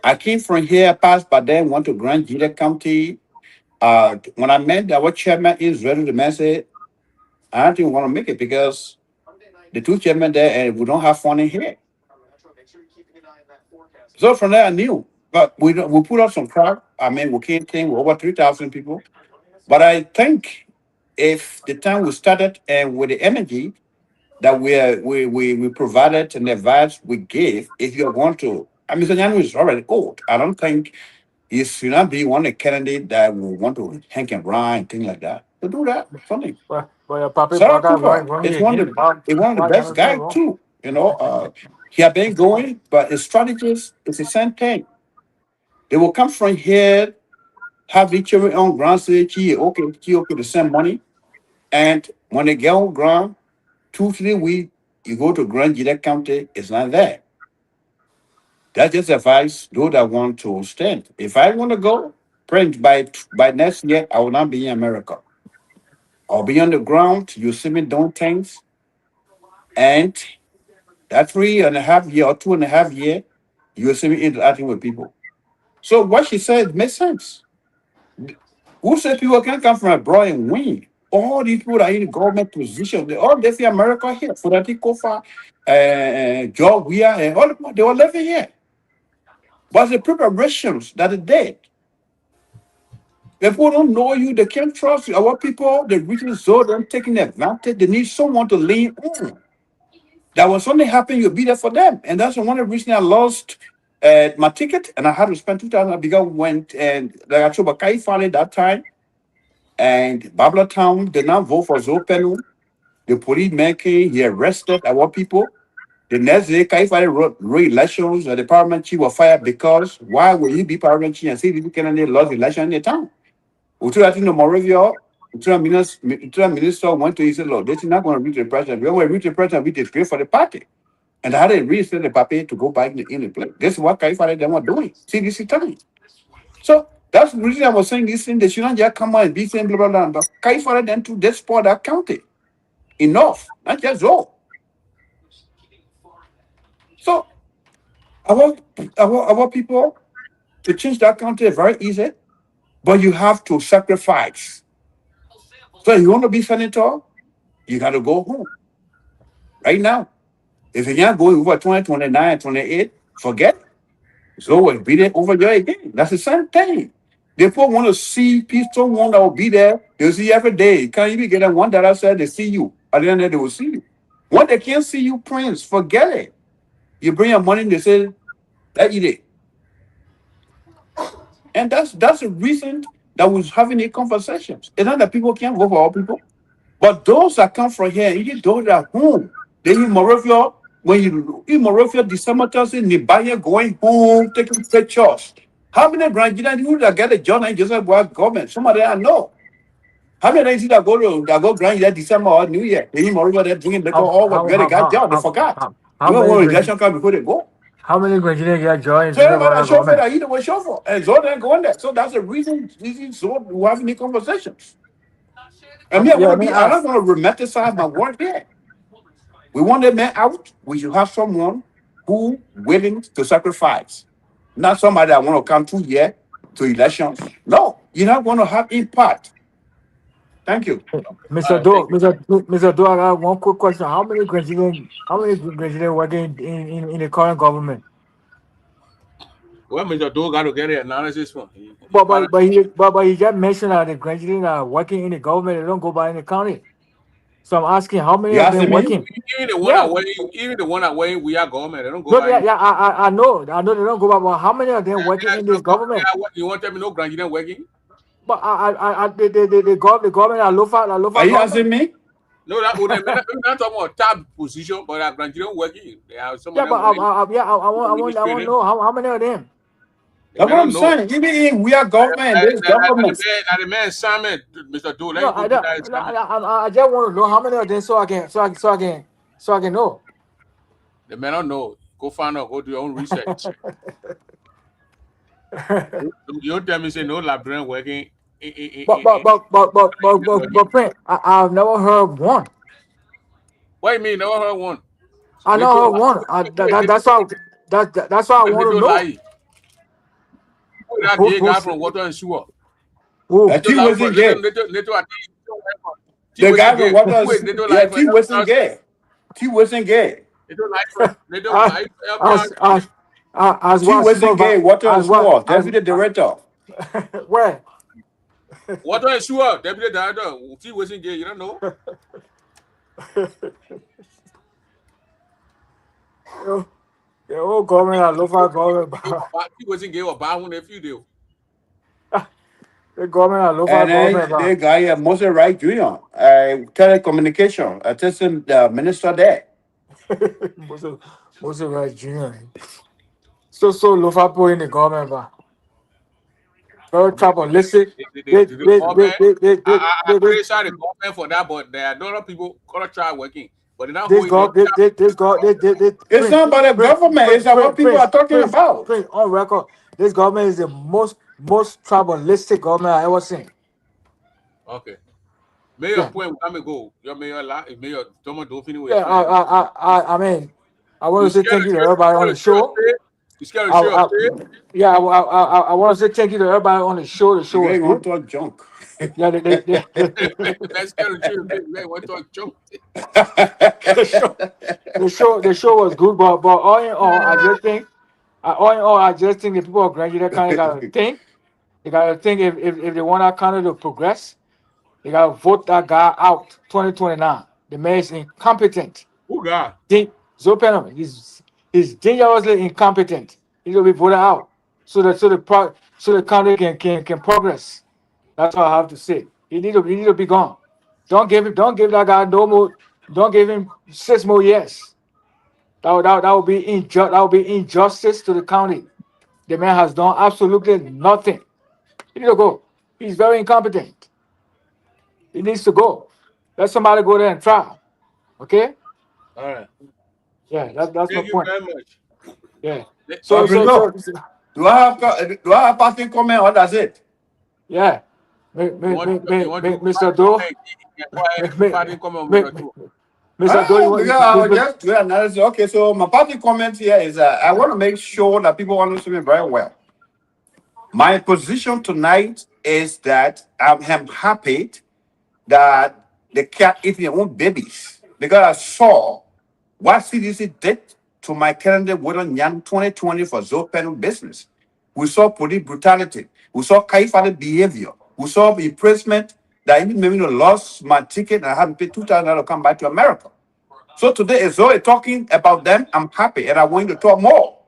I came from here, passed by then, went to Grand Gila County. When I met our chairman is ready, the man said, I don't even want to make it because the two chairmen there and we don't have fun in here. So from there I knew. But we put up some crowd. I mean, we came with over 3,000 people. But I think if the time we started and with the energy that we provided and the advice we gave, if you want to, I mean, Mr. Nyanu is already old. I don't think he should not be one of the candidate that will want to hang and run and things like that. To do that, funny. But Papi Sarah Baga Cooper run is here one of again. the best guys too. You know, he had been going, but his strategies is the same thing. They will come from here, have each other on ground, say, okay, the same money. And when they get on ground, 2-3 weeks, you go to Grand Gila County, it's not there. That's just advice those that want to stand. If I want to go, by next year, I will not be in America. I'll be on the ground, you see me doing things. And that 3.5 year or 2.5 year, you'll see me interacting with people. So what she said makes sense. Who said people can come from abroad and win? All these people that are in the government position, they all live in America here. Fudati Kofa, Joe Weir, and all they all live here. But the preparations that they did. If people don't know you, they can't trust you. Our people, they really so them taking advantage. They need someone to lean on. That was only happen, you'll be there for them. And that's one of the reasons I lost my ticket and I had to spend 2,000 because went and like I told Bakai finally that time. And Babla Town did not vote for Zopenu. The police man came, he arrested our people. The next day, Kaifari wrote re-elections, the parliament chief was fired because why will you be parliament chief and say the candidate lost election in the town? Utu in the Moravia, Utu minister went to his law. This is not going to reach the president. We want to reach the president, we disgrace for the party. And how they reset the paper to go back in the place. This is what Kaifari they were doing. See, this is time. So that's the reason I was saying this thing. They should not just come out and be saying blah, blah, blah. But Kaifari then to this spot that county. Enough, not just all. So our people to change that country is very easy, but you have to sacrifice. So you want to be senator, you got to go home right now. If you're not going over 2029, 28, forget it. So we'll be there over there again. That's the same thing. People want to see people, one that will be there. They'll see you every day. You can't even get that one that I said they see you. At the end of the day, they will see you. When they can't see you, Prince, forget it. You bring your money, they say, that eat it. And that's the reason that we're having these conversations. It's not that people can't vote for all people, but those that come from here, even those that are home, they in Moravia, when you in Moravia, December Thursday, Nibaya going home, taking pictures. How many Granadians you that get a job and just work government? Some of them I know. How many days that go Granada December or New Year? They in Moravia, they're drinking, they go all what they got job, they forgot. You know what election come before they go? How many Grenadians get joined? So I chauffeur that either way chauffeur. And so they're going there. So that's the reason so we're having these conversations. And me, I don't want to romanticize my work here. We want that man out. We should have someone who willing to sacrifice. Not somebody that want to come 2 years to elections. No, you're not going to have impact. Thank you. Mr. Do, I got one quick question. How many Grenadians working in the current government? Well, Mr. Do got to get the analysis from. But he just mentioned that the Grenadians are working in the government. They don't go by in the county. So I'm asking, how many You of them asking me? working? Even the one Yeah. that wearing, even the one that wearing, we are government. They don't go No, by yeah, you. yeah. I know they don't go back. But how many of them working in this government? You want to tell me no Grand Union working? But the government are lofa Are you government. asking me? No, that would not talking about top position, but that Grand Union working. They have some of Yeah, them but wearing I want to know how many of them. The That's man what I'm don't know. saying. Even if we are government, there's government. The man Simon, Mr. Doe, let No, him go I do don't. that. No, I just want to know how many of them so I can know. The man don't know. Go find out. Go do your own research. You don't tell me say no Liberian working. But Prince, I've never heard of one. What do you mean? Never heard one. I They never don't heard one. That's why I want to know. lie. That Who, gay who, guy from Water and Sewer. who? T wasn't gay. The guy from Water, T wasn't gay. T wasn't gay. As T what wasn't gay. Water and Sewer, deputy director. where? Water and Sewer, deputy director. T wasn't gay. You don't know. The whole government and local government. He wasn't gay or bad one if you do. The government and local And government. the guy, Moses Wright Jr., telecommunication, assistant minister there. Moses Wright Jr. So local in the government, but very tribalistic. I criticize the government for that, but there are a lot of people gonna try working. But they're not It's not about the government, it's about what people are talking about. On record, this government is the most tribalistic government I ever seen. Okay. Mayor point come go. Your mayor Thomas Dauphine. Yeah, I mean, I want to say thank you to everybody on the show. Yeah, I want to say thank you to everybody on the show. The show was good. Talk junk. Yeah, the show was good, but all in all, I just think the people of Grand Union County gotta think. They gotta think if they want our county to progress, they gotta vote that guy out 2029. The mayor is incompetent. Who guy? Zopenom, he's dangerously incompetent. He will be voted out so the county can progress. That's all I have to say. He need to be gone. Don't give that guy no more. Don't give him 6 more years. That would be injustice to the county. The man has done absolutely nothing. He needs to go. He's very incompetent. He needs to go. Let somebody go there and try. Okay? All right. Yeah, that's my Thank you point. very much. Yeah. So do I have passing comment or that's it? Yeah. Mr. Doe. Mr. Doe, just do analysis. Okay, so my party comment here is I want to make sure that people understand me very well. My position tonight is that I'm happy that the cat eating their own babies because I saw what CDC did to my calendar Woodland Yan 2020 for Zopen business. We saw police brutality. We saw Kaifale behavior. We saw impressment that even made me lost my ticket and I had to pay $2,000 to come back to America. So today, as Zoe talking about them, I'm happy and I want to talk more.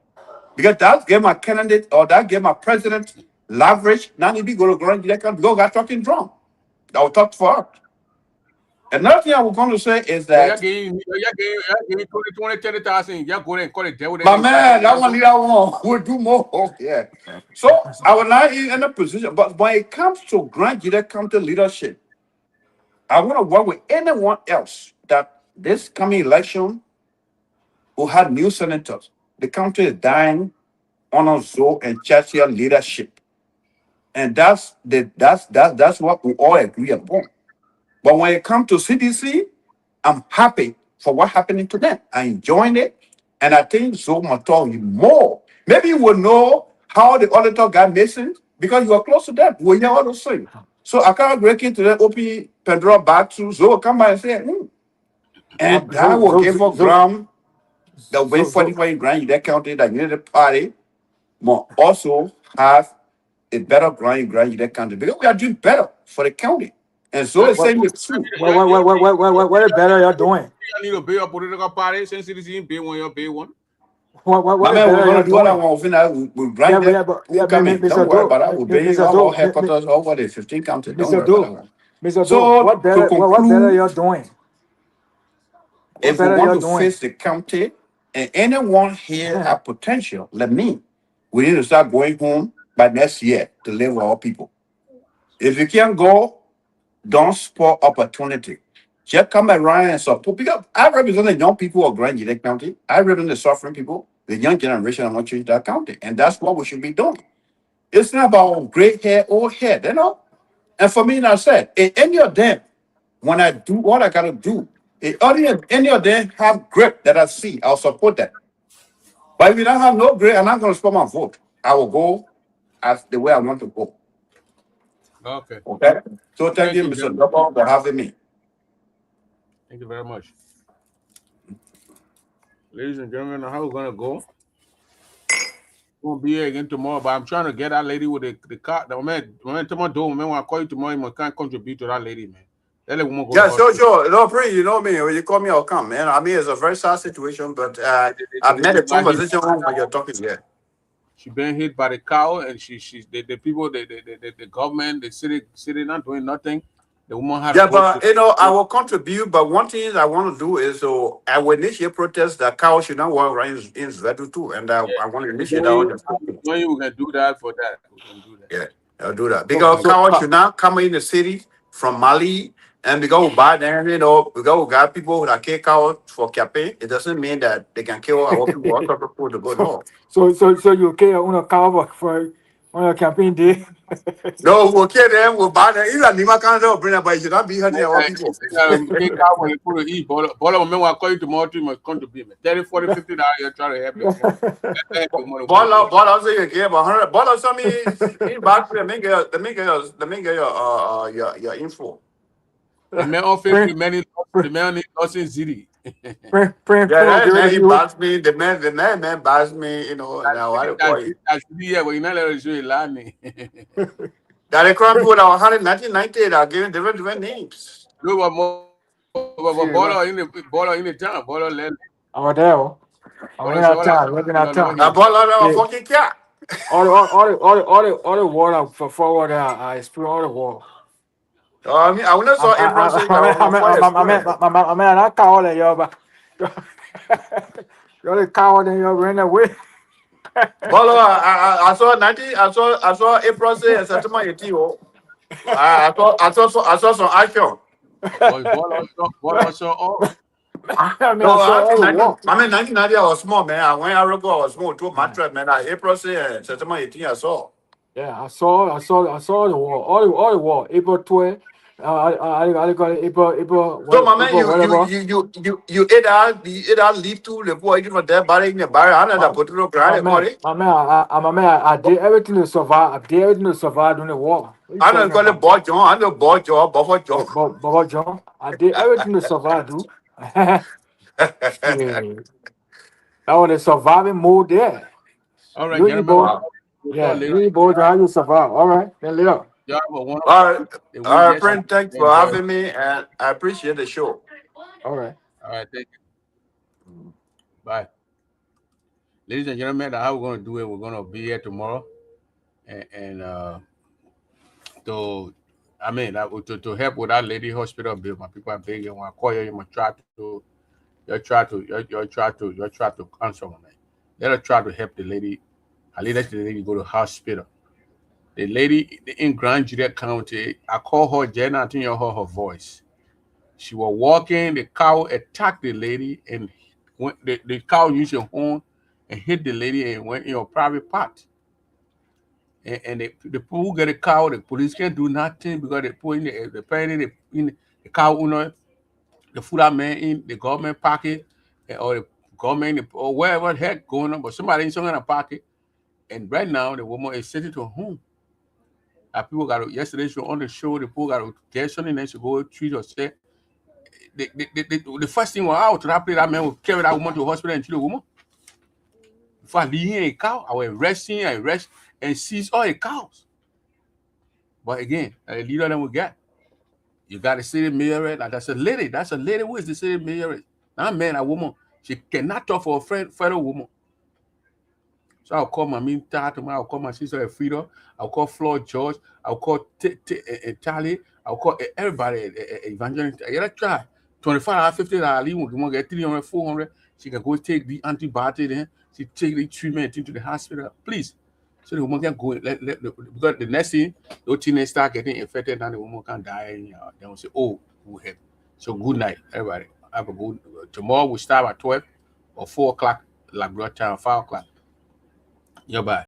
Because that gave my candidate or that gave my president leverage. Now if you go to Grand Union, go got talking drum. I will talk for her. Another thing I was going to say is that you're getting 20, 30,000. You're going and call it devil. my man, that one we'll do more. Yeah. So I will not in a position, but when it comes to Grand Union County leadership, I want to work with anyone else that this coming election will have new senators. The country is dying on Zoe and Churchill leadership. And that's what we all agree upon. But when it comes to CDC, I'm happy for what happening to them. I enjoying it. And I think Zoe must talk more. Maybe you will know how the auditor got missing because you are close to them. We hear all those things. So I can't break into the open Pandora back to Zoe come by and say, And that will give up ground the way 45 Grand Union County, the United Party, will also have a better Grand Union County because we are doing better for the county. And so it's saying it's true. What better you're doing? You need to pay your political party, since citizen pay one, you pay one. What My man, we're better gonna you're do what I doing? want. We'll grind that. We'll come in. Don't worry about that. We'll be all headquarters over the 15 counties. Don't worry about that. Mr. Do, So what better you're doing? If we want to face the county, and anyone here have potential, like me, we need to start going home by next year to live with our people. If you can't go, don't spoil opportunity. Just come around and support. Because I represent the young people of Grand Gillette County. I represent the suffering people, the young generation of change that county. And that's what we should be doing. It's not about gray hair, old hair, you know? And for me, I said, if any of them, when I do what I gotta do, if any of them have grip that I see, I'll support that. But if you don't have no grip, I'm not gonna support my vote. I will go as the way I want to go. Okay. Okay. So thank you, Mr. Double, for having me. Thank you very much. Ladies and gentlemen, how we're gonna go. We'll be here again tomorrow, but I'm trying to get that lady with the car. The man, tomorrow, man, when I call you tomorrow, you can't contribute to that lady, man. That lady woman go Yeah, to hospital. sure. No, pray, you know me. When you call me, I'll come, man. I mean, it's a very sad situation, but I've met a conversation when you're talking here. She been hit by the cow, and the people, the government, the city not doing nothing. The woman had Yeah, but you know, I will contribute. But one thing I want to do is, so I will initiate protest that cow should not walk around in Zvedu too, and I want to initiate that. We can do that for that. We can do that. Yeah, I'll do that because cow should not come in the city from Mali, and because we buy them, you know, because we got people that kill cow for campaign. It doesn't mean that they can kill our people. Our people to go no. So you kill on a cow for on a campaign day? No, we'll kill them. We'll buy them. Even Nima can't bring them, but it should not be hurting our people. Bola women will call you tomorrow. You must contribute. 30, 40, $50. You're trying to help you. Bola say you give 100. Bola send me in back to your info. The man on Facebook, the man in Austin City. Yeah, he bashed me. The man bashed me. You know, now I call you. Yeah, but you know, let us show you line. That the crime people are 1990. They are giving different names. Look what more. Bola in the town. Bola land. Over there. Looking at town. Bola fucking cat. All the water for forward. I spill all the water. I mean, I want to saw I mean, I call it, yo, but you're the coward and you're running away. Bolo, I saw April say and September 18. I saw some action. I mean, 1990 I was small, man. When I was small, to my trip, man. April say and September 18 I saw. Yeah, I saw the war, all the war. April 12. I got April. So, my man, you ate out leave to the boy from there, burying the barrier. I never put no ground. My man, I did everything to survive. I did everything to survive during the war. I don't got a boy John. I know boy John, Buffer John. Bubba John. I did everything to survive, dude. That was a surviving mode there. All right, gentlemen. Yeah, you boys, how you survive? All right, then later. All right, friend. Thanks for having me, and I appreciate the show. All right, thank you. Bye, ladies and gentlemen. How we're going to do it? We're going to be here tomorrow, and to help with that lady hospital bill. My people are begging. When I call you, you try to answer on it. Let us try to help the lady. I let the lady go to hospital. The lady in Grand Gillette County, I call her Jenna, I think you heard her voice. She was walking, the cow attacked the lady, and the cow used her horn and hit the lady and went in her private part. And the people who get a cow, the police can't do nothing because they put in the cow owner, the food man in the government pocket, or the government or wherever the heck going on, but somebody in some kind of pocket. And right now, the woman is sitting to home. People got yesterday she was on the show. The people got to get something and she go treat herself. The first thing was out to that man will carry that woman to the hospital and treat the woman. Before I leave a cow, I was arresting and seize all the cows. But again, the leader them will get. You got a city mayor, like that's a lady. That's a lady who is the city mayor. Not man, a woman. She cannot talk for a fellow woman. So I'll call my mean Tatum, I'll call my sister Frida, I'll call Flo George, I'll call Charlie, I'll call everybody, Evangelist. I gotta try. $25, $50, you won't get 300, 400. She can go take the antibiotic, then she take the treatment into the hospital. Please. So the woman can go, because the next thing, those teenagers start getting infected and the woman can die. They will say, oh, who help. So good night, everybody. Have a good, tomorrow we start at 12 or 4 o'clock, like time, 5 o'clock. Yeah, bye.